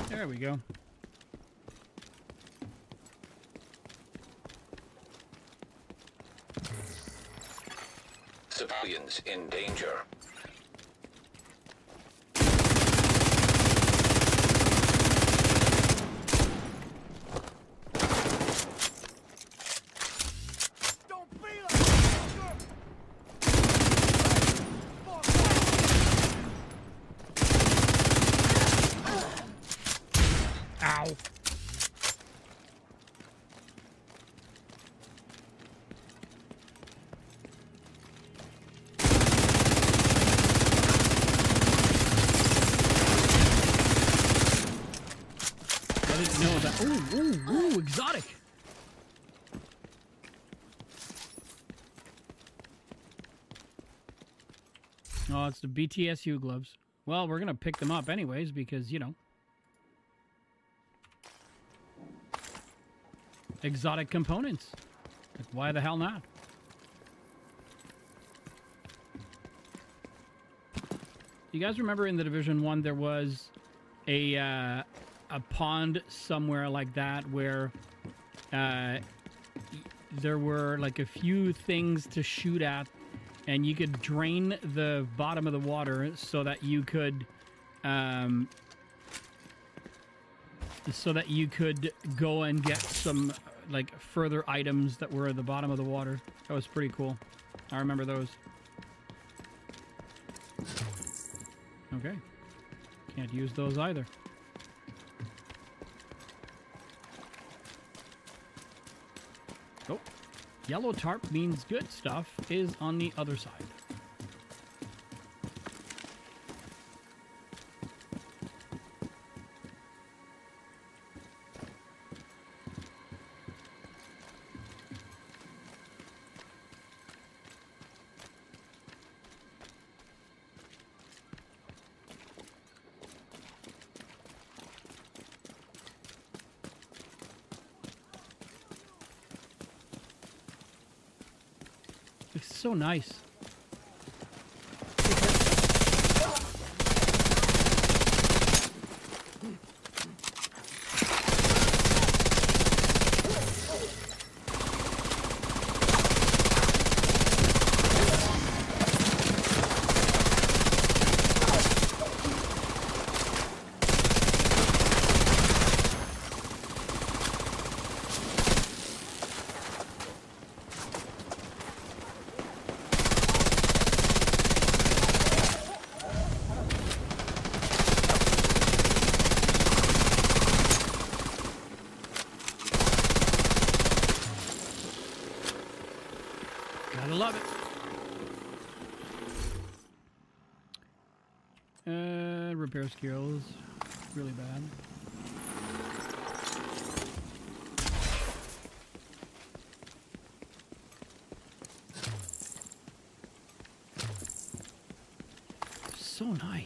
There we go. Civilians in danger. Ow. I didn't know that. Ooh, exotic. Oh, it's the BTSU gloves. Well, we're going to pick them up anyways because, you know. Exotic components. Like, why the hell not? You guys remember in the Division 1 there was a pond somewhere like that where there were like a few things to shoot at, and you could drain the bottom of the water so that you could go and get some like further items that were at the bottom of the water. That was pretty cool. I remember those. Okay. Can't use those either. Oh. Yellow tarp means good stuff is on the other side. It's so nice. Gotta love it. Repair skills, really bad. So nice.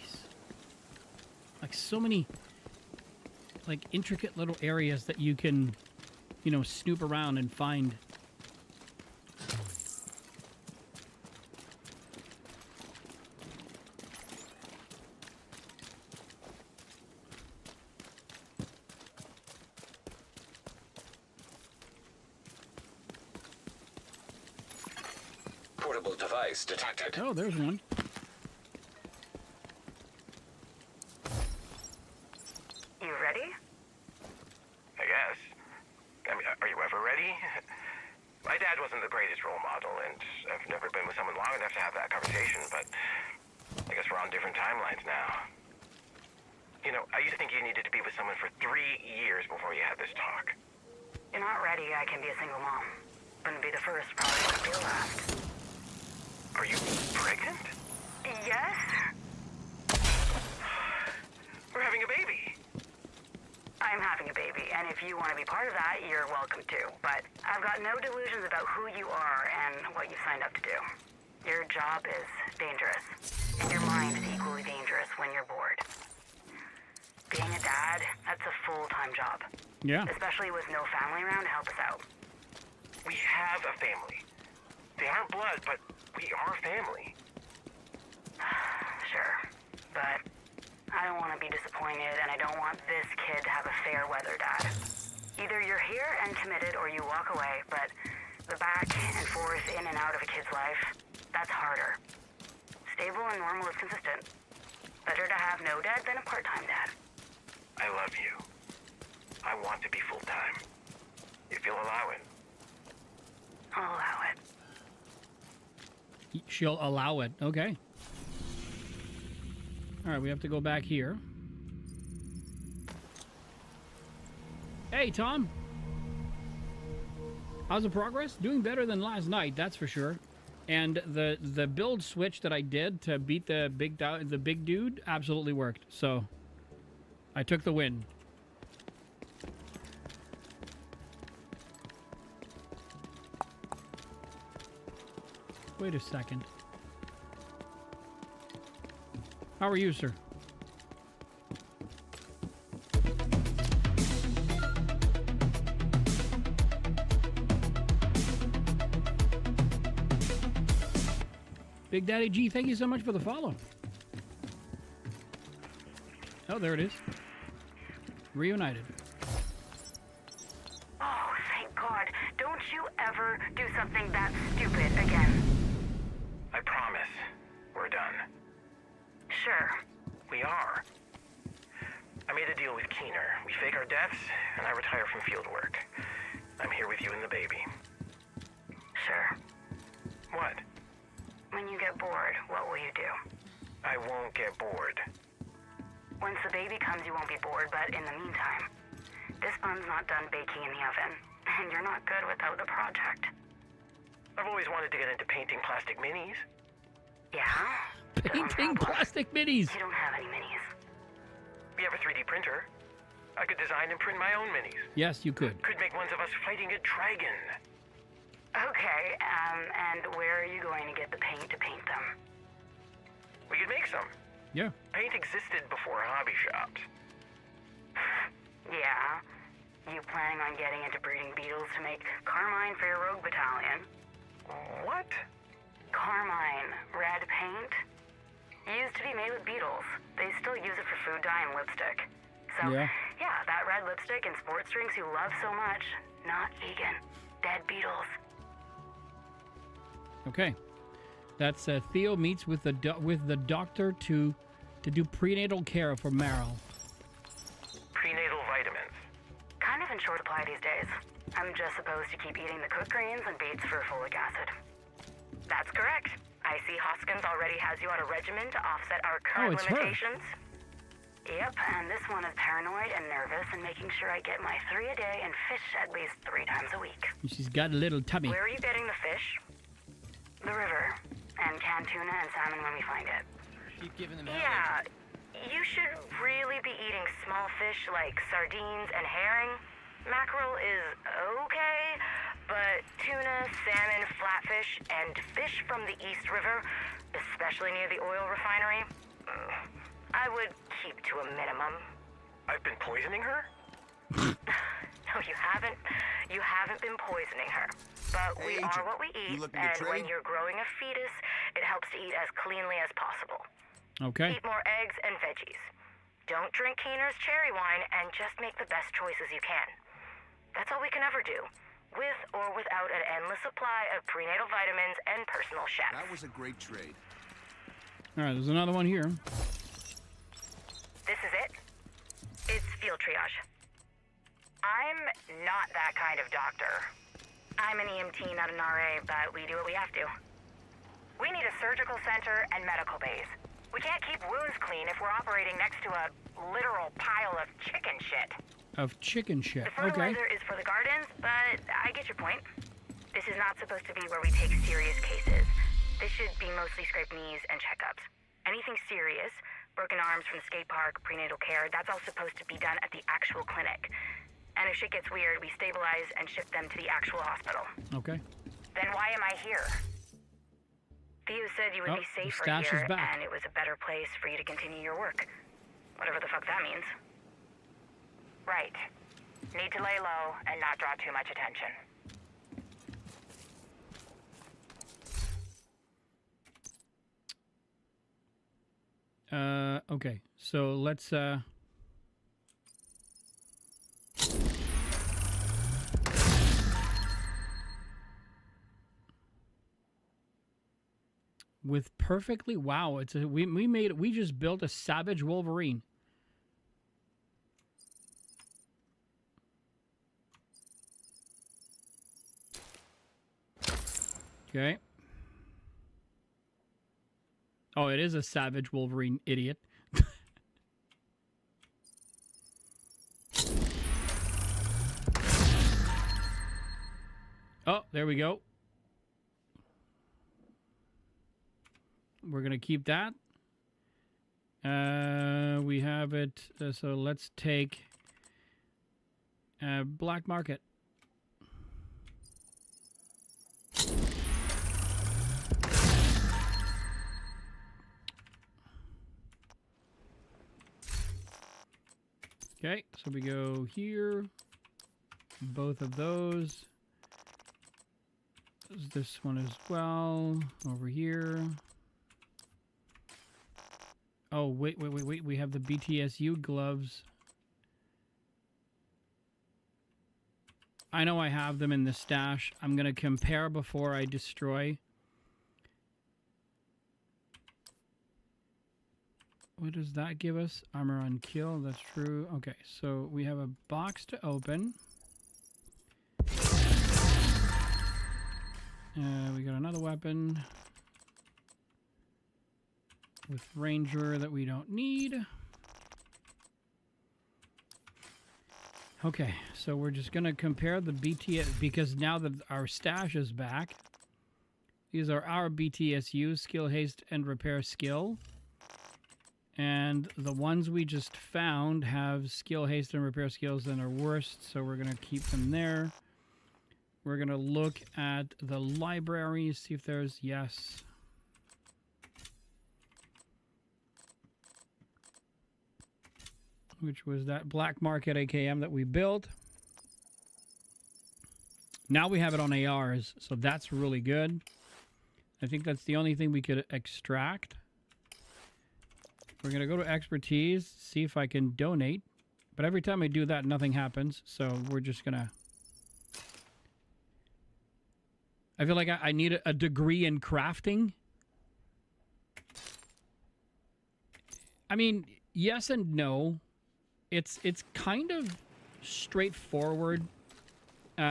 Like so many, like intricate little areas that you can, you know, snoop around and find. Portable device detected. Oh, there's one. You ready? I guess. I mean, are you ever ready? My dad wasn't the greatest role model, and I've never been with someone long enough to have that conversation, but I guess we're on different timelines now. You know, I used to think you needed to be with someone for 3 years before you had this talk. You're not ready. I can be a single mom. Wouldn't be the first, probably won't be the last. Are you pregnant? Yes? We're having a baby. I I'm having a baby, and if you want to be part of that, you're welcome to. But I've got no delusions about who you are and what you signed up to do. Your job is dangerous, and your mind is equally dangerous when you're bored. Being a dad, that's a full-time job. Yeah. Especially with no family around to help us out. We have a family. They aren't blood, but we are family. Sure, but I don't want to be disappointed, and I don't want this kid to have a fair weather dad. Either you're here and committed, or you walk away, but the back and forth in and out of a kid's life, that's harder. Stable and normal is consistent. Better to have no dad than a part-time dad. I love you. I want to be full-time. If you'll allow it. I'll allow it. She'll allow it. Okay. All right, we have to go back here. Hey, Tom. How's the progress? Doing better than last night, that's for sure. And the build switch that I did to beat the big dude absolutely worked. So I took the win. Wait a second. How are you, sir? Big Daddy G, thank you so much for the follow. Oh, there it is. Reunited. Oh, thank God. Don't you ever do something that stupid again. I promise. We're done. Sure. We are. I made a deal with Keener. We fake our deaths, and I retire from field work. I'm here with you and the baby. Sure. What? When you get bored, what will you do? I won't get bored. Once the baby comes, you won't be bored, but in the meantime, this bun's not done baking in the oven, and you're not good without the project. I've always wanted to get into painting plastic minis. Yeah? Painting plastic minis. You don't have any minis. We have a 3D printer. I could design and print my own minis. Yes, you could. Could make ones of us fighting a dragon. Okay, and where are you going to get the paint to paint them? We could make some. Yeah. Paint existed before hobby shops. Yeah? You planning on getting into breeding beetles to make carmine for your rogue battalion? What? Carmine, red paint. Used to be made with beetles. They still use it for food dye and lipstick. So, yeah, that red lipstick and sports drinks you love so much, not vegan. Dead beetles. Okay. That's Theo meets with the doctor to do prenatal care for Meryl. Prenatal vitamins. Kind of in short supply these days. I'm just supposed to keep eating the cooked greens and beets for folic acid. That's correct. I see Hoskins already has you on a regimen to offset our current limitations. Yep, and this one is paranoid and nervous and making sure I get my 3 a day and fish at least 3 times a week. She's got a little tummy. Where are you getting the fish? The river. And canned tuna and salmon when we find it. Keep giving them Yeah, you should really be eating small fish like sardines and herring. Mackerel is okay, but tuna, salmon, flatfish, and fish from the East River, especially near the oil refinery, I would keep to a minimum. I've been poisoning her? No, you haven't. You haven't been poisoning her. But we are what we eat, and when you're growing a fetus, it helps to eat as cleanly as possible. Okay. Eat more eggs and veggies. Don't drink Keener's cherry wine, and just make the best choices you can. That's all we can ever do, with or without an endless supply of prenatal vitamins and personal chefs. That was a great trade. All right, there's another one here. This is it. It's field triage. I'm not that kind of doctor. I'm an EMT, not an RA, but we do what we have to. We need a surgical center and medical bays. We can't keep wounds clean if we're operating next to a literal pile of chicken shit. Of chicken shit. The fertilizer is for the gardens, but I get your point. This is not supposed to be where we take serious cases. This should be mostly scraped knees and checkups. Anything serious, Broken arms from the skate park, prenatal care, that's all supposed to be done at the actual clinic. And if shit gets weird, we stabilize and ship them to the actual hospital. Okay. Then why am I here? Theo said you would be the safer stash is here, back. and it was a better place for you to continue your work. Whatever the fuck that means. Right. Need to lay low and not draw too much attention. Okay. So let's with perfectly, wow, it's a we just built a Savage Wolverine. Okay. Oh, it is a Savage Wolverine, idiot. Oh, there we go. We're going to keep that. We have it. So let's take black market. Okay, so we go here. Both of those. This one as well. Over here. Oh, wait. We have the BTSU gloves. I know I have them in the stash. I'm going to compare before I destroy. What does that give us? Armor on kill. That's true. Okay, so we have a box to open. We got another weapon with Ranger that we don't need. Okay, so we're just going to compare the BTS, because now that our stash is back, these are our BTSU, skill, haste, and repair skill. And the ones we just found have skill, haste, and repair skills that are worst, so we're going to keep them there. We're going to look at the library, see if there's, yes. Which was that black market AKM that we built. Now we have it on ARs, so that's really good. I think that's the only thing we could extract. We're going to go to expertise, see if I can donate. But every time I do that, nothing happens, so we're just going to... I feel like I need a degree in crafting. I mean, yes and no. It's kind of straightforward. So,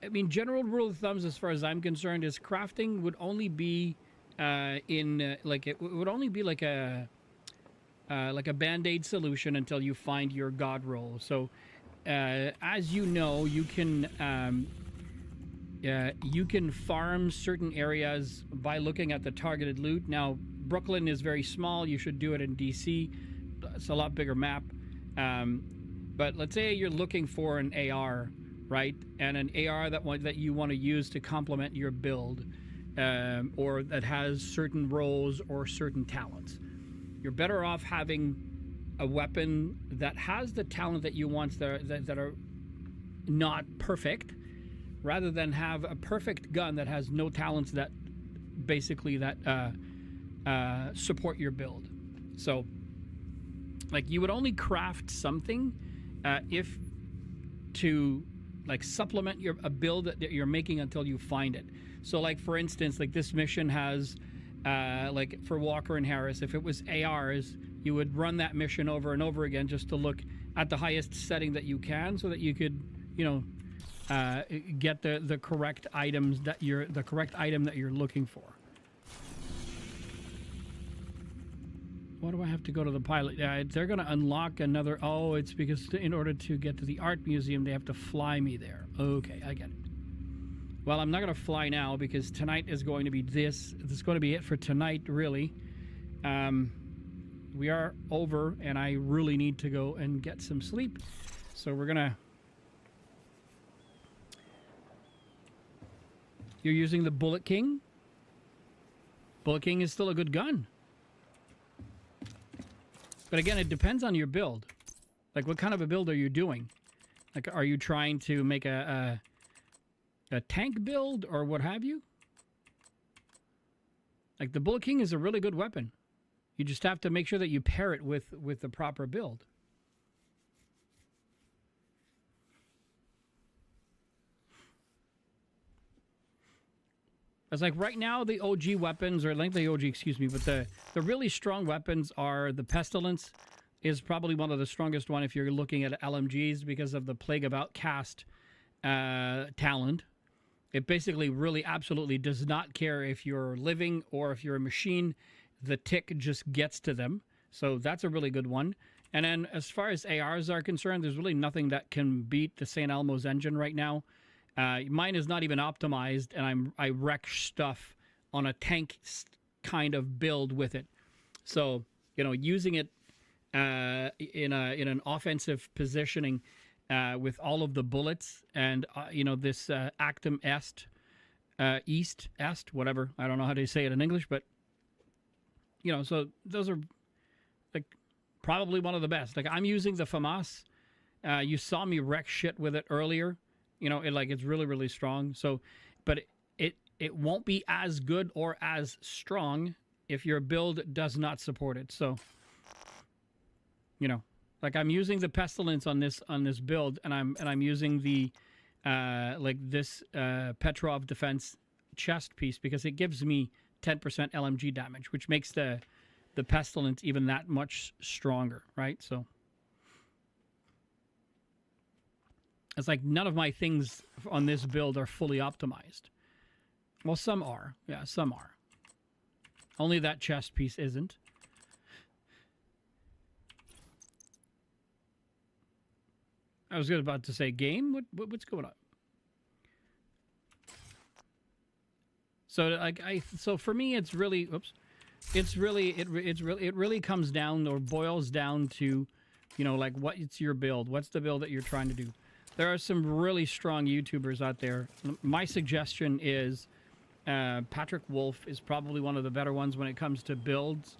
I mean, general rule of thumbs as far as I'm concerned is crafting would only be it would only be like a band-aid solution until you find your god roll. So, as you know, you can farm certain areas by looking at the targeted loot. Now, Brooklyn is very small. You should do it in DC. It's a lot bigger map. But let's say you're looking for an AR, right? And an AR that you want to use to complement your build, or that has certain roles or certain talents. You're better off having a weapon that has the talent that you want that are not perfect, rather than have a perfect gun that has no talents that basically support your build. So, like, you would only craft something if to like supplement a build that you're making until you find it. So, like, for instance, like this mission has like for Walker and Harris, if it was ARs, you would run that mission over and over again just to look at the highest setting that you can, so that you could, you know, get the correct items the correct item that you're looking for. Why do I have to go to the pilot? They're going to unlock another... Oh, it's because in order to get to the art museum, they have to fly me there. Okay, I get it. Well, I'm not going to fly now because tonight is going to be this. This is going to be it for tonight, really. We are over, and I really need to go and get some sleep. So we're gonna... You're using the Bullet King? Bullet King is still a good gun. But again, it depends on your build. Like, what kind of a build are you doing? Like, are you trying to make a tank build or what have you? Like, the Bullet King is a really good weapon. You just have to make sure that you pair it with the proper build. It's like right now the OG weapons, or like the OG, excuse me, but the really strong weapons are the Pestilence is probably one of the strongest one if you're looking at LMGs because of the Plague of Outcast talent. It basically really absolutely does not care if you're living or if you're a machine. The tick just gets to them. So that's a really good one. And then as far as ARs are concerned, there's really nothing that can beat the St. Elmo's engine right now. Mine is not even optimized, and I wreck stuff on a tank kind of build with it. So, you know, using it in an offensive positioning with all of the bullets and, you know, this Actum East, whatever. I don't know how to say it in English, but, you know, so those are, like, probably one of the best. Like, I'm using the FAMAS. You saw me wreck shit with it earlier. You know, it's really, really strong. So, but it won't be as good or as strong if your build does not support it. So, you know, like I'm using the Pestilence on this build, and I'm using the like this Petrov defense chest piece because it gives me 10% LMG damage, which makes the Pestilence even that much stronger, right? So it's like none of my things on this build are fully optimized. Well, some are. Yeah, some are. Only that chest piece isn't. I was about to say game. What's going on? So like so for me, it's really it really comes down or boils down to, you know, like what's your build? What's the build that you're trying to do? There are some really strong YouTubers out there. My suggestion is Patrick Wolf is probably one of the better ones when it comes to builds.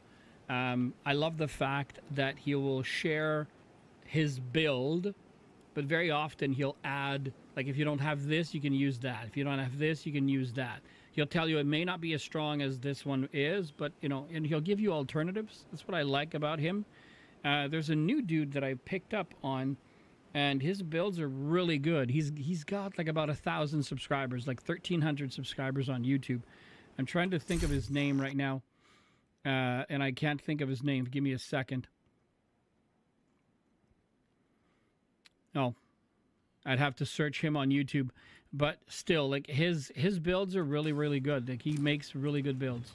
I love the fact that he will share his build, but very often he'll add, like, if you don't have this, you can use that. If you don't have this, you can use that. He'll tell you it may not be as strong as this one is, but, you know, and he'll give you alternatives. That's what I like about him. There's a new dude that I picked up on, and his builds are really good. He's got like about 1,000 subscribers, like 1,300 subscribers on YouTube. I'm trying to think of his name right now, and I can't think of his name. Give me a second. Oh, I'd have to search him on YouTube. But still, like his builds are really, really good. Like he makes really good builds.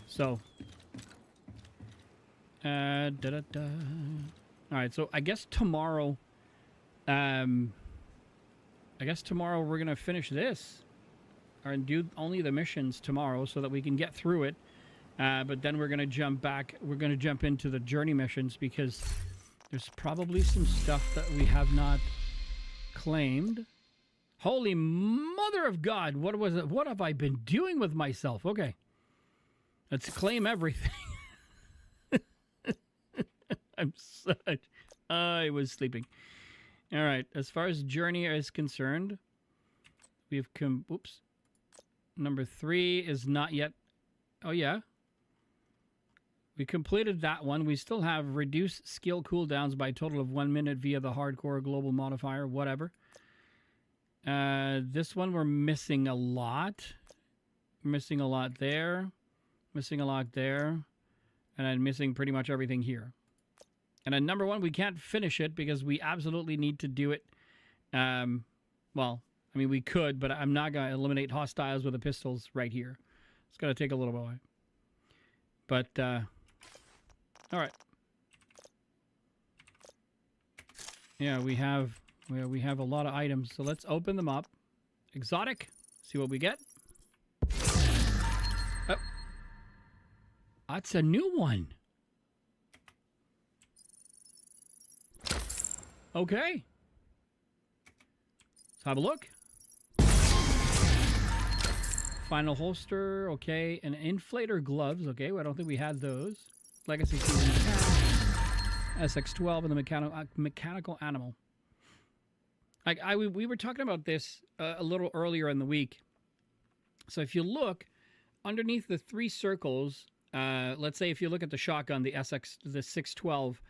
So, all right. So I guess tomorrow. I guess tomorrow we're gonna finish this, or do only the missions tomorrow, so that we can get through it. But then we're gonna jump back. We're gonna jump into the journey missions because there's probably some stuff that we have not claimed. Holy mother of God! What was it? What have I been doing with myself? Okay, let's claim everything. I'm such. I was sleeping. All right, as far as journey is concerned, we've come... Oops. Number 3 is not yet... Oh, yeah. We completed that one. We still have reduced skill cooldowns by a total of 1 minute via the hardcore global modifier, whatever. This one we're missing a lot. We're missing a lot there. Missing a lot there. And I'm missing pretty much everything here. And then number 1, we can't finish it because we absolutely need to do it. Well, I mean, we could, but I'm not going to eliminate hostiles with the pistols right here. It's going to take a little while. But, all right. Yeah, we have a lot of items. So let's open them up. Exotic. See what we get. Oh. That's a new one. Okay. Let's have a look. Final holster, okay. And inflator gloves, okay. Well, I don't think we had those. Legacy season SX12 and the mechanical animal. Like we were talking about this a little earlier in the week. So if you look underneath the 3 circles, let's say if you look at the shotgun, the 612,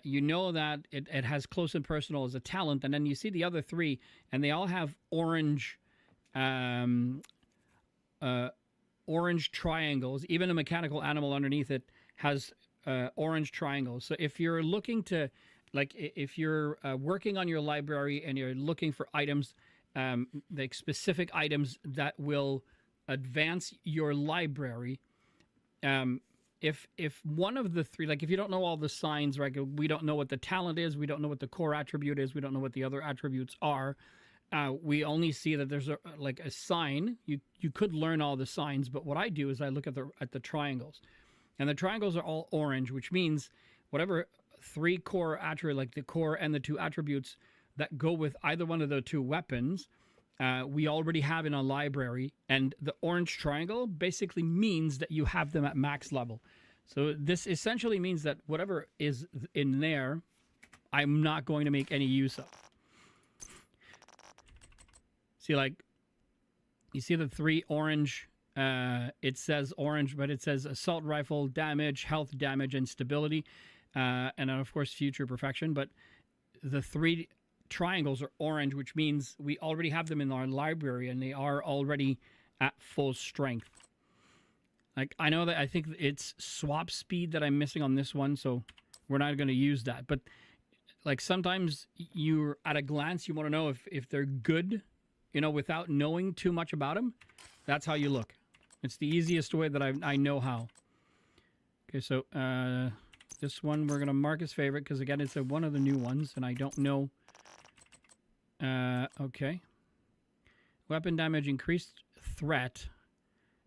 you know that it has close and personal as a talent, and then you see the other 3, and they all have orange, orange triangles. Even a mechanical animal underneath it has orange triangles. So if you're looking to, like, if you're working on your library and you're looking for items, like specific items that will advance your library, if one of the 3, like if you don't know all the signs, right, we don't know what the talent is, we don't know what the core attribute is, we don't know what the other attributes are. We only see that there's a sign. You could learn all the signs, but what I do is I look at the triangles, and the triangles are all orange, which means whatever 3 core attributes, like the core and the 2 attributes that go with either one of the 2 weapons, we already have in a library, and the orange triangle basically means that you have them at max level. So this essentially means that whatever is in there, I'm not going to make any use of. See, like, you see the 3 orange, it says orange, but it says assault rifle, damage, health damage, and stability, and then of course future perfection. But the 3 triangles are orange, which means we already have them in our library, and they are already at full strength. Like, I know that I think it's swap speed that I'm missing on this one, so we're not going to use that. But like sometimes you're at a glance, you want to know if they're good, you know, without knowing too much about them. That's how you look. It's the easiest way that I know how. Okay, so this one we're going to mark as favorite because, again, it's one of the new ones, and I don't know. Okay. Weapon damage, increased threat,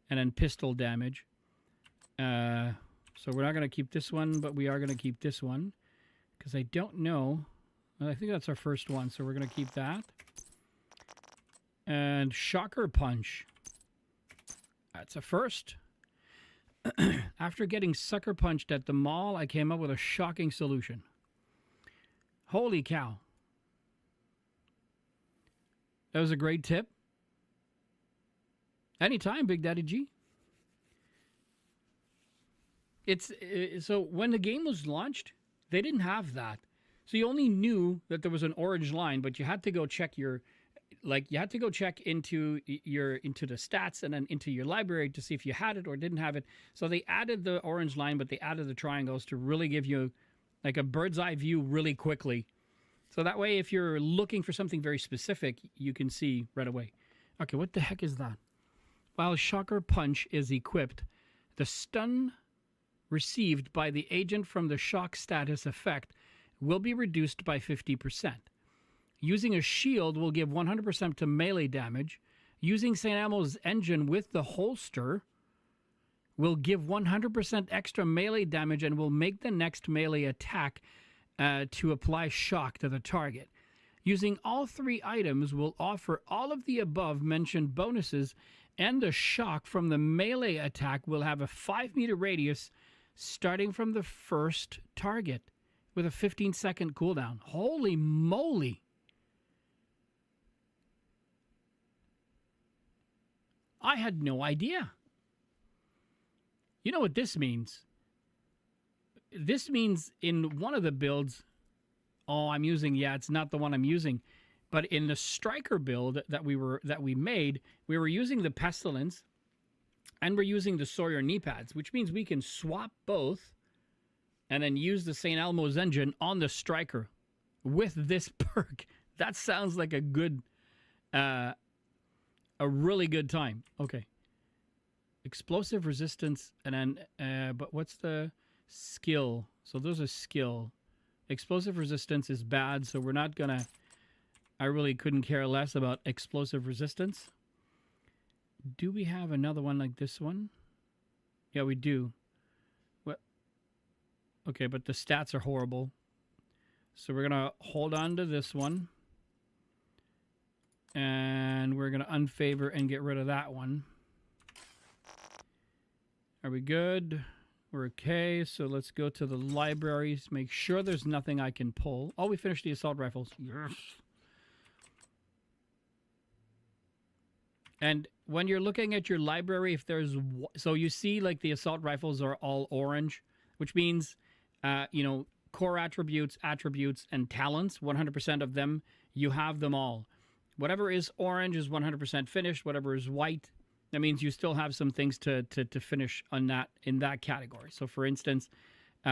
and then pistol damage. So we're not going to keep this one, but we are going to keep this one because I don't know. I think that's our first one, so we're going to keep that. And Shocker Punch. That's a first. After getting sucker punched at the mall, I came up with a shocking solution. Holy cow. That was a great tip. Anytime, Big Daddy G. So when the game was launched, they didn't have that. So you only knew that there was an orange line, but you had to go check your... Like, you had to go check into the stats and then into your library to see if you had it or didn't have it. So they added the orange line, but they added the triangles to really give you like a bird's eye view really quickly. So that way, if you're looking for something very specific, you can see right away. Okay, what the heck is that? While Shocker Punch is equipped, the stun received by the agent from the shock status effect will be reduced by 50%. Using a shield will give 100% to melee damage. Using St. Elmo's engine with the holster will give 100% extra melee damage and will make the next melee attack to apply shock to the target. Using all 3 items will offer all of the above mentioned bonuses, and the shock from the melee attack will have a 5-meter radius starting from the first target with a 15-second cooldown. Holy moly! I had no idea. You know what this means? This means in one of the builds, I'm using, it's not the one I'm using, but in the Striker build that we made, we were using the Pestilence and we're using the Sawyer knee pads, which means we can swap both and then use the St. Elmo's engine on the Striker with this perk. That sounds like a good... a really good time. Okay. Explosive resistance, and then, but what's the skill? So there's a skill. Explosive resistance is bad, so we're not gonna... I really couldn't care less about explosive resistance. Do we have another one like this one? Yeah, we do. What? Okay, but the stats are horrible. So we're going to hold on to this one. And we're going to unfavor and get rid of that one. Are we good? We're okay. So let's go to the libraries. Make sure there's nothing I can pull. Oh, we finished the assault rifles. Yes. And when you're looking at your library, if there's... So you see like the assault rifles are all orange, which means, you know, core attributes, and talents, 100% of them, you have them all. Whatever is orange is 100% finished. Whatever is white, that means you still have some things to finish on that in that category. So, for instance, you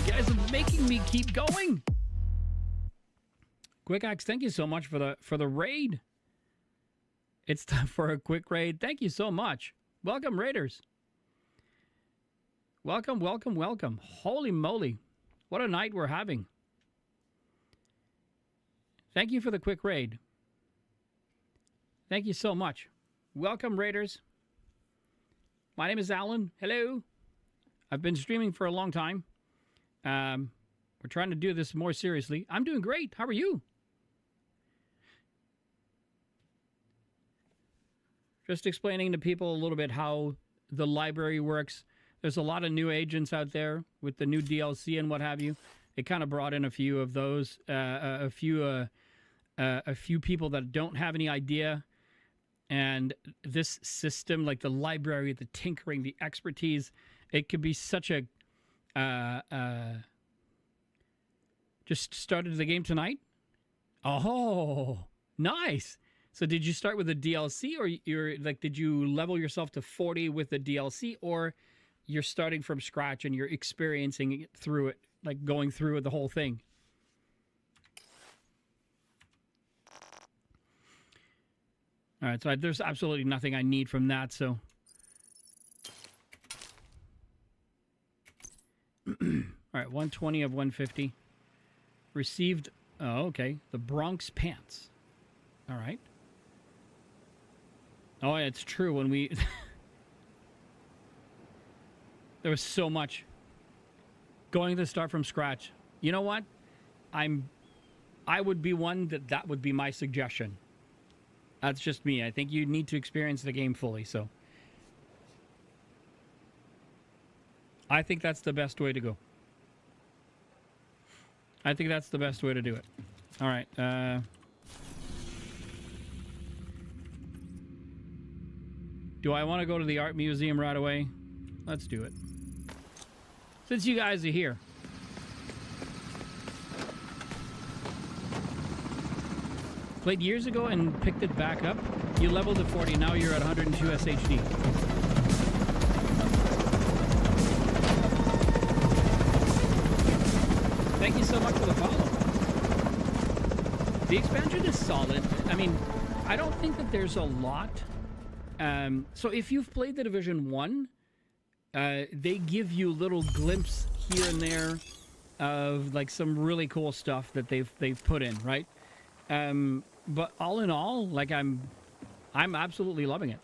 guys are making me keep going. Quick Axe, thank you so much for the raid. It's time for a quick raid. Thank you so much. Welcome, raiders. Welcome, welcome, welcome. Holy moly. What a night we're having. Thank you for the quick raid. Thank you so much. Welcome, raiders. My name is Alan. Hello. I've been streaming for a long time. We're trying to do this more seriously. I'm doing great. How are you? Just explaining to people a little bit how the library works. There's a lot of new agents out there with the new DLC and what have you. It kind of brought in a few of those, a few people that don't have any idea. And this system, like the library, the tinkering, the expertise, it could be such a... just started the game tonight? Oh, nice. So did you start with the DLC, or you're like, did you level yourself to 40 with the DLC, or you're starting from scratch and you're experiencing it through it, like going through the whole thing? All right, so there's absolutely nothing I need from that, so... All right, 120 of 150. Received... Oh, okay. The Bronx Pants. All right. Oh, yeah, it's true. When we... There was so much. Going to start from scratch. You know what? I would be one that would be my suggestion. That's just me. I think you need to experience the game fully, so... I think that's the best way to go. I think that's the best way to do it. All right. Do I want to go to the art museum right away? Let's do it. Since you guys are here. Played years ago and picked it back up. You leveled to 40. Now you're at 102 SHD. Thank you so much for the follow. The expansion is solid. I mean, I don't think that there's a lot. So if you've played the Division 1, they give you little glimpses here and there of like some really cool stuff that they've put in, right? But all in all, like I'm absolutely loving it.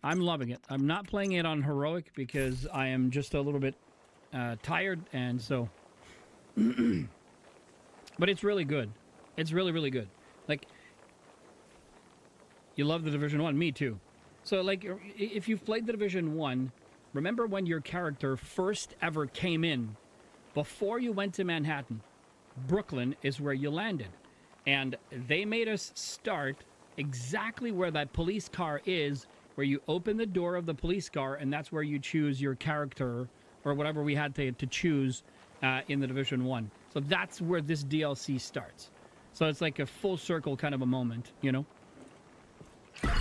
I'm loving it. I'm not playing it on heroic because I am just a little bit tired, and so. But it's really good. It's really, really good. Like, you love the Division 1. Me too. So, like, if you've played the Division 1, remember when your character first ever came in, before you went to Manhattan, Brooklyn is where you landed. And they made us start exactly where that police car is, where you open the door of the police car, and that's where you choose your character, or whatever we had to choose in the Division 1. So that's where this DLC starts. So it's like a full circle kind of a moment, you know?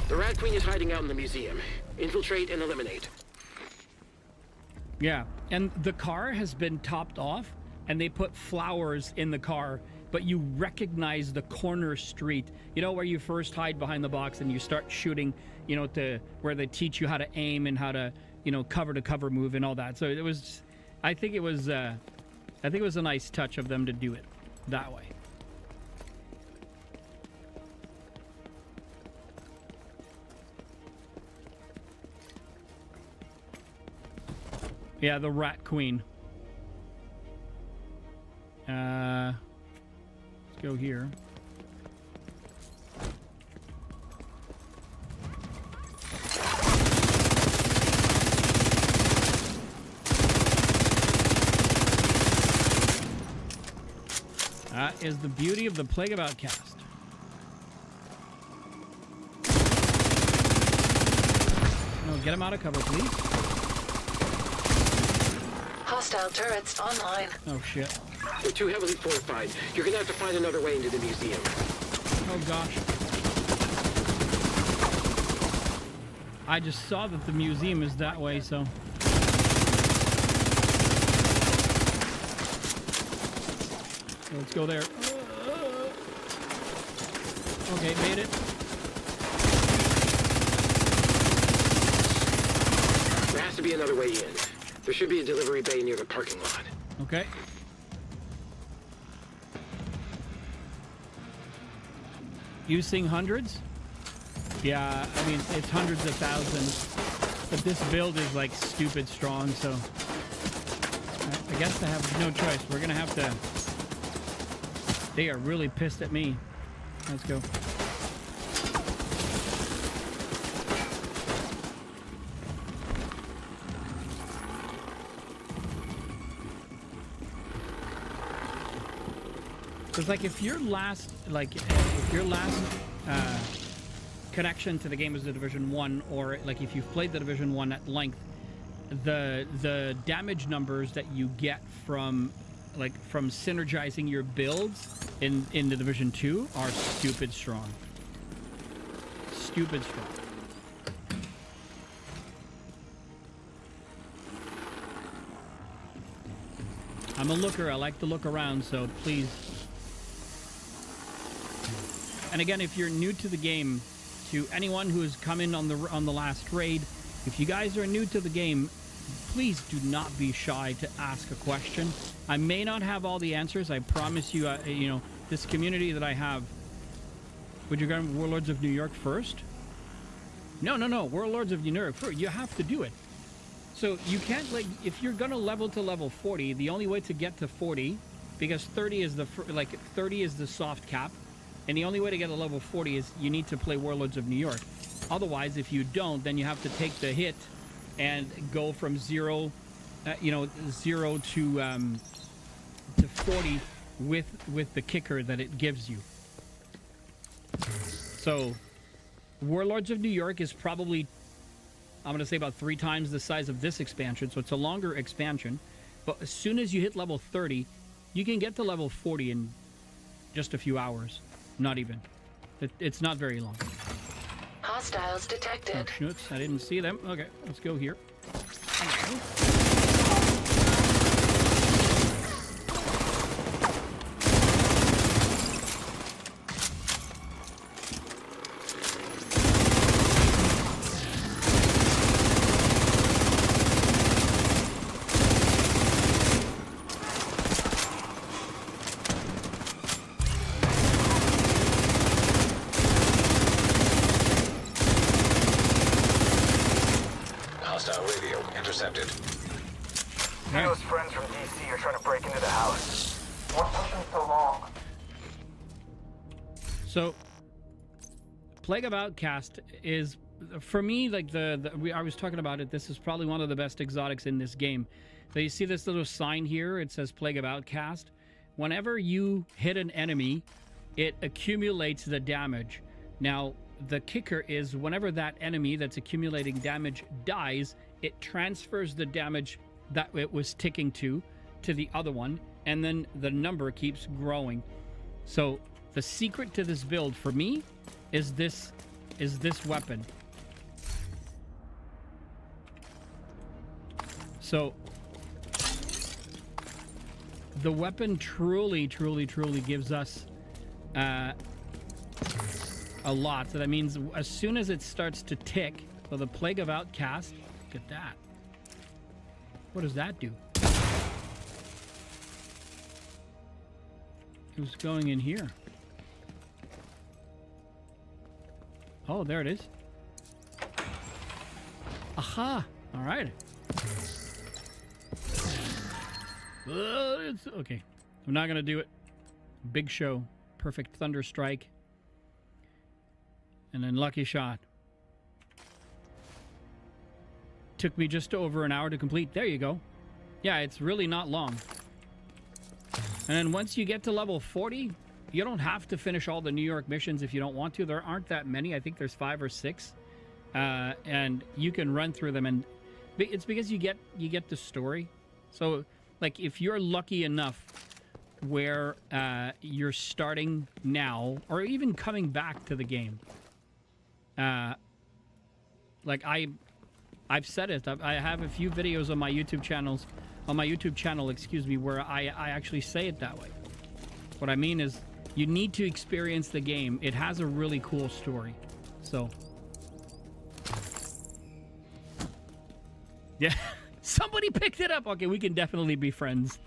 The Rat Queen is hiding out in the museum. Infiltrate and eliminate. Yeah, and the car has been topped off, and they put flowers in the car, but you recognize the corner street, you know, where you first hide behind the box and you start shooting, you know, to where they teach you how to aim and how to, you know, cover to cover move and all that. So it was, I think it was a nice touch of them to do it that way. Yeah, the Rat Queen. Let's go here. That is the beauty of the Plague of Outcast. No, get him out of cover, please. Hostile turrets online. Oh, shit. They're too heavily fortified. You're gonna have to find another way into the museum. Oh, gosh. I just saw that the museum is that way, so... Let's go there. Okay, made it. There has to be another way in. There should be a delivery bay near the parking lot. Okay. You seeing hundreds? Yeah, I mean, it's hundreds of thousands. But this build is, like, stupid strong, so... I guess I have no choice. We're gonna have to... They are really pissed at me. Let's go. Because, like, if your last connection to the game is the Division 1, or, like, if you've played the Division 1 at length, the damage numbers that you get from synergizing your builds in the Division 2 are stupid strong. Stupid strong. I'm a looker. I like to look around, so please. And again, if you're new to the game, to anyone who has come in on the last raid, if you guys are new to the game, please do not be shy to ask a question. I may not have all the answers. I promise you, you know, this community that I have. Would you go Warlords of New York first? No. Warlords of New York first. You have to do it. So you can't, like, if you're gonna level to level 40, the only way to get to 40, because 30 is the 30 is the soft cap, and the only way to get to level 40 is you need to play Warlords of New York. Otherwise, if you don't, then you have to take the hit and go from zero to 40 with the kicker that it gives you. So, Warlords of New York is probably, I'm going to say, about 3 times the size of this expansion, so it's a longer expansion. But as soon as you hit level 30, you can get to level 40 in just a few hours. Not even. It's not very long. Hostiles detected. Oh, schnoots. I didn't see them. Okay, let's go here. Hostile radio intercepted. Theo's friends from DC are trying to break into the house. What took them so long? So, Plague of Outcast is, for me, like I was talking about it, this is probably one of the best exotics in this game. So you see this little sign here, it says Plague of Outcast. Whenever you hit an enemy, it accumulates the damage. Now, the kicker is whenever that enemy that's accumulating damage dies, it transfers the damage that it was ticking to the other one, and then the number keeps growing. So the secret to this build for me is this weapon. So the weapon truly gives us a lot. So that means as soon as it starts to tick, so the Plague of Outcast, look at that. What does that do? Who's going in here? Oh, there it is. Aha! All right. It's okay. I'm not gonna do it. Big show. Perfect thunder strike. And then lucky shot. Took me just over an hour to complete. There you go. Yeah, it's really not long. And then once you get to level 40, you don't have to finish all the New York missions if you don't want to. There aren't that many. I think there's 5 or 6. And you can run through them, and it's because you get the story. So, like, if you're lucky enough where you're starting now, or even coming back to the game, like I've said it. I have a few videos on my YouTube channels, excuse me, where I actually say it that way. What I mean is, you need to experience the game. It has a really cool story. So, yeah, somebody picked it up. Okay, we can definitely be friends.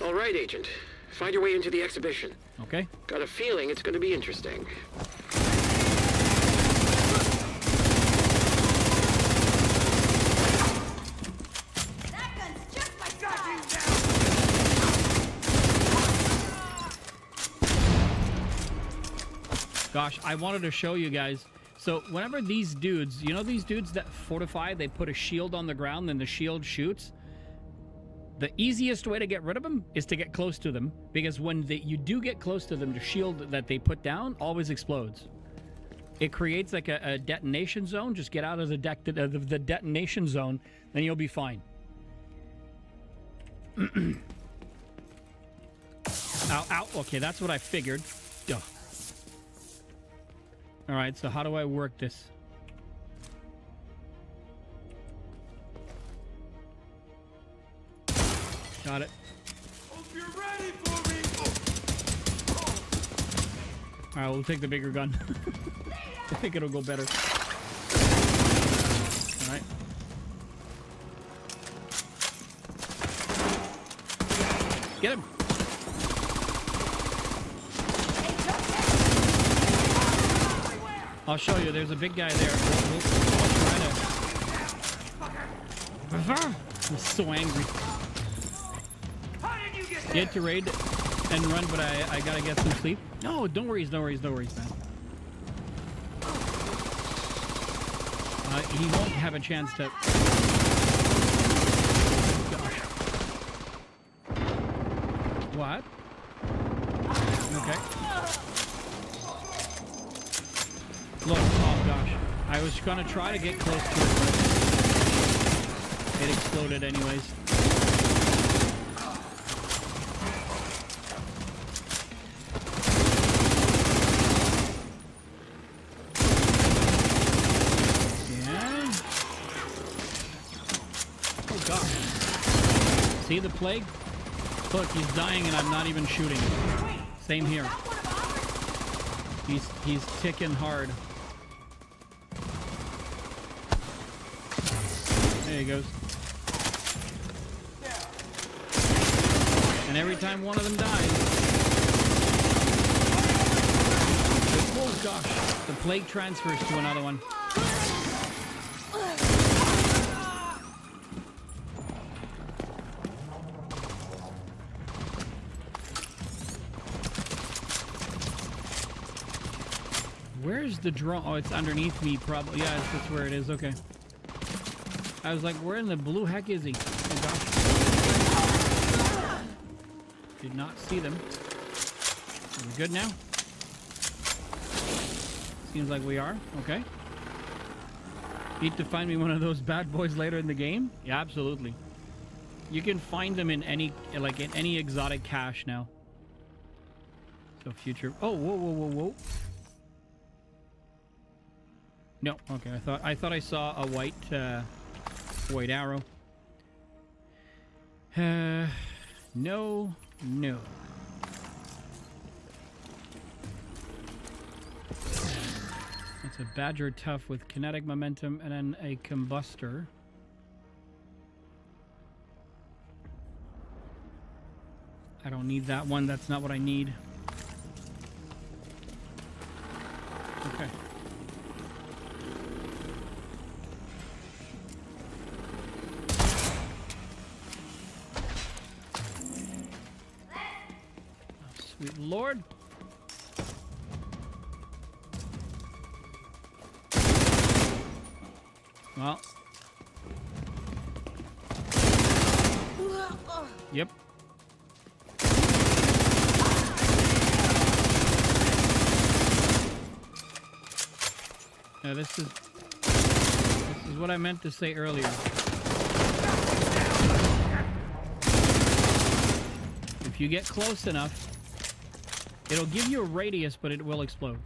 All right, Agent. Find your way into the exhibition. Okay. Got a feeling it's going to be interesting. Gosh, I wanted to show you guys. So whenever these dudes, you know these dudes that fortify, they put a shield on the ground, then the shield shoots. The easiest way to get rid of them is to get close to them, because when you do get close to them, the shield that they put down always explodes. It creates like a detonation zone. Just get out of the detonation zone, then you'll be fine. Ow, ow. Okay, that's what I figured. Ugh. All right, so how do I work this? Got it. Hope you're ready for me. All right, we'll take the bigger gun. I think it'll go better. All right. Get him. I'll show you. There's a big guy there. We'll try to... I'm so angry. Get to raid and run, but I gotta get some sleep. No, don't worry, no worries, man. He won't have a chance to... Gosh. What? Okay. Look, oh gosh. I was gonna try to get close to it, but it exploded anyways. See the plague? Look, he's dying and I'm not even shooting. Same here. He's ticking hard. There he goes. And every time one of them dies... Oh gosh, the plague transfers to another one. Where's the drone? Oh, it's underneath me, probably. Yeah, that's where it is. Okay. I was like, where in the blue heck is he? Oh, gosh. Did not see them. Are we good now? Seems like we are. Okay. Need to find me one of those bad boys later in the game? Yeah, absolutely. You can find them in any, like, in any exotic cache now. So future... Oh, whoa, whoa, whoa, whoa. No, okay. I thought I saw a white arrow. No. That's a Badger Tough with kinetic momentum and then a combustor. I don't need that one. That's not what I need. Sweet Lord. Well. Yep. This is what I meant to say earlier. If you get close enough, it'll give you a radius, but it will explode.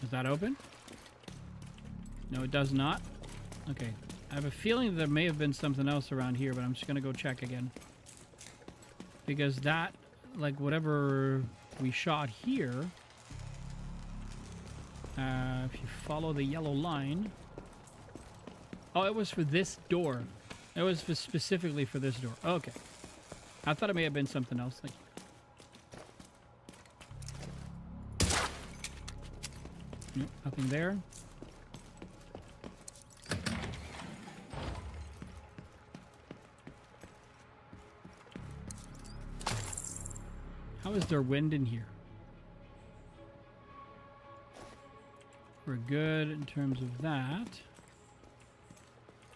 Is that open? No, it does not. Okay. I have a feeling there may have been something else around here, but I'm just going to go check again. Because that, like whatever we shot here, if you follow the yellow line... Oh, it was for this door. It was specifically for this door. Okay. I thought it may have been something else. Thank you. Nope, nothing there. How is there wind in here? We're good in terms of that.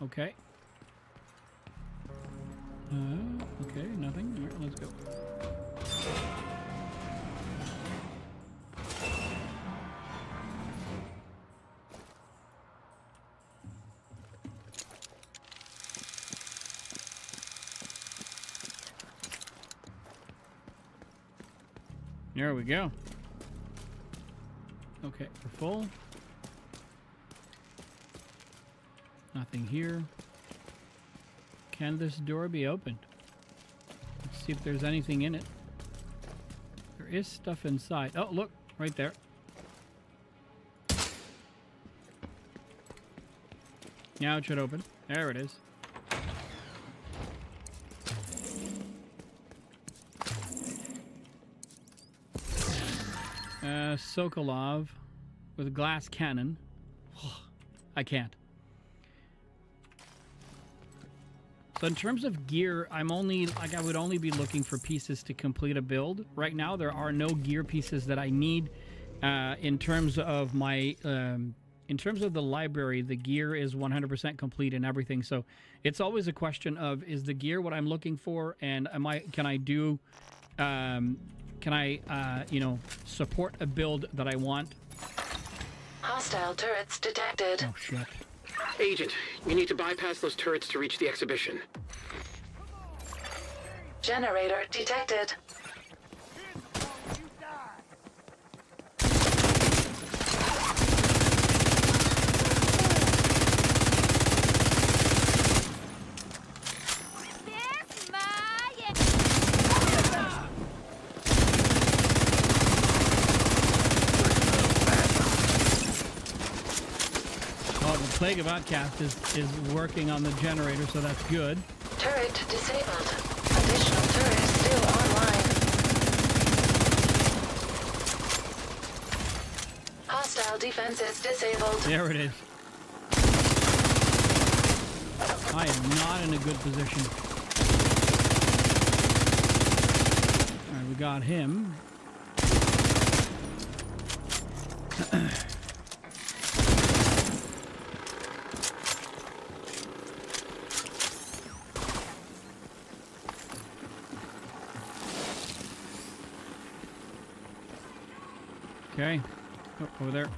Okay. Okay, nothing. All right, let's go. There we go. Okay, we're full. Nothing here. Can this door be opened? Let's see if there's anything in it. There is stuff inside. Oh, look, right there. Now it should open. There it is. Sokolov with a glass cannon. I can't. So in terms of gear, I'm only, like, I would only be looking for pieces to complete a build. Right now, there are no gear pieces that I need. In terms of my, in terms of the library, the gear is 100% complete and everything. So it's always a question of, is the gear what I'm looking for? And can I do, you know, support a build that I want? Hostile turrets detected. Oh, shit. Agent, you need to bypass those turrets to reach the exhibition. Generator detected. Plague of Outcast is working on the generator, so that's good. Turret disabled. Additional turret still online. Hostile defenses disabled. There it is. I am not in a good position. Alright, we got him. Okay. Oh, over there.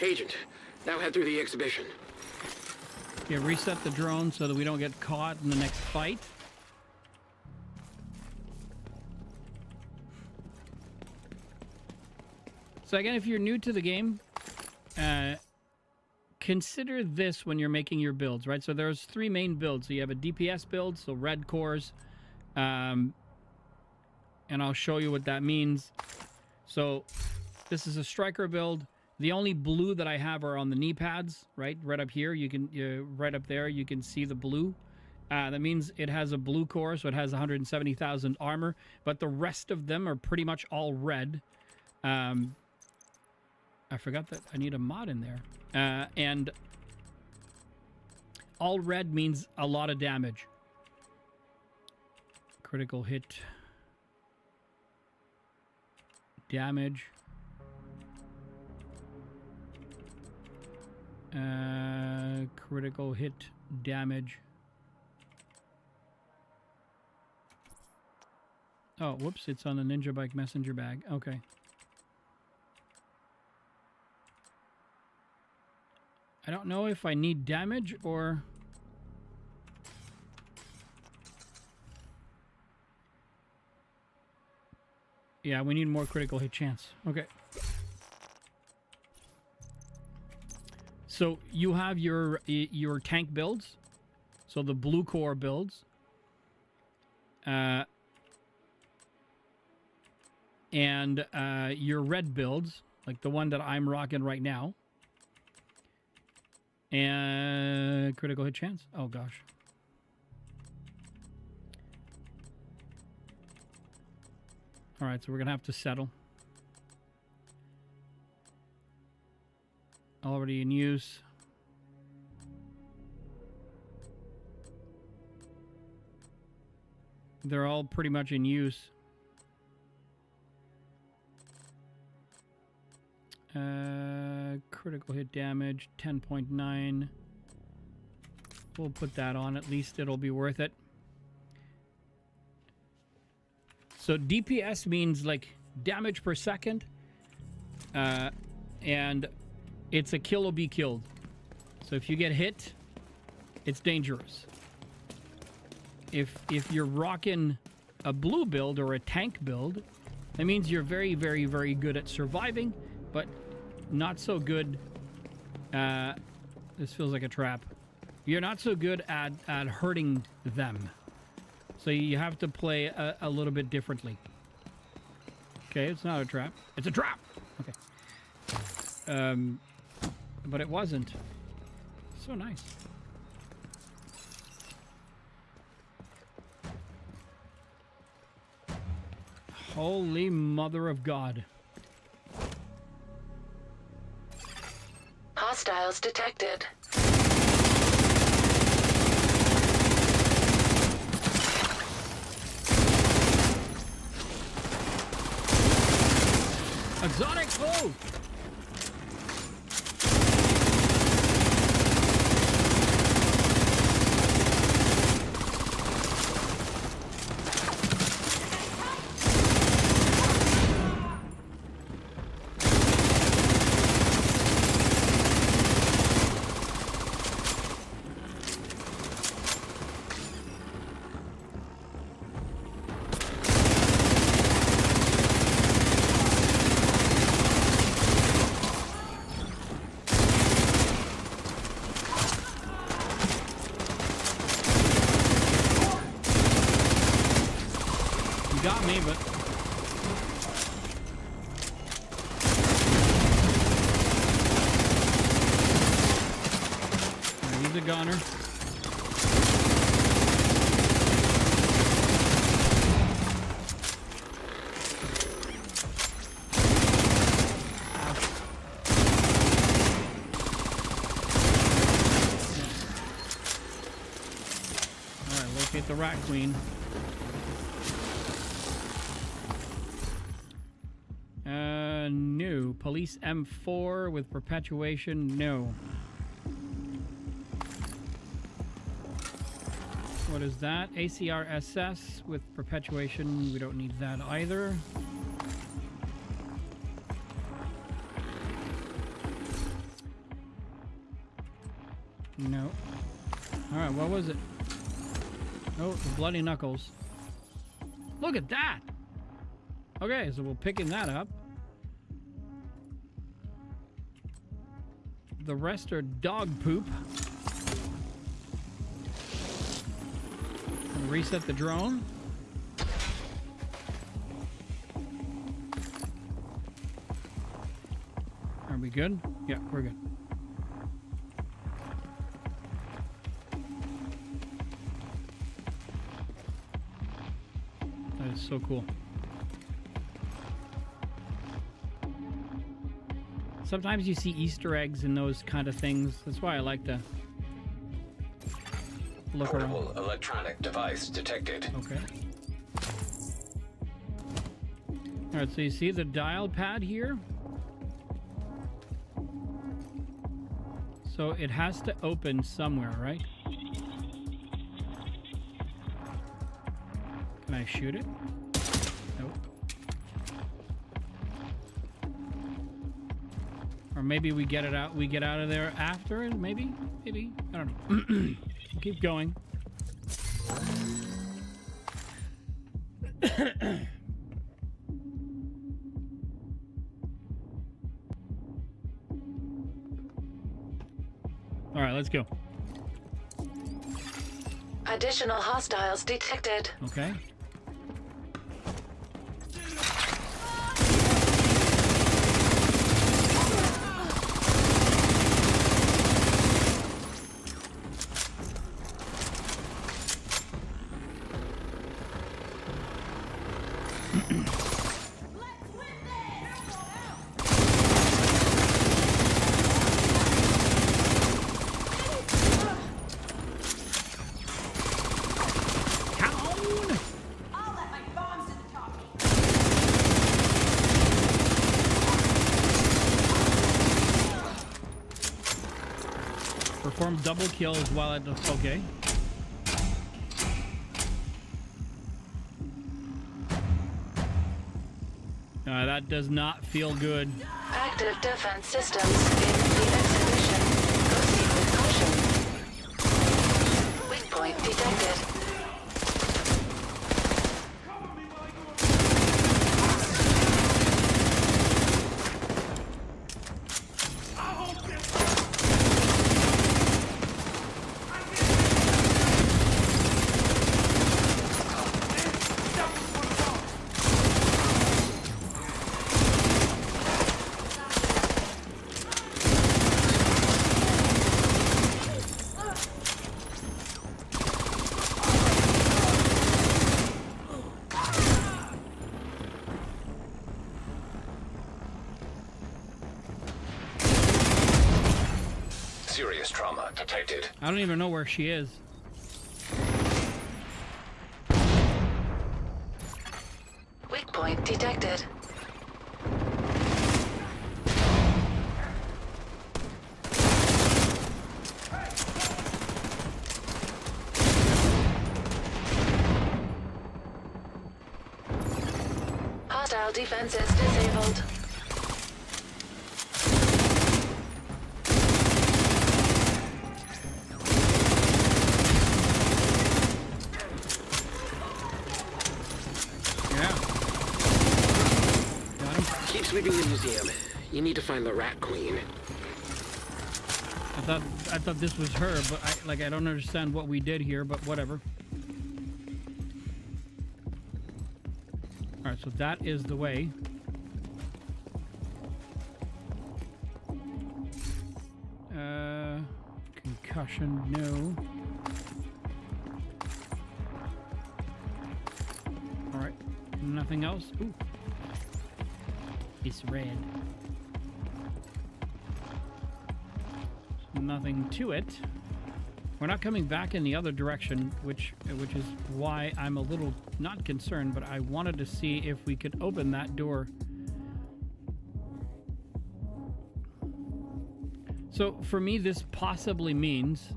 Agent, now head through the exhibition. Yeah, reset the drone so that we don't get caught in the next fight. So again, if you're new to the game, consider this when you're making your builds, right? So there's 3 main builds. So you have a DPS build, so red cores, and I'll show you what that means. So this is a striker build. The only blue that I have are on the knee pads, right? Right up here, you can right up there, you can see the blue. That means it has a blue core, so it has 170,000 armor. But the rest of them are pretty much all red. I forgot that I need a mod in there. And all red means a lot of damage. Critical hit damage. Critical hit damage. Oh, whoops, it's on the Ninja Bike messenger bag. Okay. I don't know if I need damage or... Yeah, we need more critical hit chance. Okay. So you have your tank builds. So the blue core builds. And your red builds, like the one that I'm rocking right now. And critical hit chance. Oh, gosh. All right, so we're going to have to settle. Already in use. They're all pretty much in use. Critical hit damage, 10.9. We'll put that on. At least it'll be worth it. So DPS means like damage per second. And it's a kill or be killed. So if you get hit, it's dangerous. If you're rocking a blue build or a tank build, that means you're very, very, very good at surviving, but not so good. This feels like a trap. You're not so good at hurting them. So you have to play a little bit differently. Okay, it's not a trap. It's a trap! Okay. But it wasn't. So nice. Holy mother of God. Hostiles detected. Exotic move! Got me, but he's a gunner. All right, locate the Rat Queen. No. Police M4 with perpetuation, no. What is that? ACR SS with perpetuation, we don't need that either. No. All right, what was it? Oh, the bloody knuckles. Look at that. Okay, so we're picking that up. The rest are dog poop. And reset the drone. Are we good? Yeah, we're good. That is so cool. Sometimes you see Easter eggs in those kind of things. That's why I like to look around. Portable electronic device detected. Okay. All right, so you see the dial pad here? So it has to open somewhere, right? Can I shoot it? Nope. Or maybe we get it out. We get out of there after it. Maybe. I don't know. We'll keep going. All right, let's go. Additional hostiles detected. Okay. Perform double kills while at the... Okay. That does not feel good. Active defense systems in the exhibition. Proceed with caution. Weak point detected. Serious trauma detected. I don't even know where she is. Weak point detected. Hostile defenses disabled. Keep sweeping the museum. You need to find the Rat Queen. I thought this was her, but I don't understand what we did here, but whatever. All right, so that is the way. Concussion, no. All right, nothing else. Ooh. It's red. Nothing to it. We're not coming back in the other direction, which is why I'm a little not concerned, but I wanted to see if we could open that door. So for me, this possibly means,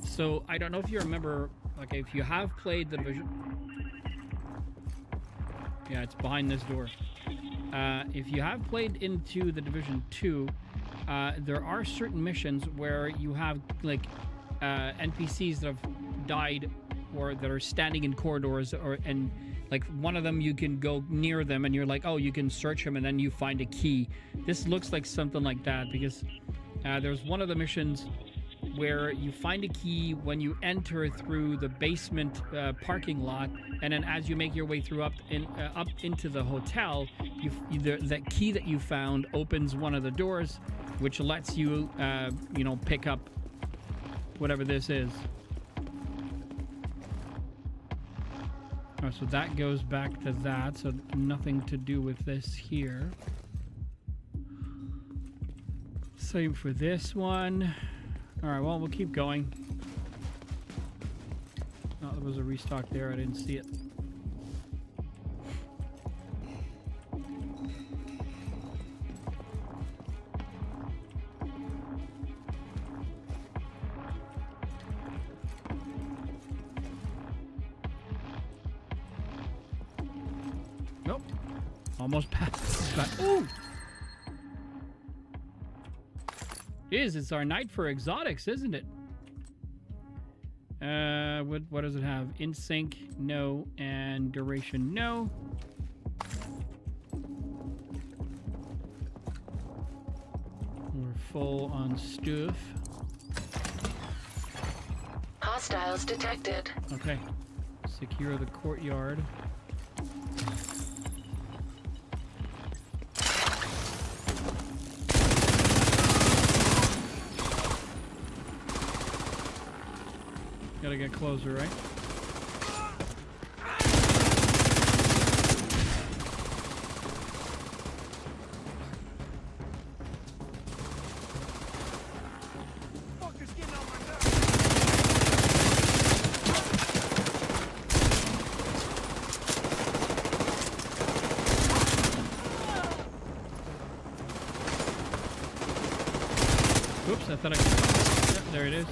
so I don't know if you remember, like if you have played the Division. Yeah, it's behind this door. If you have played into the Division 2, there are certain missions where you have like NPCs that have died or that are standing in corridors, and like one of them you can go near them and you're like, oh, you can search them and then you find a key. This looks like something like that because there's one of the missions where you find a key when you enter through the basement parking lot, and then as you make your way through up into the hotel, that key that you found opens one of the doors, which lets you pick up whatever this is. Oh, so that goes back to that, so nothing to do with this here. Same for this one. All right, well, we'll keep going. Oh, there was a restock there. I didn't see it. Nope. Almost passed. Ooh! It's our night for exotics, isn't it? What does it have? In sync, no, and duration, no. We're full on stuff. Hostiles detected. Okay. Secure the courtyard. Gotta get closer, right? Oops, I thought I could... Yep, there it is.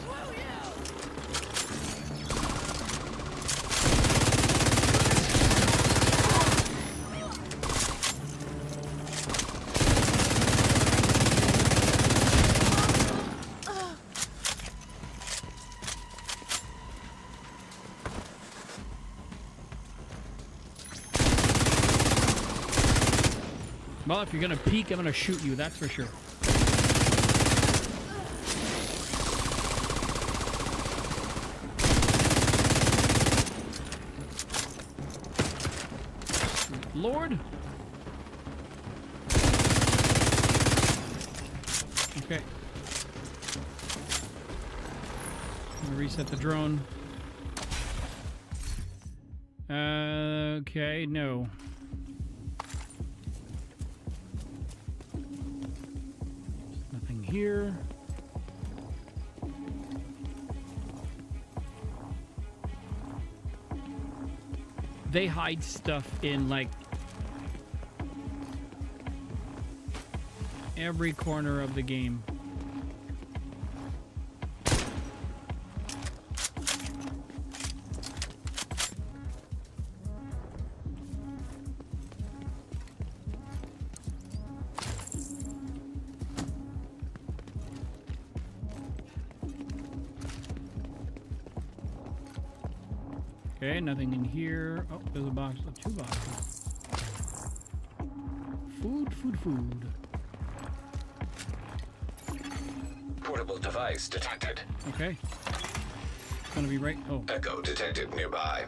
Well, if you're gonna peek, I'm gonna shoot you, that's for sure. Lord. Okay. I'm gonna reset the drone. Okay, no. Nothing here. They hide stuff in like every corner of the game. Okay, nothing in here. Oh, there's a box. Oh, two boxes. Food. Portable device detected. Okay. It's gonna be right. Oh. Echo detected nearby.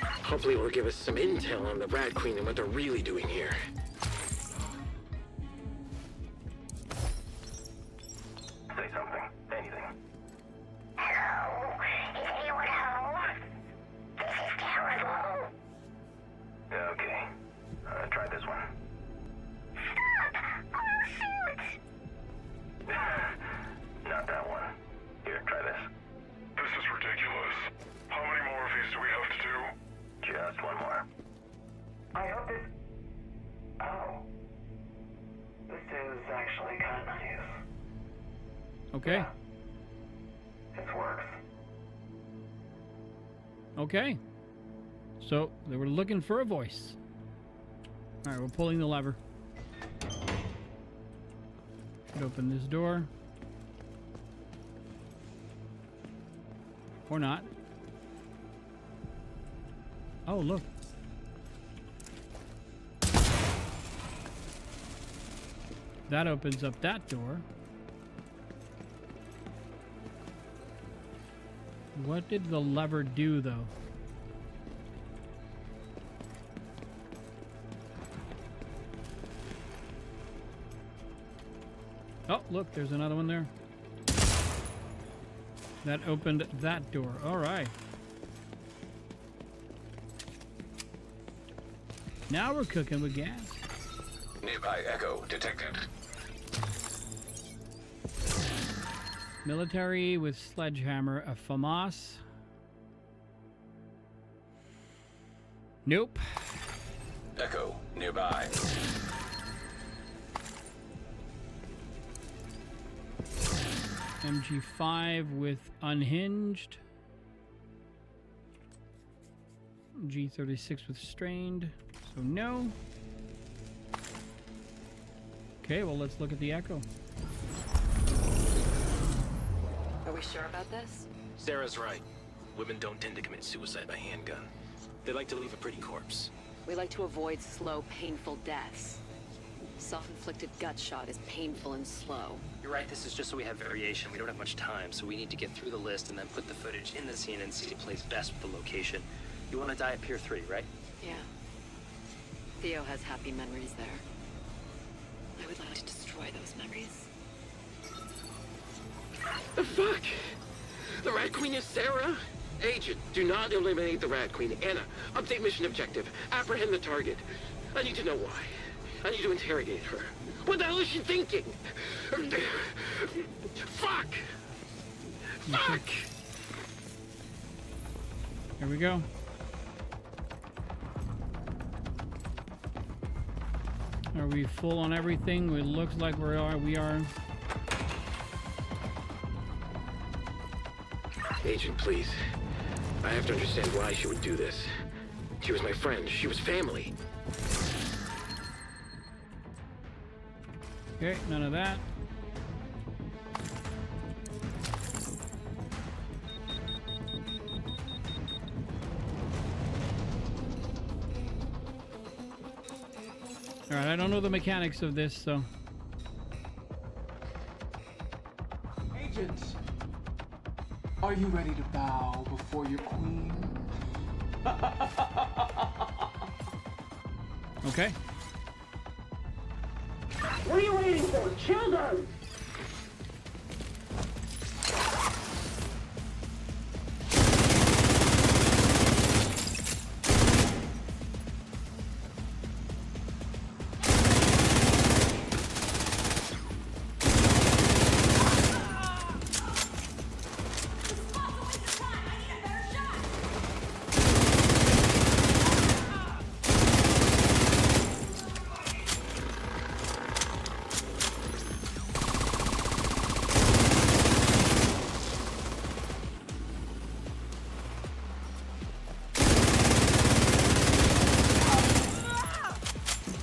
Hopefully it will give us some intel on the Rat Queen and what they're really doing here. Say something. Anything. Hello? Is anyone home? This is terrible. Okay. Try this one. Stop! Oh, shoot! Not that one. Here, try this. This is ridiculous. How many more of these do we have to do? Just one more. I hope this... Oh. This is actually kind of nice. Okay. Yeah. This works. Okay. So they were looking for a voice. All right, we're pulling the lever. Should open this door. Or not. Oh, look. That opens up that door. What did the lever do, though? Oh, look, there's another one there. That opened that door. All right. Now we're cooking with gas. Nearby echo detected. Military with sledgehammer, a FAMAS. Nope. Echo nearby. MG5 with unhinged. G36 with strained. So no. Okay, well, let's look at the echo. Are we sure about this? Sarah's right. Women don't tend to commit suicide by handgun. They like to leave a pretty corpse. We like to avoid slow, painful deaths. Self-inflicted gut shot is painful and slow. You're right, this is just so we have variation. We don't have much time, so we need to get through the list and then put the footage in the scene and see what plays best with the location. You want to die at Pier 3, right? Yeah. Theo has happy memories there. I would like to destroy those memories. The fuck? The Rat Queen is Sarah? Agent, do not eliminate the Rat Queen. Anna, update mission objective. Apprehend the target. I need to know why. I need to interrogate her. What the hell is she thinking? Fuck! Fuck! Here we go. Are we full on everything? It looks like we are. Agent, please. I have to understand why she would do this. She was my friend. She was family. Okay, none of that. Alright, I don't know the mechanics of this, so... Agents! Are you ready to bow before your queen? Okay. What are you waiting for? Kill them!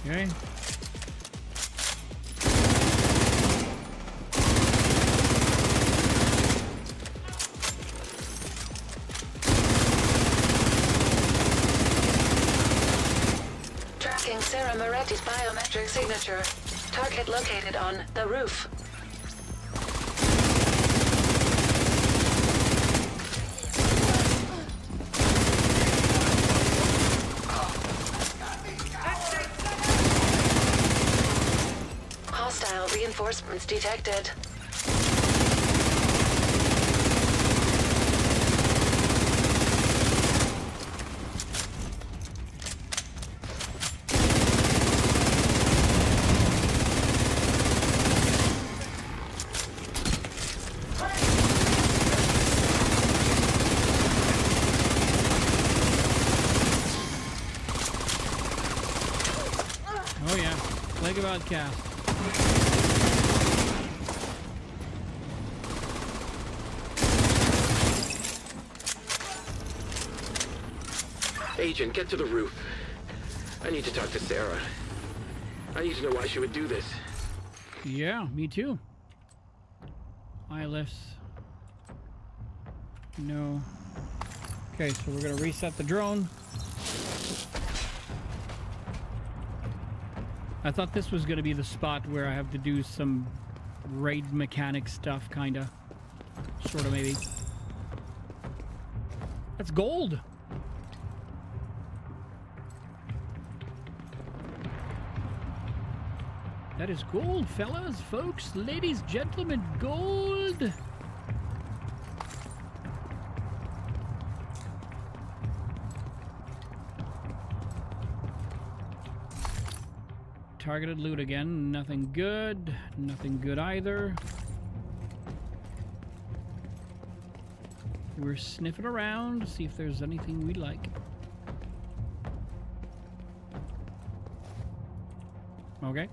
Okay. Tracking Sarah Moretti's biometric signature. Target located on the roof. Hostile reinforcements detected. Oh yeah, Leg of Outcast. Agent, get to the roof. I need to talk to Sarah. I need to know why she would do this. Yeah, me too. Eye lifts. No. Okay, so we're gonna reset the drone. I thought this was gonna be the spot where I have to do some raid mechanic stuff, kinda. Sorta, maybe. That's gold! That is gold, fellas, folks, ladies, gentlemen, gold! Targeted loot again, nothing good, nothing good either. We're sniffing around to see if there's anything we like. Okay.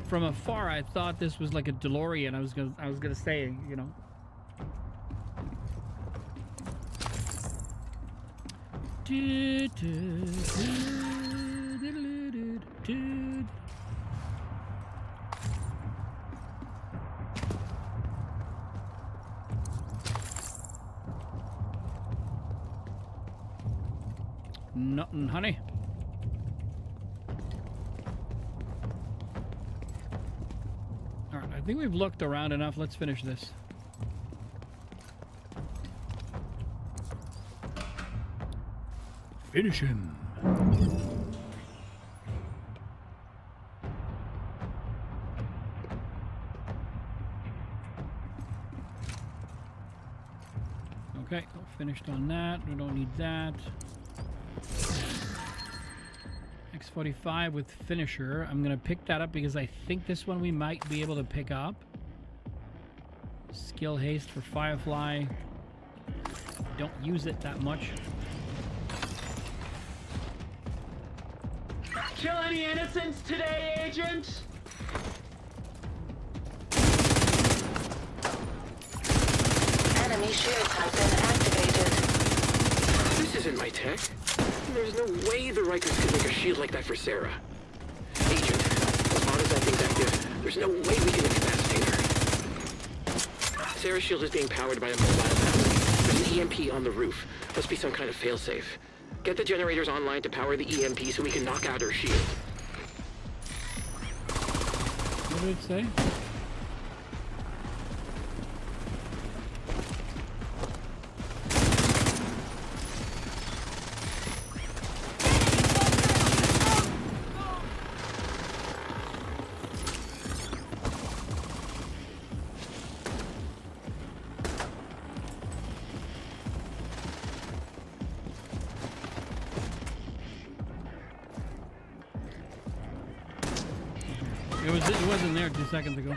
From afar, I thought this was like a DeLorean. I was gonna say, you know. Nothing, honey. All right, I think we've looked around enough. Let's finish this. Finish him. Okay, finished on that. We don't need that. X45 with finisher. I'm gonna pick that up because I think this one we might be able to pick up. Skill haste for Firefly. Don't use it that much. Kill any innocents today, Agent? Enemy shields have been activated. This isn't my tech. There's no way the Rikers could make a shield like that for Sarah. Agent, as long as that thing's active, there's no way we can incapacitate her. Sarah's shield is being powered by a mobile battery. There's an EMP on the roof. Must be some kind of failsafe. Get the generators online to power the EMP so we can knock out her shield. What did it say? It wasn't there 2 seconds ago.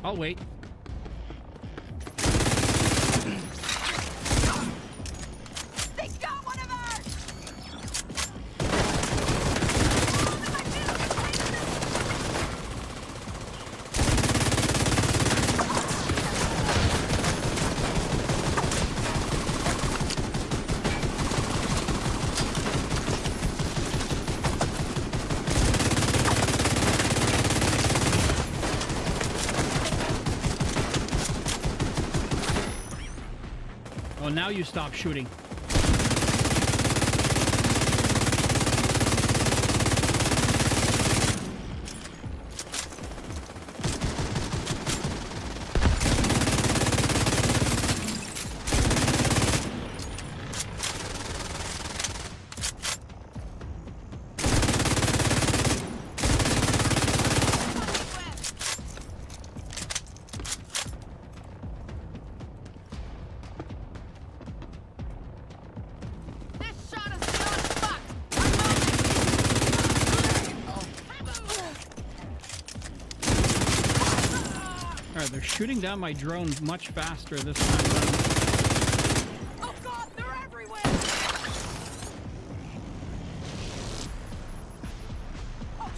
I'll wait. They got one of ours! Oh, now you stop shooting. Alright, they're shooting down my drone much faster this time around. Oh god, they're everywhere! Oh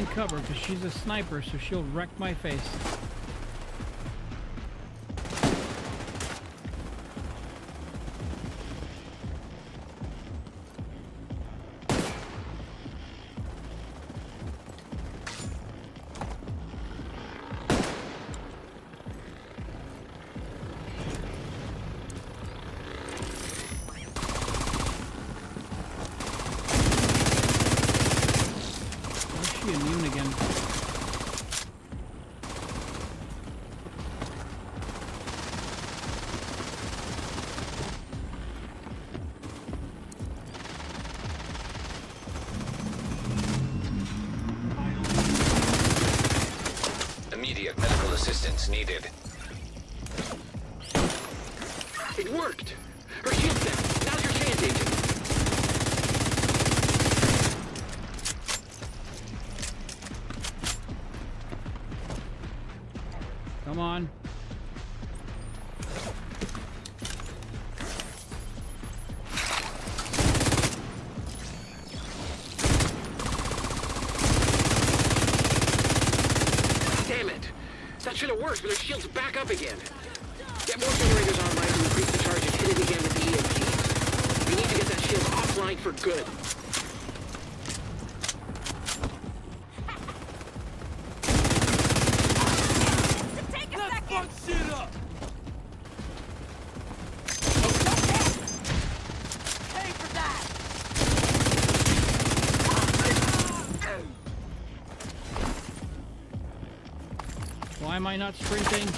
in cover because she's a sniper, so she'll wreck my face. Immune again. Immediate medical assistance needed. It worked! Her shield's down! Now's your chance, Agent! Come on. Damn it! That should have worked, but her shield's back up again. Get more generators online to increase the charge and hit it again with the EMPs. We need to get that shield offline for good. Why am I not sprinting?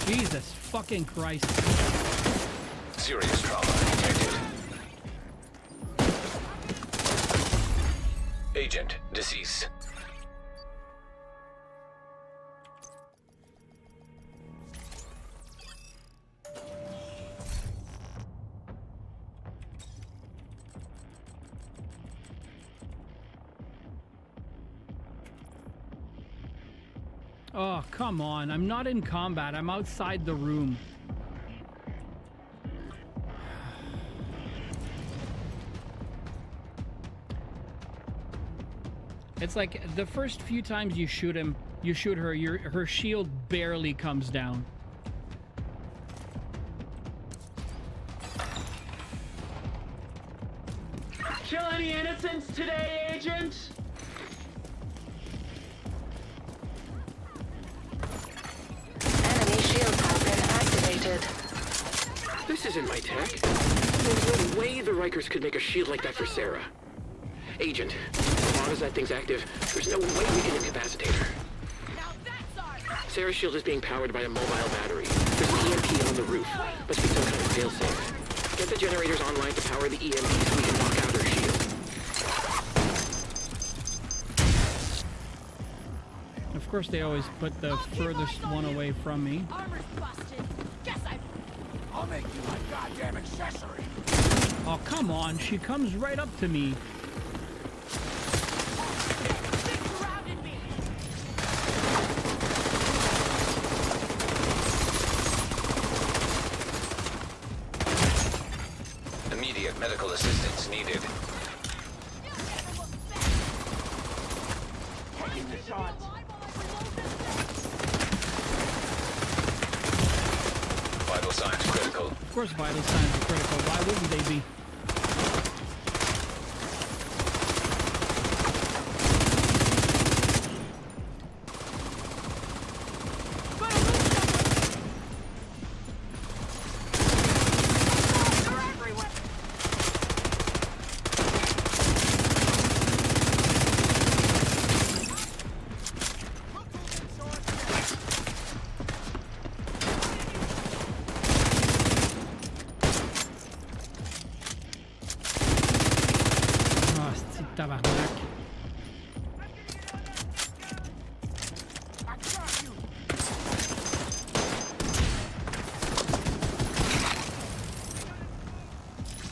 Jesus fucking Christ. Serious trauma detected. Agent deceased. Oh, come on. I'm not in combat. I'm outside the room. It's like the first few times you shoot him, you shoot her, her shield barely comes down. Kill any innocents today, Agent? Enemy shields have been activated. This isn't my tech. There's no way the Rikers could make a shield like that for Sarah. Agent, as long as that thing's active, there's no way we can incapacitate her. Sarah's shield is being powered by a mobile battery. There's an EMP on the roof. Must be some kind of failsafe. Get the generators online to power the EMP so we can knock out her shield. Of course, they always put the furthest one away from me. Armor's busted. Guess I'll make you my goddamn accessory. Oh, come on. She comes right up to me. Immediate medical assistance needed. Taking the shots. Vital signs critical. Of course, vital signs are critical. Why wouldn't they be? Tabarnak.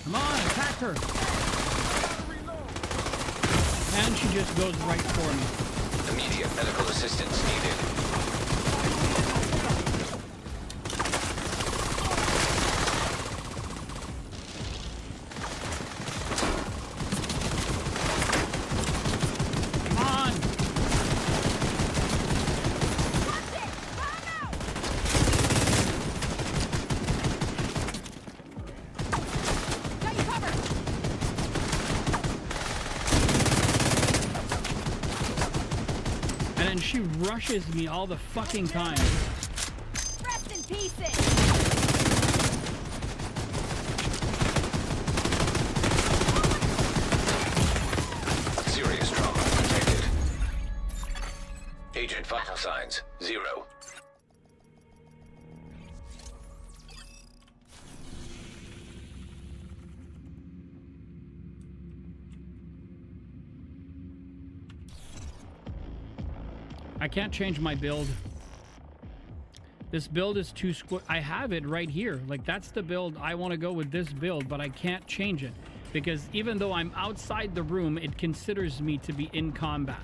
Come on, attack her. And she just goes right for me. Immediate medical assistance needed. man, she rushes me all the fucking time. Rest in pieces. Serious trauma detected. Agent vital signs 0. I can't change my build. This build is too square. I have it right here. Like, that's the build. I want to go with this build, but I can't change it. Because even though I'm outside the room, it considers me to be in combat.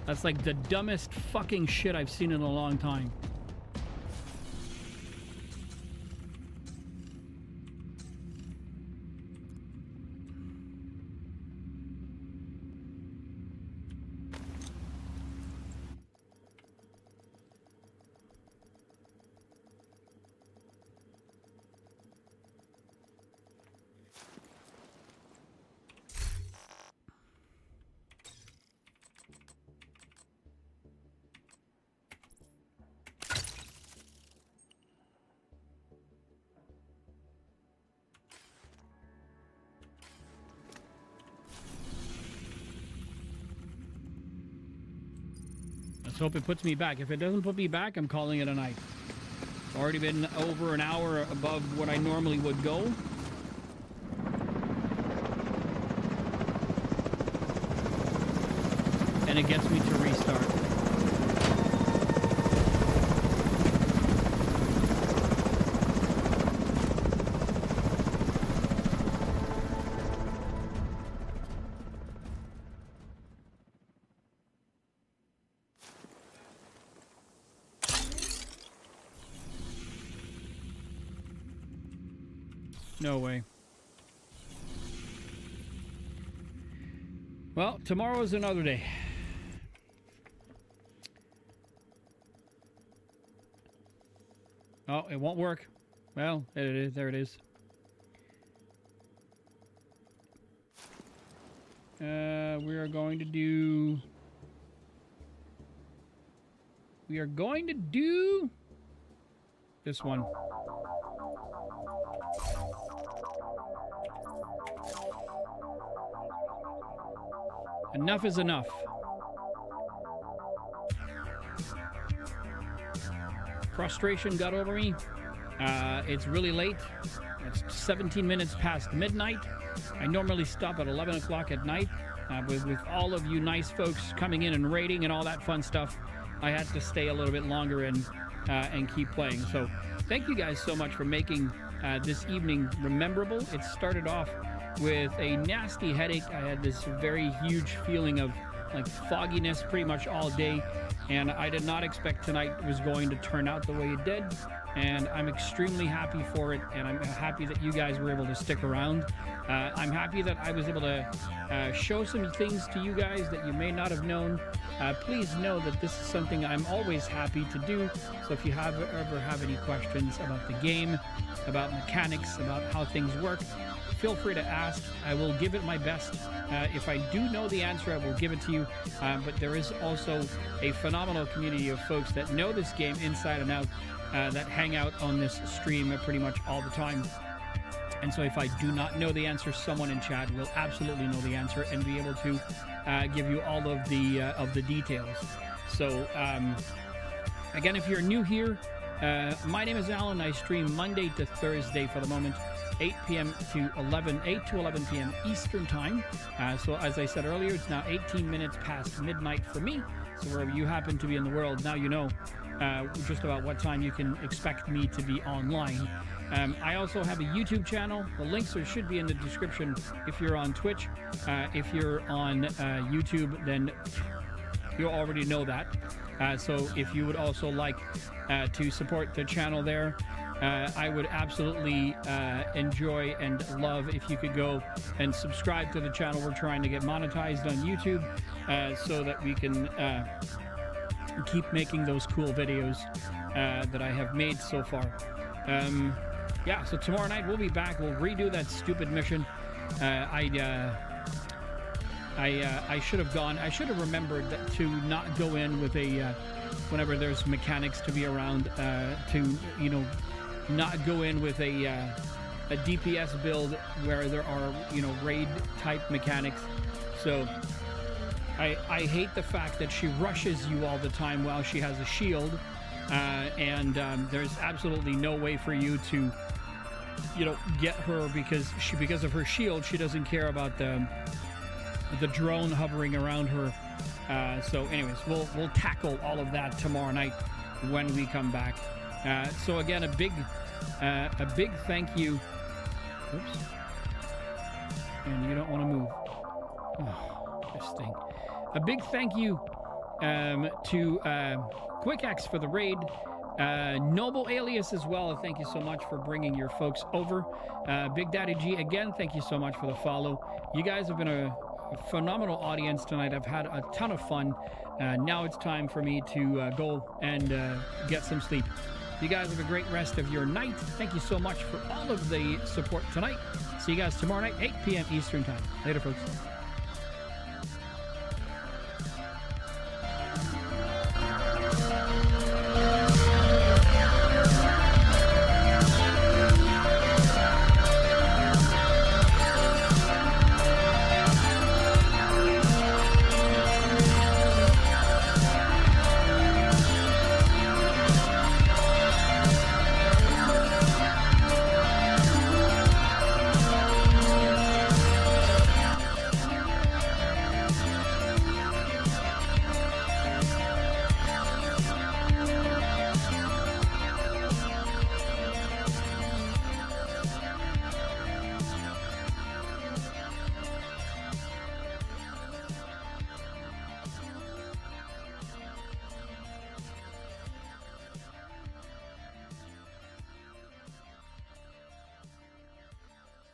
That's like the dumbest fucking shit I've seen in a long time. Let's hope it puts me back. If it doesn't put me back, I'm calling it a night. It's already been over an hour above what I normally would go. And it gets me to restart. No way. Well, tomorrow's another day. Oh, it won't work. Well, there it is. There it is. We are going to do... We are going to do... this one. Enough is enough. Frustration got over me. It's really late. It's 17 minutes past midnight. I normally stop at 11 o'clock at night. With all of you nice folks coming in and raiding and all that fun stuff, I had to stay a little bit longer and keep playing. So thank you guys so much for making this evening memorable. It started off with a nasty headache. I had this very huge feeling of like fogginess pretty much all day, and I did not expect tonight was going to turn out the way it did, and I'm extremely happy for it, and I'm happy that you guys were able to stick around. I'm happy that I was able to show some things to you guys that you may not have known. Please know that this is something I'm always happy to do, so if you ever have any questions about the game, about mechanics, about how things work, feel free to ask. I will give it my best. If I do know the answer, I will give it to you. But there is also a phenomenal community of folks that know this game inside and out, that hang out on this stream pretty much all the time. And so if I do not know the answer, someone in chat will absolutely know the answer and be able to give you all of the details. So again, if you're new here, my name is Alan. I stream Monday to Thursday for the moment, 8 to 11 p.m. Eastern Time. So as I said earlier, it's now 18 minutes past midnight for me. So wherever you happen to be in the world, now you know just about what time you can expect me to be online. I also have a YouTube channel. The links should be in the description if you're on Twitch. If you're on YouTube, then you already know that. So if you would also like to support the channel there, I would absolutely enjoy and love if you could go and subscribe to the channel. We're trying to get monetized on YouTube so that we can keep making those cool videos that I have made so far. Yeah, so tomorrow night we'll be back. We'll redo that stupid mission. I should have gone. I should have remembered that to not go in with a whenever there's mechanics to be around. To not go in with a DPS build where there are raid type mechanics. So I hate the fact that she rushes you all the time while she has a shield, and there's absolutely no way for you to get her because of her shield. She doesn't care about the drone hovering around her. So anyways, we'll tackle all of that tomorrow night when we come back. So again, a big thank you. Oops. And you don't want to move. Oh, this thing. A big thank you to Quick X for the raid. Noble Alias as well. Thank you so much for bringing your folks over. Big Daddy G, again, thank you so much for the follow. You guys have been a phenomenal audience tonight. I've had a ton of fun. Now it's time for me to go and get some sleep. You guys have a great rest of your night. Thank you so much for all of the support tonight. See you guys tomorrow night, 8 p.m. Eastern Time. Later, folks.